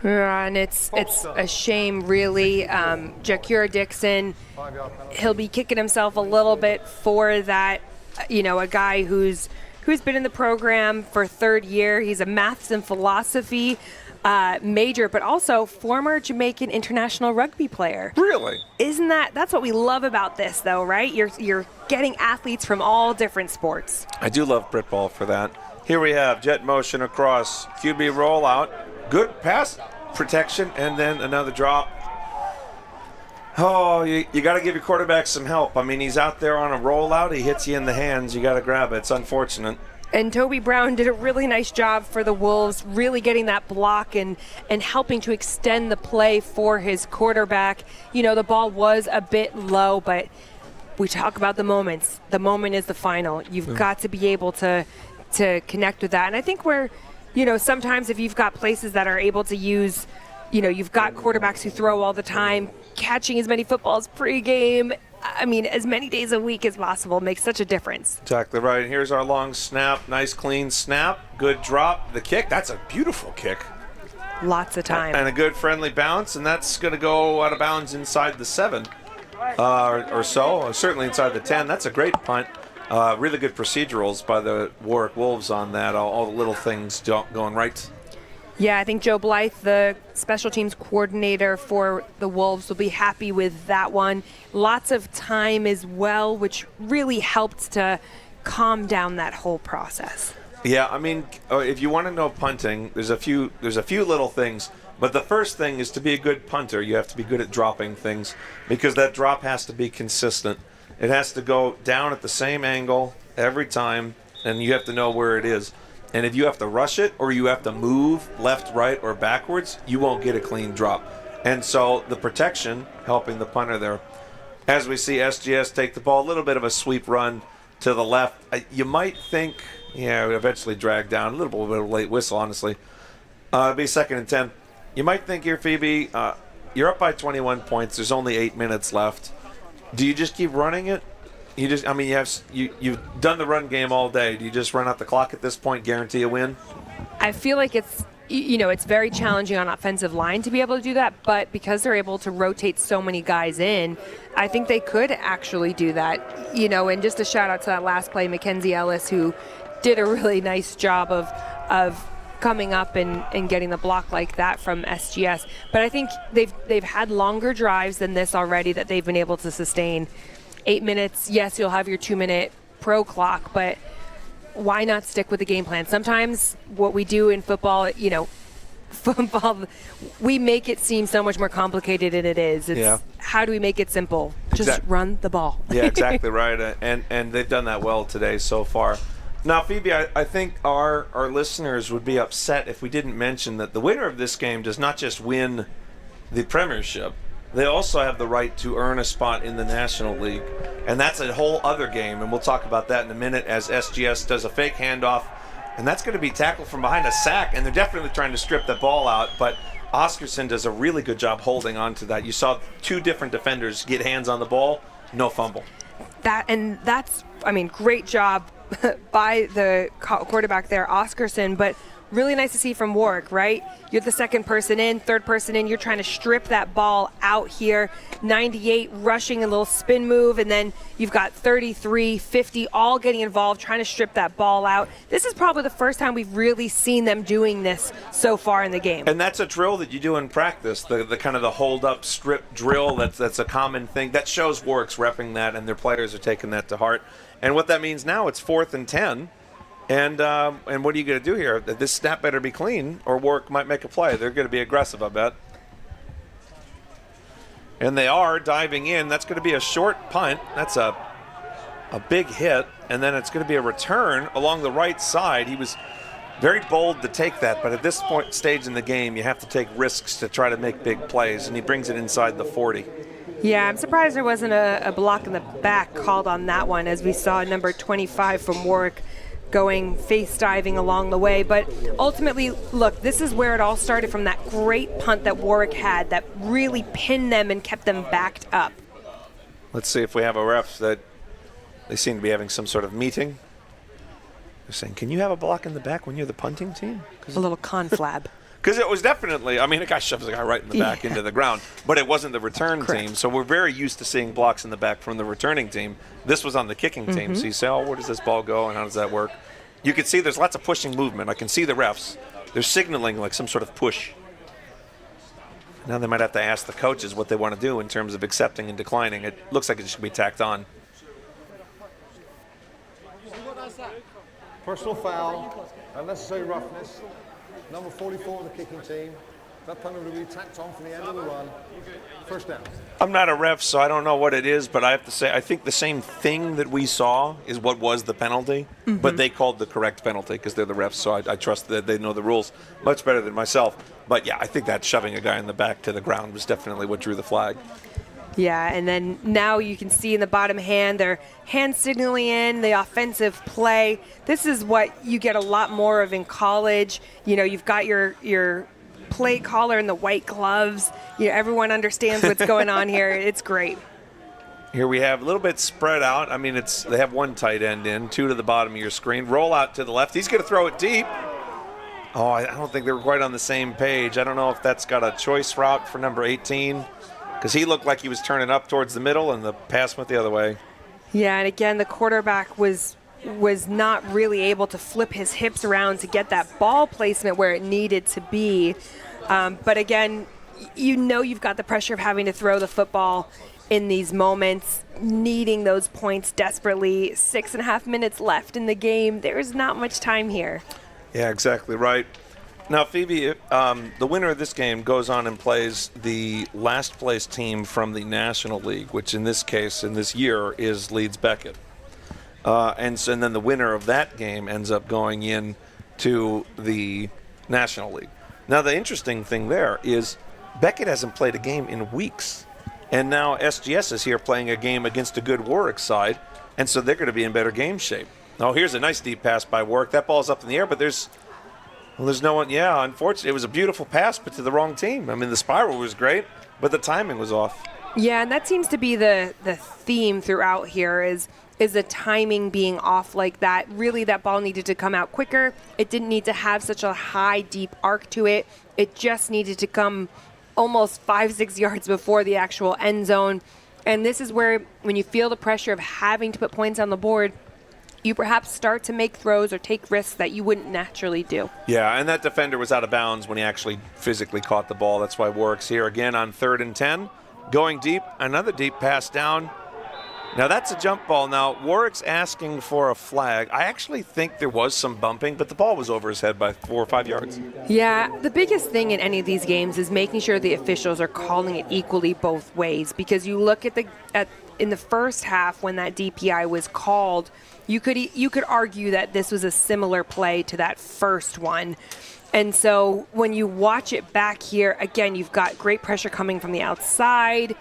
Yeah, and it's a shame, really. Jakura Dixon, he'll be kicking himself a little bit for that. A guy who's been in the program for 3rd year. He's a maths and philosophy major, but also former Jamaican international rugby player.
Really?
Isn't that's what we love about this, though, right? You're getting athletes from all different sports.
I do love Brit Ball for that. Here we have jet motion across, QB rollout, good pass protection, and then another drop. Oh, you got to give your quarterback some help. I mean, he's out there on a rollout. He hits you in the hands. You got to grab it. It's unfortunate.
And Toby Brown did a really nice job for the Wolves, really getting that block and helping to extend the play for his quarterback. The ball was a bit low, but we talk about the moments. The moment is the final. You've got to be able to connect with that. And I think sometimes if you've got places that are able to use, you've got quarterbacks who throw all the time, catching as many footballs pregame, I mean, as many days a week as possible makes such a difference.
Exactly right. Here's our long snap. Nice, clean snap. Good drop. The kick, that's a beautiful kick.
Lots of time.
And a good friendly bounce, and that's going to go out of bounds inside the 7 or so, or certainly inside the 10. That's a great punt. Really good procedurals by the Warwick Wolves on that. All the little things going right.
Yeah, I think Joe Blythe, the special teams coordinator for the Wolves, will be happy with that one. Lots of time as well, which really helped to calm down that whole process.
Yeah, I mean, if you want to know punting, there's a few little things. But the first thing is to be a good punter, you have to be good at dropping things because that drop has to be consistent. It has to go down at the same angle every time, and you have to know where it is. And if you have to rush it or you have to move left, right, or backwards, you won't get a clean drop. And so the protection helping the punter there. As we see SGS take the ball, a little bit of a sweep run to the left. You might think, it would eventually drag down. A little bit of a late whistle, honestly. It'll be 2nd and 10. You might think here, Phoebe, you're up by 21 points. There's only 8 minutes left. Do you just keep running it? You've done the run game all day. Do you just run out the clock at this point, guarantee a win?
I feel like it's very challenging on offensive line to be able to do that, but because they're able to rotate so many guys in, I think they could actually do that. And just a shout out to that last play, Mackenzie Ellis, who did a really nice job of coming up and getting the block like that from SGS. But I think they've had longer drives than this already that they've been able to sustain. 8 minutes, yes, you'll have your 2-minute pro clock, but why not stick with the game plan? Sometimes what we do in football, football, we make it seem so much more complicated than it is. How do we make it simple? Just run the ball.
Yeah, exactly right. And they've done that well today so far. Now, Phoebe, I think our listeners would be upset if we didn't mention that the winner of this game does not just win the premiership, they also have the right to earn a spot in the National League. And that's a whole other game, and we'll talk about that in a minute as SGS does a fake handoff. And that's going to be tackled from behind a sack, and they're definitely trying to strip the ball out. But Oscarson does a really good job holding on to that. You saw 2 different defenders get hands on the ball, no fumble.
That's great job by the quarterback there, Oscarson. But really nice to see from Warwick, right? You're the second person in, third person in. You're trying to strip that ball out here. 98 rushing a little spin move, and then you've got 33, 50 all getting involved, trying to strip that ball out. This is probably the first time we've really seen them doing this so far in the game.
And that's a drill that you do in practice, the kind of the hold-up strip drill. That's a common thing. That shows Warwick's repping that, and their players are taking that to heart. And what that means now, it's 4th and 10. And what are you going to do here? This snap better be clean, or Warwick might make a play. They're going to be aggressive, I bet. And they are diving in. That's going to be a short punt. That's a big hit. And then it's going to be a return along the right side. He was very bold to take that, but at this stage in the game, you have to take risks to try to make big plays, and he brings it inside the 40.
Yeah, I'm surprised there wasn't a block in the back called on that one, as we saw number 25 from Warwick going face diving along the way. But ultimately, look, this is where it all started, from that great punt that Warwick had that really pinned them and kept them backed up.
Let's see if we have a ref that they seem to be having some sort of meeting. They're saying, can you have a block in the back when you're the punting team?
A little conflab.
Because it was definitely, I mean, a guy shoves a guy right in the back into the ground, but it wasn't the return team. So we're very used to seeing blocks in the back from the returning team. This was on the kicking team. So you say, oh, where does this ball go and how does that work? You can see there's lots of pushing movement. I can see the refs. They're signaling like some sort of push. Now they might have to ask the coaches what they want to do in terms of accepting and declining. It looks like it should be tacked on.
Personal foul, unnecessary roughness. Number 44 of the kicking team. That penalty will be tacked on from the end of the run. First down.
I'm not a ref, so I don't know what it is, but I have to say, I think the same thing that we saw is what was the penalty, but they called the correct penalty because they're the refs, so I trust that they know the rules much better than myself. But yeah, I think that shoving a guy in the back to the ground was definitely what drew the flag.
Yeah, and then now you can see in the bottom hand, they're hand signaling in the offensive play. This is what you get a lot more of in college. You know, you've got your play caller in the white gloves. You know, everyone understands what's going on here. It's great.
Here we have a little bit spread out. I mean, they have one tight end in, two to the bottom of your screen. Roll out to the left. He's going to throw it deep. Oh, I don't think they were quite on the same page. I don't know if that's got a choice route for number 18. Because he looked like he was turning up towards the middle, and the pass went the other way.
Yeah, and again, the quarterback was not really able to flip his hips around to get that ball placement where it needed to be. But again, you know you've got the pressure of having to throw the football in these moments, needing those points desperately. 6.5 minutes left in the game. There's not much time here.
Yeah, exactly right. Now, Phoebe, the winner of this game goes on and plays the last place team from the National League, which in this case, in this year, is Leeds Beckett. And then the winner of that game ends up going in to the National League. Now, the interesting thing there is Beckett hasn't played a game in weeks. And now SGS is here playing a game against a good Warwick side, and so they're going to be in better game shape. Now, here's a nice deep pass by Warwick. That ball's up in the air, but there's no one. Yeah, unfortunately, it was a beautiful pass, but to the wrong team. I mean, the spiral was great, but the timing was off.
Yeah, and that seems to be the theme throughout here is the timing being off like that. Really, that ball needed to come out quicker. It didn't need to have such a high, deep arc to it. It just needed to come almost 5-6 yards before the actual end zone. And this is where, when you feel the pressure of having to put points on the board, you perhaps start to make throws or take risks that you wouldn't naturally do.
Yeah, and that defender was out of bounds when he actually physically caught the ball. That's why Warwick's here again on 3rd and 10. Going deep, another deep pass down. Now that's a jump ball. Now Warwick's asking for a flag. I actually think there was some bumping, but the ball was over his head by 4 or 5 yards.
Yeah, the biggest thing in any of these games is making sure the officials are calling it equally both ways, because you look at in the first half when that DPI was called, you could argue that this was a similar play to that first one. And so when you watch it back here, again, you've got great pressure coming from the outside.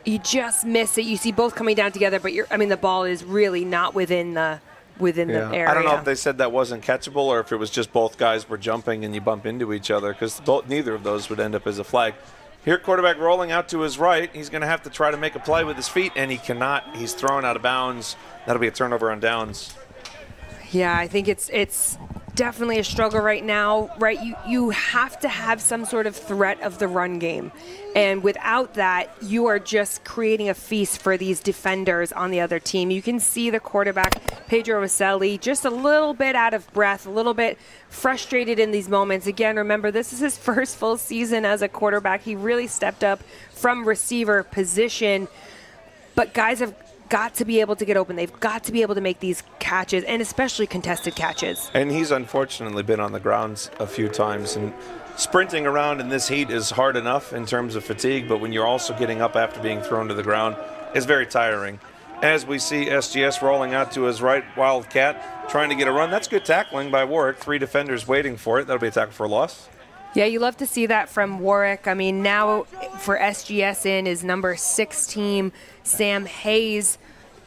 You just miss it. You see both coming down together, but the ball is really not within the area.
I don't know if they said that wasn't catchable or if it was just both guys were jumping and you bump into each other, because neither of those would end up as a flag. Here, quarterback rolling out to his right. He's going to have to try to make a play with his feet, and he cannot. He's thrown out of bounds. That'll be a turnover on downs.
Yeah, I think it's definitely a struggle right now, right? You have to have some sort of threat of the run game. And without that, you are just creating a feast for these defenders on the other team. You can see the quarterback, Pedro Vaselli, just a little bit out of breath, a little bit frustrated in these moments. Again, remember, this is his first full season as a quarterback. He really stepped up from receiver position. But guys have got to be able to get open. They've got to be able to make these catches, and especially contested catches.
And he's unfortunately been on the grounds a few times. And sprinting around in this heat is hard enough in terms of fatigue, but when you're also getting up after being thrown to the ground, it's very tiring. As we see SGS rolling out to his right, Wildcat, trying to get a run. That's good tackling by Warwick. 3 defenders waiting for it. That'll be a tackle for a loss.
Yeah, you love to see that from Warwick. I mean, now for SGS in is number 6 team, Sam Hayes.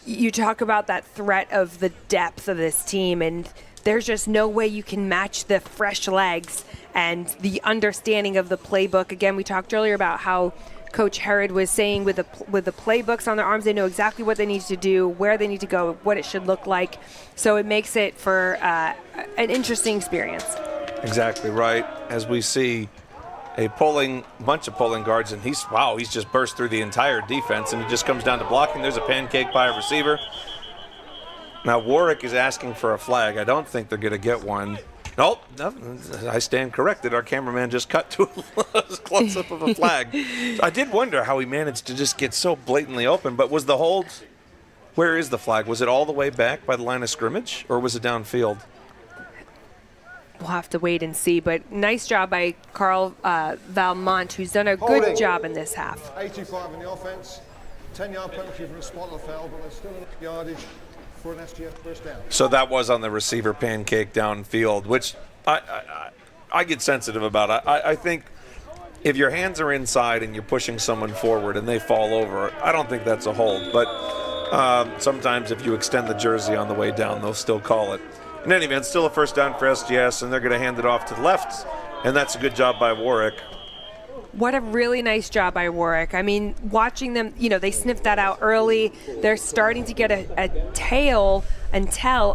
You talk about that threat of the depth of this team, and there's just no way you can match the fresh legs and the understanding of the playbook. Again, we talked earlier about how Coach Herod was saying with the playbooks on their arms, they know exactly what they need to do, where they need to go, what it should look like. So it makes it for an interesting experience.
Exactly right. As we see a bunch of pulling guards, and he's just burst through the entire defense, and it just comes down to blocking. There's a pancake by a receiver. Now Warwick is asking for a flag. I don't think they're going to get one. Nope, no, I stand corrected. Our cameraman just cut to a close-up of a flag. I did wonder how he managed to just get so blatantly open, but was the hold, where is the flag? Was it all the way back by the line of scrimmage, or was it downfield?
We'll have to wait and see, but nice job by Carl Valmont, who's done a good job in this half.
85 in the offense, 10-yard penalty for a spot of foul, but there's still enough yardage for an SGS first down.
So that was on the receiver pancake downfield, which I get sensitive about. I think if your hands are inside and you're pushing someone forward and they fall over, I don't think that's a hold. But sometimes if you extend the jersey on the way down, they'll still call it. In any event, still a first down for SGS, and they're going to hand it off to the left, and that's a good job by Warwick.
What a really nice job by Warwick. I mean, watching them, they sniffed that out early. They're starting to get a tell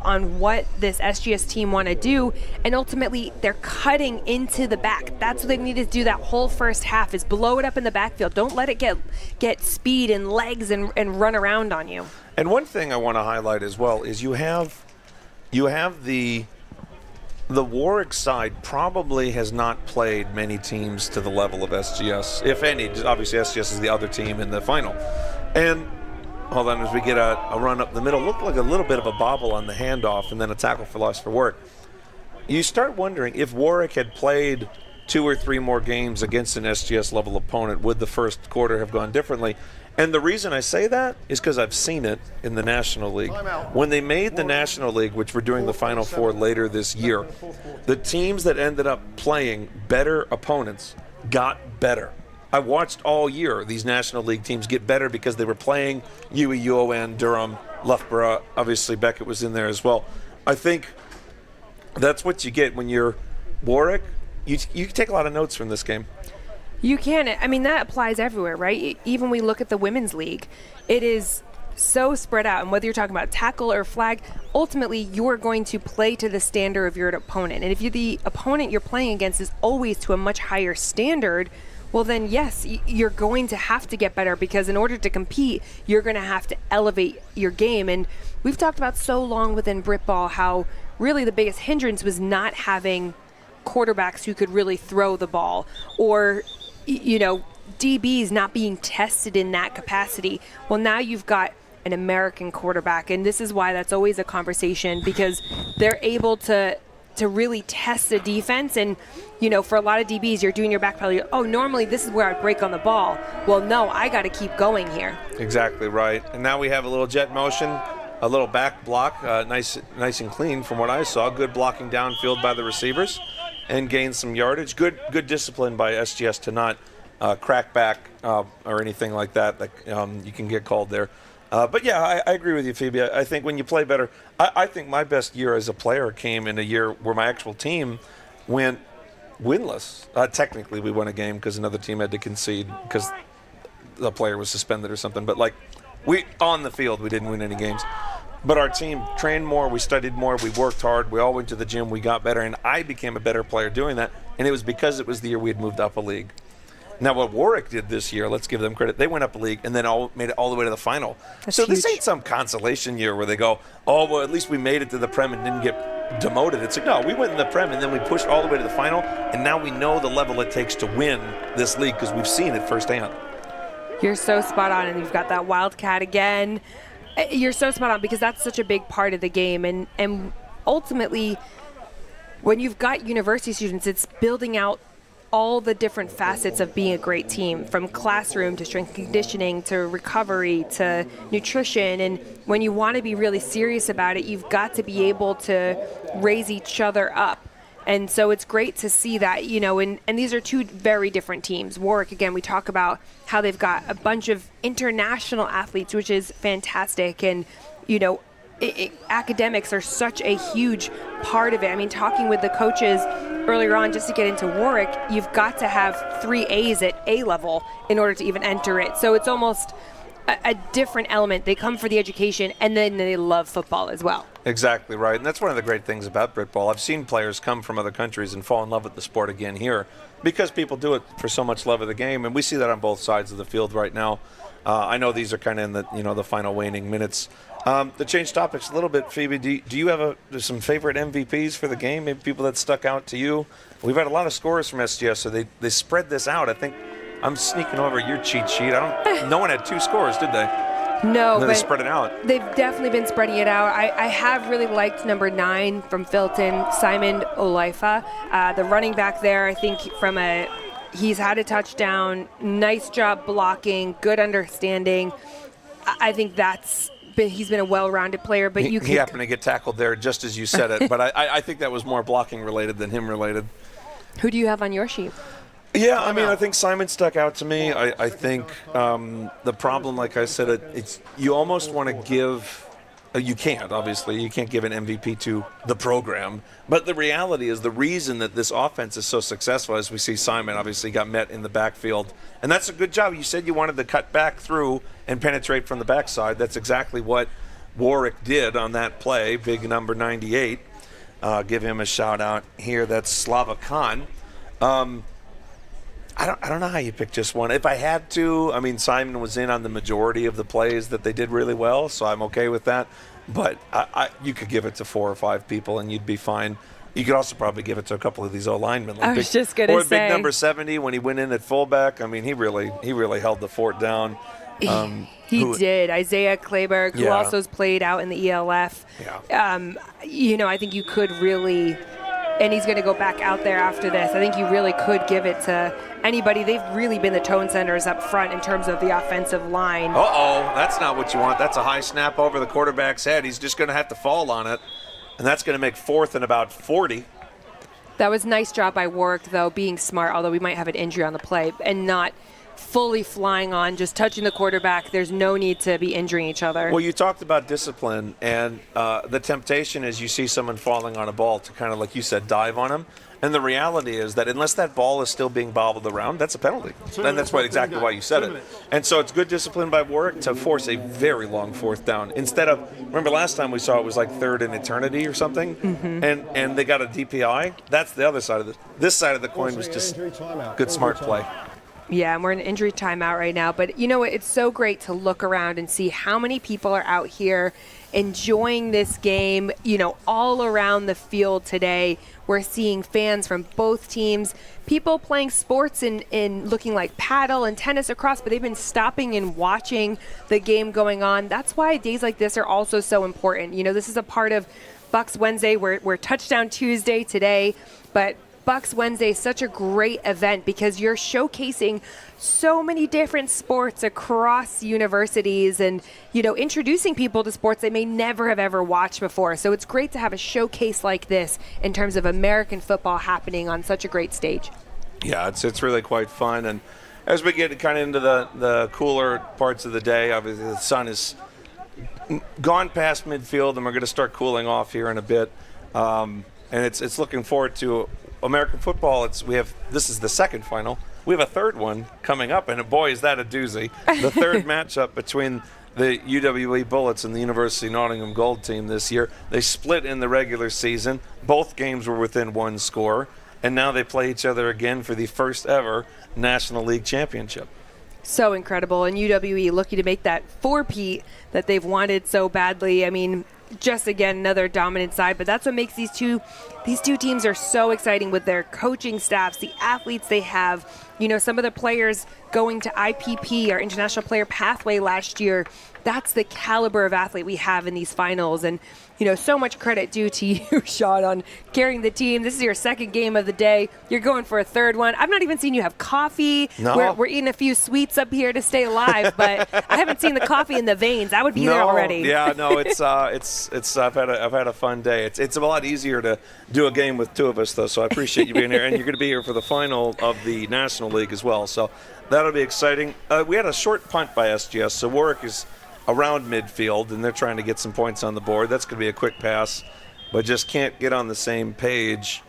on what this SGS team want to do, and ultimately they're cutting into the back. That's what they need to do that whole first half, is blow it up in the backfield. Don't let it get speed and legs and run around on you.
And one thing I want to highlight as well is you have the Warwick side probably has not played many teams to the level of SGS, if any. Obviously, SGS is the other team in the final. And hold on, as we get a run up the middle, looked like a little bit of a bobble on the handoff, and then a tackle for loss for Warwick. You start wondering if Warwick had played 2 or 3 more games against an SGS level opponent, would the first quarter have gone differently? And the reason I say that is because I've seen it in the National League. When they made the National League, which we're doing the Final Four later this year, the teams that ended up playing better opponents got better. I watched all year these National League teams get better because they were playing UE, UON, Durham, Loughborough. Obviously, Beckett was in there as well. I think that's what you get when you're Warwick. You can take a lot of notes from this game.
You can. I mean, that applies everywhere, right? Even we look at the women's league. It is so spread out, and whether you're talking about tackle or flag, ultimately you're going to play to the standard of your opponent. And if the opponent you're playing against is always to a much higher standard, well then yes, you're going to have to get better, because in order to compete, you're going to have to elevate your game. And we've talked about so long within Brit Ball how really the biggest hindrance was not having quarterbacks who could really throw the ball, or DBs not being tested in that capacity. Well, now you've got an American quarterback, and this is why that's always a conversation, because they're able to really test the defense. And for a lot of DBs, you're doing your back pedal. Oh, normally this is where I'd break on the ball. Well, no, I got to keep going here.
Exactly right. And now we have a little jet motion, a little back block, nice and clean from what I saw. Good blocking downfield by the receivers, and gain some yardage. Good discipline by SGS to not crack back or anything like that you can get called there. But yeah, I agree with you, Phoebe. I think when you play better, I think my best year as a player came in a year where my actual team went winless. Technically, we won a game because another team had to concede because the player was suspended or something. But on the field, we didn't win any games. But our team trained more, we studied more, we worked hard, we all went to the gym, we got better, and I became a better player doing that, and it was because it was the year we had moved up a league. Now, what Warwick did this year, let's give them credit, they went up a league and then made it all the way to the final.
That's
so this
huge.
ain't some consolation year where they go, oh, well, at least we made it to the Prem and didn't get demoted. It's like, no, we went in the Prem and then we pushed all the way to the final, and now we know the level it takes to win this league because we've seen it firsthand.
You're so spot on, and you've got that Wildcat again. You're so spot on because that's such a big part of the game, and ultimately, when you've got university students, it's building out all the different facets of being a great team, from classroom to strength and conditioning to recovery to nutrition. And when you want to be really serious about it, you've got to be able to raise each other up. And so it's great to see that, and these are two very different teams. Warwick, again, we talk about how they've got a bunch of international athletes, which is fantastic. And, academics are such a huge part of it. I mean, talking with the coaches earlier on, just to get into Warwick, you've got to have 3 A's at A level in order to even enter it. So it's almost a different element. They come for the education, and then they love football as well.
Exactly right, and that's one of the great things about Britball. I've seen players come from other countries and fall in love with the sport again here because people do it for so much love of the game, and we see that on both sides of the field right now. I know these are kind of in the the final waning minutes. To change topics a little bit, Phoebe, do you have some favorite MVPs for the game? Maybe people that stuck out to you? We've had a lot of scorers from SGS, so they spread this out. I think I'm sneaking over your cheat sheet. No one had 2 scores, did they?
No,
but
they
spread it out.
They've definitely been spreading it out. I have really liked number 9 from Filton, Simon Olaifa. The running back there, I think he's had a touchdown, nice job blocking, good understanding. I think he's been a well-rounded player, but
he happened to get tackled there just as you said it, but I think that was more blocking related than him related.
Who do you have on your sheet?
Yeah, I mean, I think Simon stuck out to me. I think the problem, like I said, it's you almost want to give. You can't, obviously. You can't give an MVP to the program. But the reality is the reason that this offense is so successful, as we see Simon obviously got met in the backfield. And that's a good job. You said you wanted to cut back through and penetrate from the backside. That's exactly what Warwick did on that play. Big number 98. Give him a shout out here. That's Slava Khan. I don't know how you pick just one. If I had to, I mean, Simon was in on the majority of the plays that they did really well, so I'm okay with that. But you could give it to 4 or 5 people, and you'd be fine. You could also probably give it to a couple of these O-linemen. Like
I was just going to say.
Or big number 70 when he went in at fullback. I mean, he really held the fort down.
He did. Isaiah Kleberg, who also has played out in the ELF.
Yeah.
I think you could really, and he's going to go back out there after this. I think you really could give it to anybody. They've really been the tone setters up front in terms of the offensive line.
Uh-oh, that's not what you want. That's a high snap over the quarterback's head. He's just going to have to fall on it, and that's going to make 4th and about 40.
That was a nice job by Warwick, though, being smart, although we might have an injury on the play, and not fully flying on, just touching the quarterback. There's no need to be injuring each other.
Well, you talked about discipline, and the temptation is you see someone falling on a ball to kind of, like you said, dive on him. And the reality is that unless that ball is still being bobbled around, that's a penalty. And that's exactly why you said it. And so it's good discipline by Warwick to force a very long 4th down. Instead of, remember last time we saw it was like 3rd and eternity or something, and they got a DPI. That's the other side of this side of the coin was just good smart play.
Yeah, and we're in injury timeout right now. But you know what? It's so great to look around and see how many people are out here enjoying this game, all around the field today. We're seeing fans from both teams, people playing sports in looking like paddle and tennis across, but they've been stopping and watching the game going on. That's why days like this are also so important. This is a part of BUCS Wednesday. We're Touchdown Tuesday today, but BUCS Wednesday is such a great event because you're showcasing so many different sports across universities and, introducing people to sports they may never have ever watched before. So it's great to have a showcase like this in terms of American football happening on such a great stage.
Yeah, it's really quite fun. And as we get kind of into the cooler parts of the day, obviously the sun is gone past midfield and we're going to start cooling off here in a bit. And it's looking forward to American football. This is the second final. we have a third one coming up, and boy, is that a doozy. The third matchup between the UWE Bullets and the University Nottingham Gold team this year. They split in the regular season. Both games were within one score, and now they play each other again for the first ever National League Championship.
So incredible, and UWE looking to make that four-peat that they've wanted so badly. I mean, just again another dominant side, but that's what makes these two teams are so exciting with their coaching staffs, the athletes they have. You know, some of the players going to IPP, our International Player Pathway last year. That's the caliber of athlete we have in these finals, and you know, so much credit due to you, Sean, on carrying the team. This is your second game of the day. You're going for a third one. I've not even seen you have coffee.
No.
We're eating a few sweets up here to stay alive, but I haven't seen the coffee in the veins. I would be there already.
Yeah, no, it's I've had a fun day. It's a lot easier to do a game with two of us though, so I appreciate you being here, and you're going to be here for the final of the National League as well. So that'll be exciting. We had a short punt by SGS, so Warwick is around midfield, and they're trying to get some points on the board. That's going to be a quick pass, but just can't get on the same page.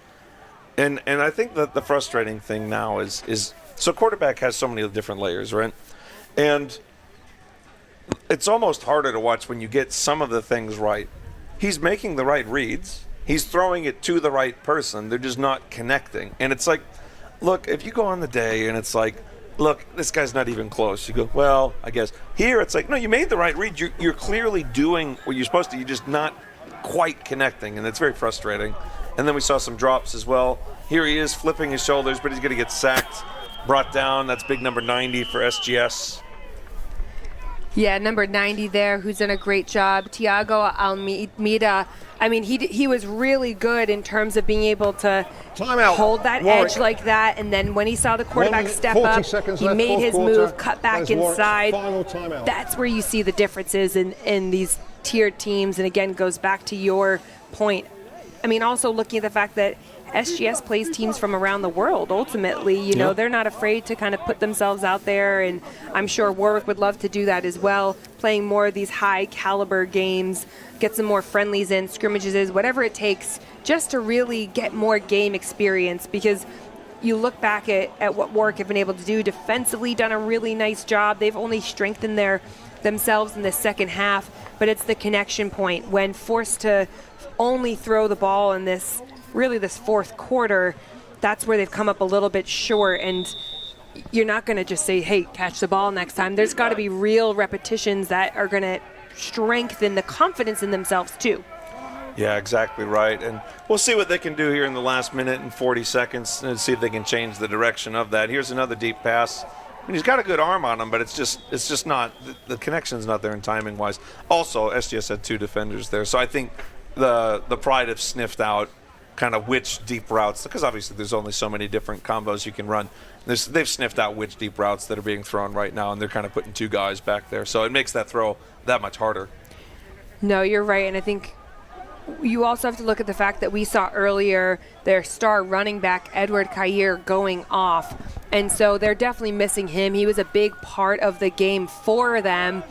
And I think that the frustrating thing now is so quarterback has so many different layers, right? And it's almost harder to watch when you get some of the things right. He's making the right reads. He's throwing it to the right person. They're just not connecting. And it's like, look, if you go on the day and it's like, look, this guy's not even close. You go, well, I guess. Here, it's like, no, you made the right read. You're clearly doing what you're supposed to. You're just not quite connecting, and it's very frustrating. And then we saw some drops as well. Here he is flipping his shoulders, but he's going to get sacked, brought down. That's big number 90 for SGS.
Yeah, number 90 there, who's done a great job. Tiago Almeida, I mean, he was really good in terms of being able to hold that edge like that, and then when he saw the quarterback step up, he made his move, cut back inside. That's where you see the differences in these tiered teams, and again, goes back to your point. I mean, also looking at the fact that SGS plays teams from around the world. Ultimately, you know, they're not afraid to kind of put themselves out there, and I'm sure Warwick would love to do that as well, playing more of these high caliber games, get some more friendlies in, scrimmages, whatever it takes, just to really get more game experience, because you look back at what Warwick have been able to do defensively, done a really nice job. They've only strengthened themselves in the second half, but it's the connection point when forced to only throw the ball in this fourth quarter. That's where they've come up a little bit short, and you're not going to just say, hey, catch the ball next time. There's got to be real repetitions that are going to strengthen the confidence in themselves too.
Yeah, exactly right. And we'll see what they can do here in the last minute and 40 seconds and see if they can change the direction of that. Here's another deep pass. I mean, he's got a good arm on him, but it's just not, the connection's not there in timing wise. Also, SGS had two defenders there, so I think the Pride have sniffed out kind of which deep routes, because obviously there's only so many different combos you can run. They've sniffed out which deep routes that are being thrown right now, and they're kind of putting two guys back there. So it makes that throw that much harder.
No, you're right, and I think you also have to look at the fact that we saw earlier their star running back, Edward Kair, going off. And so they're definitely missing him. He was a big part of the game for them.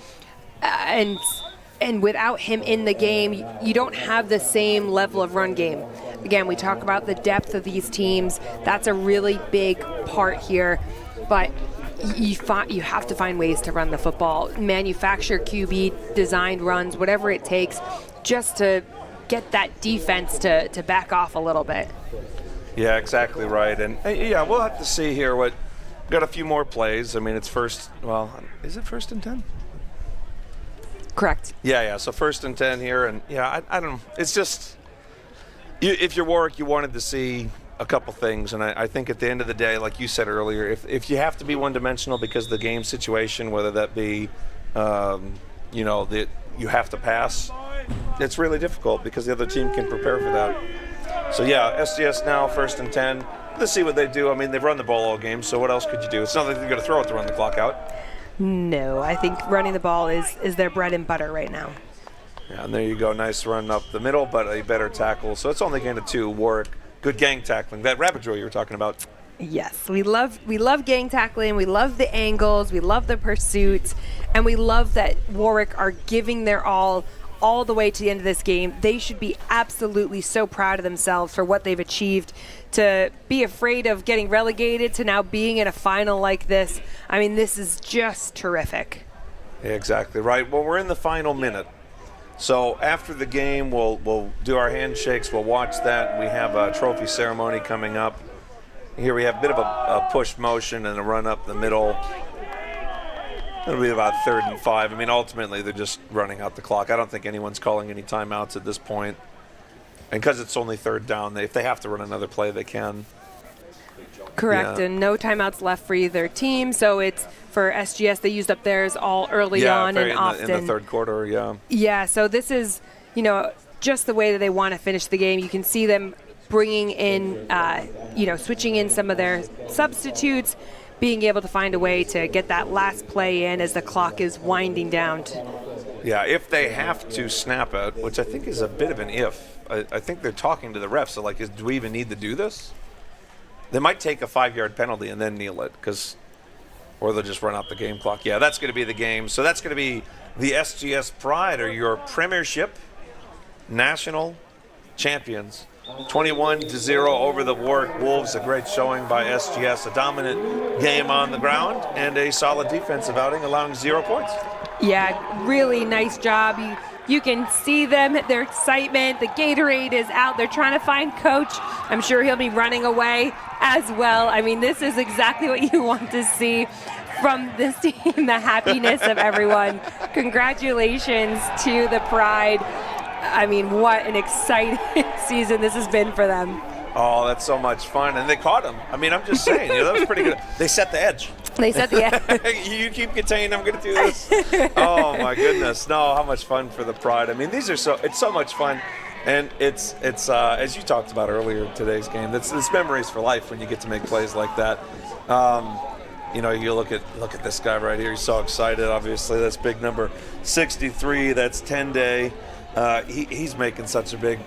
And without him in the game, you don't have the same level of run game. Again, we talk about the depth of these teams. That's a really big part here. But you have to find ways to run the football, manufacture QB designed runs, whatever it takes, just to get that defense to back off a little bit.
Yeah, exactly right. And yeah, we'll have to see here what. Got a few more plays. I mean, it's first. Well, is it 1st and 10?
Correct.
Yeah. So 1st and 10 here, and yeah, I don't know. It's just if you're Warwick, you wanted to see a couple things, and I think at the end of the day, like you said earlier, if you have to be one-dimensional because of the game situation, whether that be, that you have to pass, it's really difficult because the other team can prepare for that. So yeah, SGS now 1st and 10. Let's see what they do. I mean, they've run the ball all game, so what else could you do? It's not like they're going to throw it to run the clock out.
No, I think running the ball is their bread and butter right now.
Yeah, and there you go. Nice run up the middle, but a better tackle. So it's only gain of 2. Warwick, good gang tackling. That rabbit drill you were talking about.
Yes, we love gang tackling. We love the angles. We love the pursuits, and we love that Warwick are giving their all all the way to the end of this game. They should be absolutely so proud of themselves for what they've achieved. To be afraid of getting relegated to now being in a final like this, I mean, this is just terrific.
Yeah, exactly right. Well, we're in the final minute. So after the game, we'll do our handshakes. We'll watch that. We have a trophy ceremony coming up. Here we have a bit of a push motion and a run up the middle. It'll be about 3rd and 5. I mean, ultimately, they're just running out the clock. I don't think anyone's calling any timeouts at this point. And because it's only 3rd down, if they have to run another play, they can.
Correct,
Yeah.
and no timeouts left for either team. So it's for SGS, they used up theirs all early on and often.
In the 3rd quarter, yeah.
Yeah, so this is, just the way that they want to finish the game. You can see them bringing in, switching in some of their substitutes, being able to find a way to get that last play in as the clock is winding down.
Yeah, if they have to snap it, which I think is a bit of an if. I think they're talking to the refs. So, do we even need to do this? They might take a 5-yard penalty and then kneel it, or they'll just run out the game clock. Yeah, that's going to be the game. So that's going to be the SGS Pride, or your Premiership National Champions. 21-0 over the Warwick Wolves. A great showing by SGS. A dominant game on the ground and a solid defensive outing, allowing 0 points.
Yeah, really nice job. You can see them, their excitement. The Gatorade is out. They're trying to find Coach. I'm sure he'll be running away as well. I mean, this is exactly what you want to see from this team, the happiness of everyone. Congratulations to the Pride. I mean, what an exciting season this has been for them.
Oh, that's so much fun. And they caught him. I mean, I'm just saying, that was pretty good. They set the edge.
They set the edge.
You keep contained, I'm going to do this. Oh, my goodness. No, how much fun for the Pride. I mean, it's so much fun. And it's as you talked about earlier in today's game, it's memories for life when you get to make plays like that. You look at this guy right here. He's so excited, obviously. That's big number 63. That's 10-day. He's making such a big,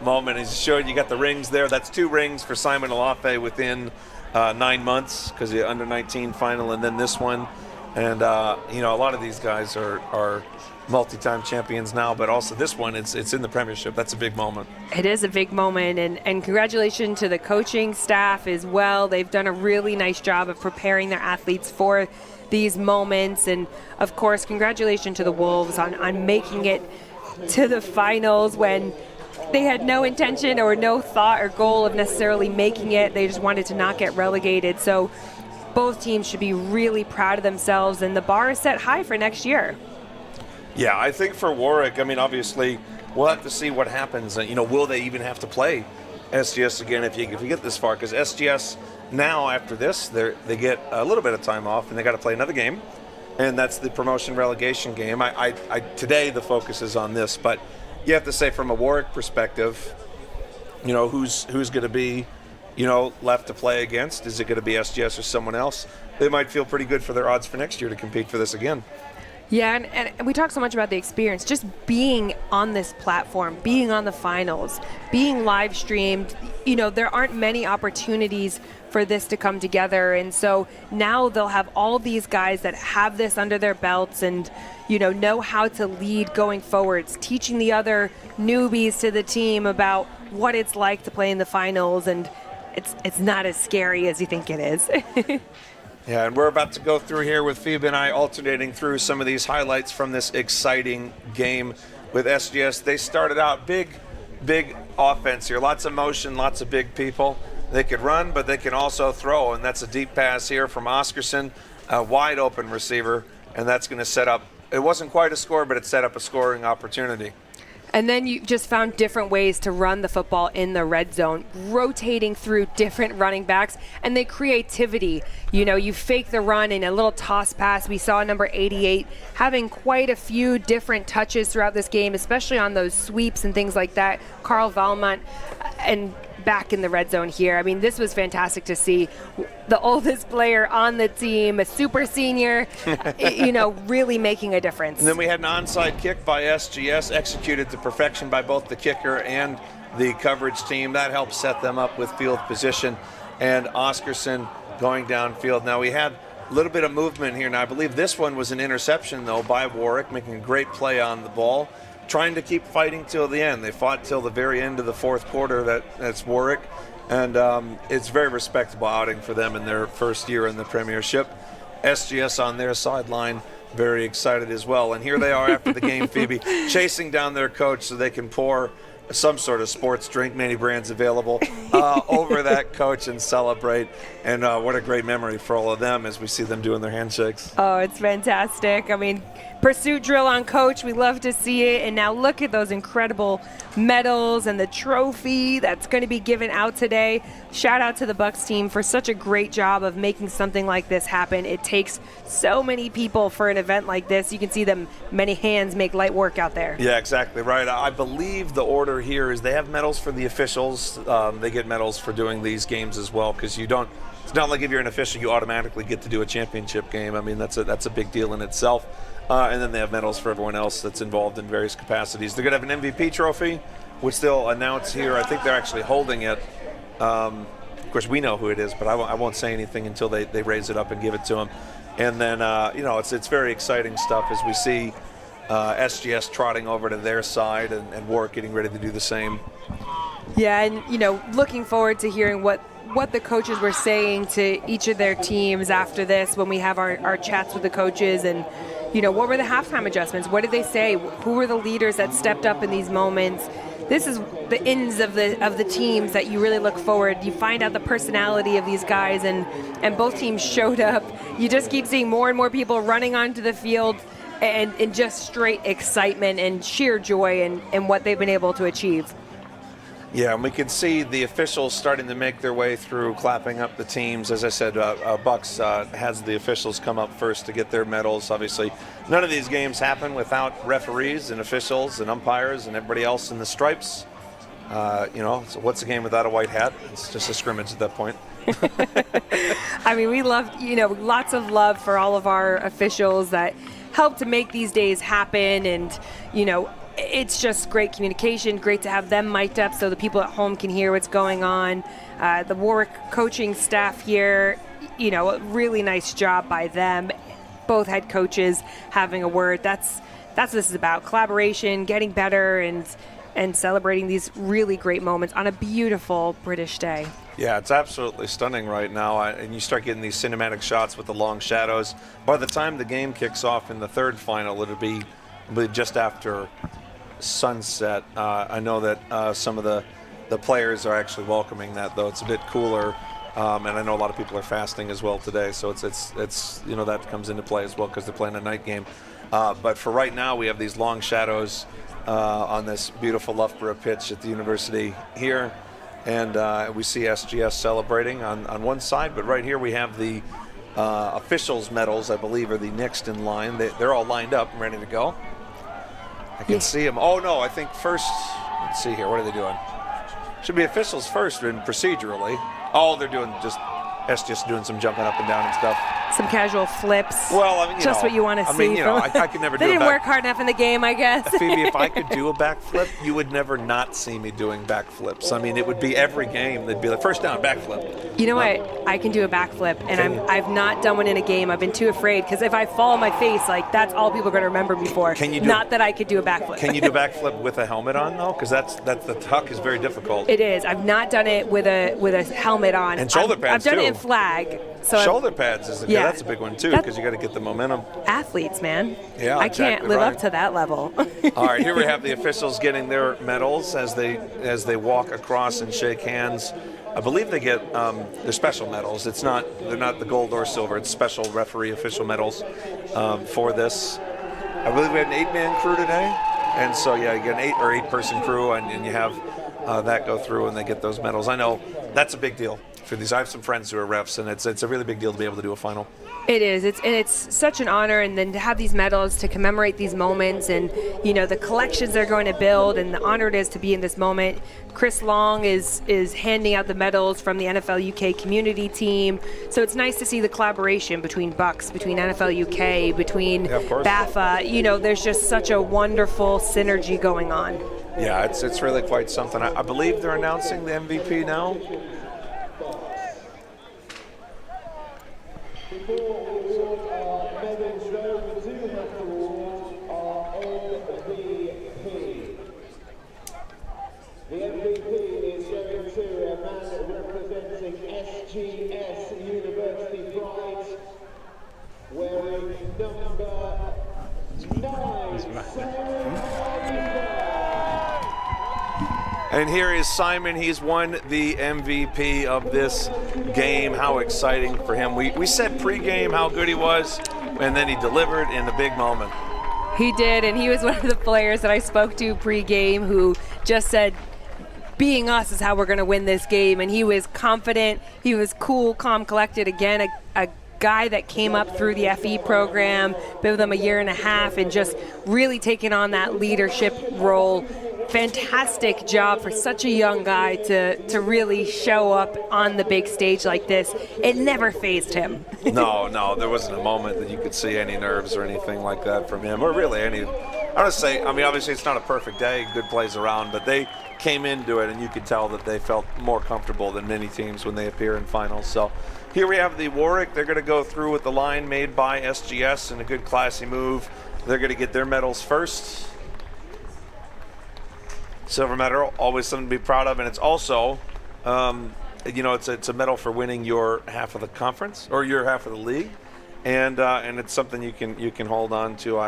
moment. He's showing you got the rings there. That's 2 rings for Simon Alafe within 9 months because the under-19 final, and then this one. And a lot of these guys are multi-time champions now, but also this one, it's in the Premiership. That's a big moment.
It is a big moment, and congratulations to the coaching staff as well. They've done a really nice job of preparing their athletes for these moments, and of course, congratulations to the Wolves on making it to the finals when they had no intention or no thought or goal of necessarily making it. They just wanted to not get relegated. So both teams should be really proud of themselves, and the bar is set high for next year.
Yeah, I think for Warwick, I mean, obviously, we'll have to see what happens. Will they even have to play SGS again if you get this far? Because SGS now, after this, they get a little bit of time off, and they got to play another game. And that's the promotion relegation game. Today the focus is on this, but you have to say from a Warwick perspective, who's going to be, left to play against? Is it going to be SGS or someone else? They might feel pretty good for their odds for next year to compete for this again.
Yeah, and we talk so much about the experience, just being on this platform, being on the finals, being live streamed. There aren't many opportunities for this to come together, and so now they'll have all these guys that have this under their belts and know how to lead going forwards, teaching the other newbies to the team about what it's like to play in the finals, and it's not as scary as you think it is.
Yeah, and we're about to go through here with Phoebe and I alternating through some of these highlights from this exciting game with SGS. They started out big offense here. Lots of motion, lots of big people. They could run, but they can also throw, and that's a deep pass here from Oscarson, a wide open receiver, and that's going to set up, it wasn't quite a score, but it set up a scoring opportunity.
And then you just found different ways to run the football in the red zone, rotating through different running backs, and the creativity. You fake the run in a little toss pass. We saw number 88 having quite a few different touches throughout this game, especially on those sweeps and things like that. Carl Valmont and back in the red zone here. I mean, this was fantastic to see. The oldest player on the team, a super senior, really making a difference.
And then we had an onside kick by SGS, executed to perfection by both the kicker and the coverage team. That helped set them up with field position. And Oscarson going downfield. Now we had a little bit of movement here. Now I believe this one was an interception, though, by Warwick, making a great play on the ball. trying to keep fighting till the end. They fought till the very end of the fourth quarter. That's Warwick, and it's a very respectable outing for them in their first year in the Premiership. SGS on their sideline, very excited as well. And here they are after the game, Phoebe, chasing down their coach so they can pour some sort of sports drink, many brands available, over that coach and celebrate. And what a great memory for all of them as we see them doing their handshakes.
Oh, it's fantastic. I mean, pursuit drill on coach. We love to see it. And now look at those incredible medals and the trophy that's going to be given out today. Shout out to the BUCS team for such a great job of making something like this happen. It takes so many people for an event like this. You can see them, many hands make light work out there.
Yeah, exactly right. I believe the order here is they have medals for the officials. They get medals for doing these games as well, because you don't, it's not like if you're an official you automatically get to do a championship game. I mean, that's a big deal in itself. And then they have medals for everyone else that's involved in various capacities. They're going to have an MVP trophy, which they'll announce here. I think they're actually holding it. Of course, we know who it is, but I won't say anything until they raise it up and give it to them. And then, it's very exciting stuff as we see SGS trotting over to their side and Warwick getting ready to do the same.
Yeah, and, looking forward to hearing what the coaches were saying to each of their teams after this when we have our chats with the coaches. And, what were the halftime adjustments? What did they say? Who were the leaders that stepped up in these moments? This is the ends of the teams that you really look forward. You find out the personality of these guys, and both teams showed up. You just keep seeing more and more people running onto the field and just straight excitement and sheer joy in what they've been able to achieve.
Yeah, and we can see the officials starting to make their way through, clapping up the teams. As I said, BUCS has the officials come up first to get their medals. Obviously, none of these games happen without referees and officials and umpires and everybody else in the stripes. So what's a game without a white hat? It's just a scrimmage at that point.
I mean, we love, lots of love for all of our officials that help to make these days happen. And, it's just great communication, great to have them mic'd up so the people at home can hear what's going on. The Warwick coaching staff here, a really nice job by them. Both head coaches having a word. That's what this is about, collaboration, getting better, and celebrating these really great moments on a beautiful British day.
Yeah, it's absolutely stunning right now, and you start getting these cinematic shots with the long shadows. By the time the game kicks off in the third final, it'll be just after sunset. I know that some of the players are actually welcoming that, though it's a bit cooler, and I know a lot of people are fasting as well today, so it's that comes into play as well because they're playing a night game. But for right now, we have these long shadows on this beautiful Loughborough pitch at the university here, and we see SGS celebrating on one side, but right here we have the officials' medals, I believe, are the next in line. They're all lined up and ready to go. I can see them. Oh, no, I think first, let's see here. What are they doing? Should be officials first and procedurally. Oh, they're doing just doing some jumping up and down and stuff.
Some casual flips.
Well, I mean,
what you want to see.
I could never do
They didn't work hard enough in the game, I guess.
Phoebe, if I could do a backflip, you would never not see me doing backflips. I mean, it would be every game. They'd be like, first down, backflip.
You know what? I can do a backflip, and I've not done one in a game. I've been too afraid, because if I fall on my face, that's all people are going to remember me for. Not that I could do a backflip.
Can you do a backflip with a helmet on, though? Because that's the tuck is very difficult.
It is. I've not done it with a helmet on.
And shoulder pads,
I've done
too.
it in flag. So
shoulder pads that's a big one too, because you got to get the momentum.
Athletes, man.
Yeah,
I can't live up to that level.
All right, here we have the officials getting their medals as they walk across and shake hands. I believe they get their special medals. They're not the gold or silver. It's special referee official medals for this. I believe we had an 8-man crew today, and so you get an 8-person crew, and you have that go through, and they get those medals. I know that's a big deal for these. I have some friends who are refs, and it's a really big deal to be able to do a final.
It is. It's such an honor, and then to have these medals to commemorate these moments, and the collections they're going to build, and the honor it is to be in this moment. Chris Long is handing out the medals from the NFL UK community team, so it's nice to see the collaboration between BUCS, between NFL UK, between BAFA. There's just such a wonderful synergy going on.
Yeah, it's really quite something. I believe they're announcing the MVP now. And here is Simon. He's won the MVP of this game. How exciting for him. We said pregame how good he was, and then he delivered in the big moment.
He did, and he was one of the players that I spoke to pregame who just said, being us is how we're going to win this game. And he was confident. He was cool, calm, collected. Again, a guy that came up through the FE program, been with them a year and a half, and just really taking on that leadership role. Fantastic job for such a young guy to really show up on the big stage like this. It never fazed him.
No, there wasn't a moment that you could see any nerves or anything like that from him, or really any. I would say, I mean, obviously it's not a perfect day, good plays around, but they came into it and you could tell that they felt more comfortable than many teams when they appear in finals. So here we have the Warwick. They're going to go through with the line made by SGS in a good classy move. They're going to get their medals first. Silver medal, always something to be proud of, and it's also, it's a medal for winning your half of the conference or your half of the league, and it's something you can hold on to.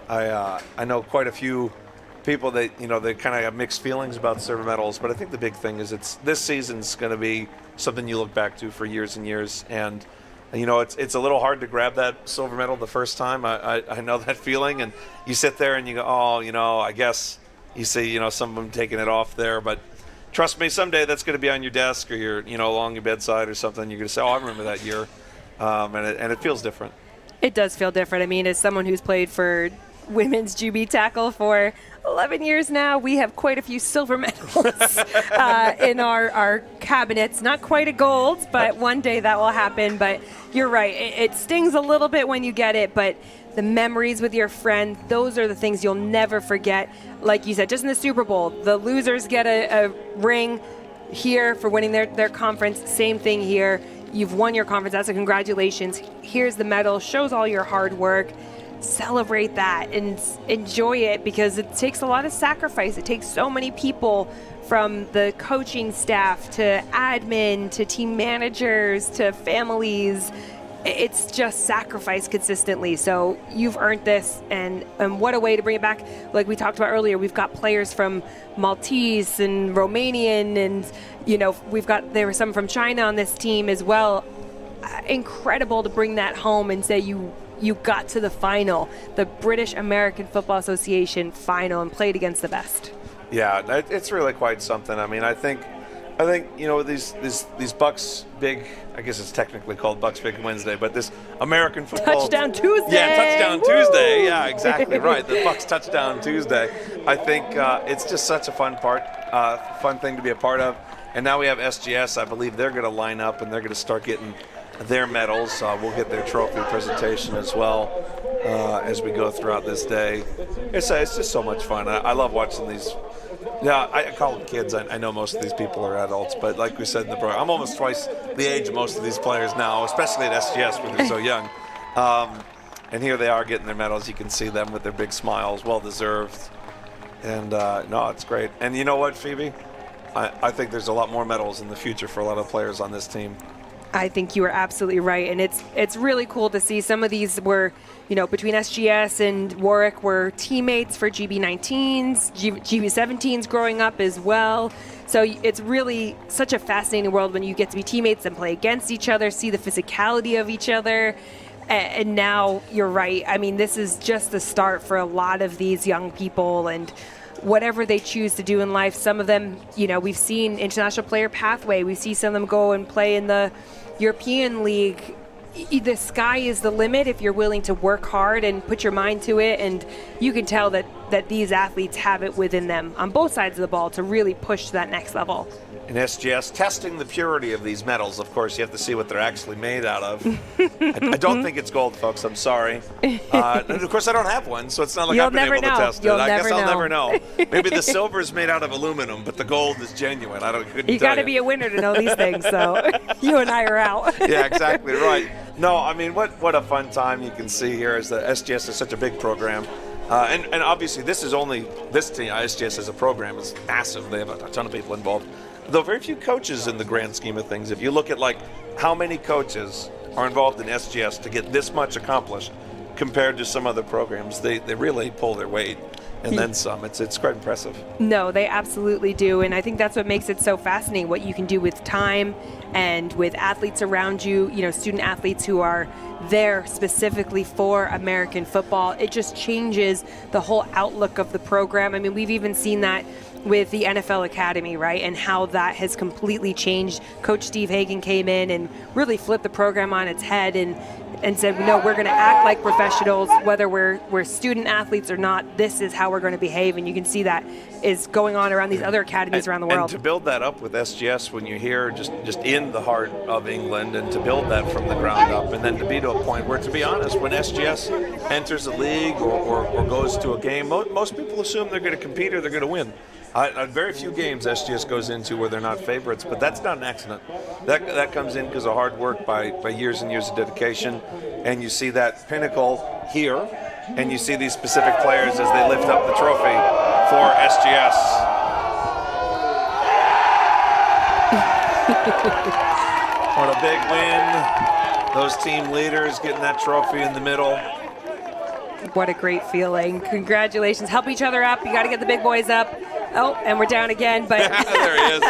I know quite a few people that they kind of have mixed feelings about silver medals, but I think the big thing is this season's going to be something you look back to for years and years, and it's a little hard to grab that silver medal the first time. I know that feeling, and you sit there and you go, I guess. You see, some of them taking it off there, but trust me, someday that's going to be on your desk or you're, along your bedside or something. You're going to say, I remember that year, and it feels different.
It does feel different. I mean, as someone who's played for women's GB tackle for 11 years now, we have quite a few silver medals in our cabinets. Not quite a gold, but one day that will happen. But you're right. It stings a little bit when you get it, but the memories with your friend, those are the things you'll never forget. Like you said, just in the Super Bowl, the losers get a ring here for winning their conference. Same thing here. You've won your conference. That's a congratulations. Here's the medal. Shows all your hard work. Celebrate that and enjoy it, because it takes a lot of sacrifice. It takes so many people, from the coaching staff to admin to team managers to families. It's just sacrifice consistently. So you've earned this, and what a way to bring it back. Like we talked about earlier, we've got players from Maltese and Romanian, and there were some from China on this team as well. Incredible to bring that home and say you got to the final, the British American Football Association final, and played against the best.
Yeah, it's really quite something. I mean, I think these BUCS big, I guess it's technically called BUCS Big Wednesday, but this American football
Touchdown Tuesday.
Yeah, Touchdown Tuesday. Yeah, exactly right. The BUCS Touchdown Tuesday. I think it's just such a fun thing to be a part of. And now we have SGS. I believe they're going to line up and they're going to start getting their medals. We'll get their trophy presentation as well as we go throughout this day. It's just so much fun. I love watching these. Yeah, I call them kids. I know most of these people are adults, but like we said in the program, I'm almost twice the age of most of these players now, especially at SGS where they're so young. And here they are getting their medals. You can see them with their big smiles, well-deserved. And it's great. And you know what, Phoebe? I think there's a lot more medals in the future for a lot of players on this team.
I think you are absolutely right, and it's really cool to see. Some of these were, between SGS and Warwick were teammates for GB19s, GB17s growing up as well. So it's really such a fascinating world when you get to be teammates and play against each other, see the physicality of each other. And now you're right. I mean, this is just the start for a lot of these young people, and whatever they choose to do in life. Some of them, we've seen international player pathway. We see some of them go and play in the European League. The sky is the limit if you're willing to work hard and put your mind to it. And you can tell that these athletes have it within them on both sides of the ball to really push to that next level.
In SGS, testing the purity of these metals, of course, you have to see what they're actually made out of. I don't think it's gold, folks. I'm sorry. Of course, I don't have one, so it's not like I've been able to test it. I guess I'll never know. Maybe the silver is made out of aluminum, but the gold is genuine. You
got to be a winner to know these things, so you and I are out.
Yeah, exactly right. No, I mean, what a fun time you can see here is that SGS is such a big program. And obviously, this team, SGS as a program, is massive. They have a ton of people involved. Though very few coaches in the grand scheme of things. If you look at how many coaches are involved in SGS to get this much accomplished, compared to some other programs. They really pull their weight and then some. It's quite impressive.
No, they absolutely do, and I think that's what makes it so fascinating, what you can do with time and with athletes around you, student athletes who are there specifically for American football. It just changes the whole outlook of the program. I mean, we've even seen that with the NFL Academy, right, and how that has completely changed. Coach Steve Hagan came in and really flipped the program on its head and said, no, we're going to act like professionals, whether we're student athletes or not. This is how we're going to behave, and you can see that is going on around these other academies around the world.
And to build that up with SGS when you're here just in the heart of England, and to build that from the ground up, and then to be to a point where, to be honest, when SGS enters a league or goes to a game, most people assume they're going to compete or they're going to win. Very few games SGS goes into where they're not favorites, but that's not an accident. That comes in because of hard work by years and years of dedication, and you see that pinnacle here, and you see these specific players as they lift up the trophy for SGS. What a big win. Those team leaders getting that trophy in the middle.
What a great feeling. Congratulations. Help each other up. You got to get the big boys up. Oh, and we're down again, but
there he is.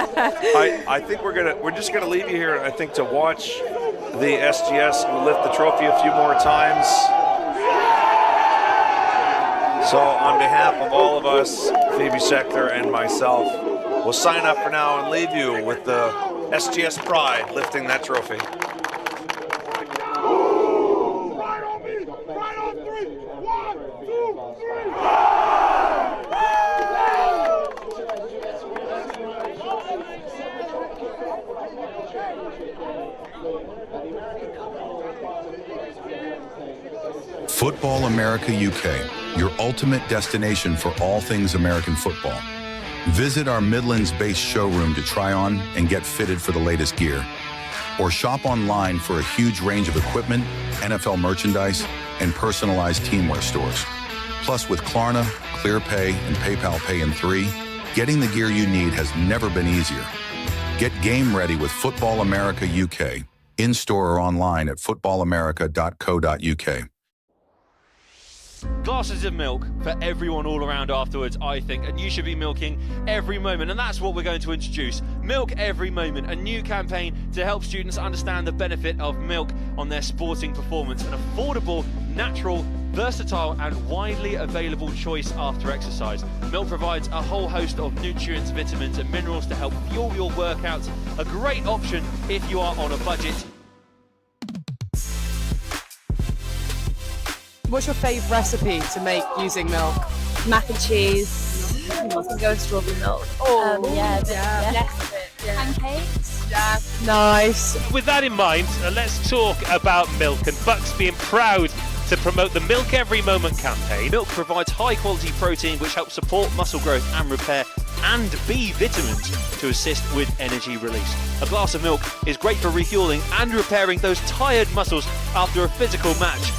I think we're just gonna leave you here, I think, to watch the SGS lift the trophy a few more times. So on behalf of all of us, Phoebe Schechter and myself, we'll sign up for now and leave you with the SGS pride lifting that trophy.
Football America UK, your ultimate destination for all things American football. Visit our Midlands-based showroom to try on and get fitted for the latest gear. Or shop online for a huge range of equipment, NFL merchandise, and personalized teamwear stores. Plus, with Klarna, ClearPay, and PayPal Pay in 3, getting the gear you need has never been easier. Get game ready with Football America UK, in-store or online at footballamerica.co.uk.
Glasses of milk for everyone all around afterwards, I think, and you should be milking every moment, and that's what we're going to introduce. Milk Every Moment, a new campaign to help students understand the benefit of milk on their sporting performance. An affordable, natural, versatile and widely available choice after exercise. Milk provides a whole host of nutrients, vitamins and minerals to help fuel your workouts. A great option if you are on a budget.
What's your favourite recipe to make using milk?
Mac and cheese. I can go with strawberry milk. Pancakes.
Yeah. Nice.
With that in mind, let's talk about milk, and BUCS being proud to promote the Milk Every Moment campaign.
Milk provides high quality protein which helps support muscle growth and repair, and B vitamins to assist with energy release. A glass of milk is great for refueling and repairing those tired muscles after a physical match.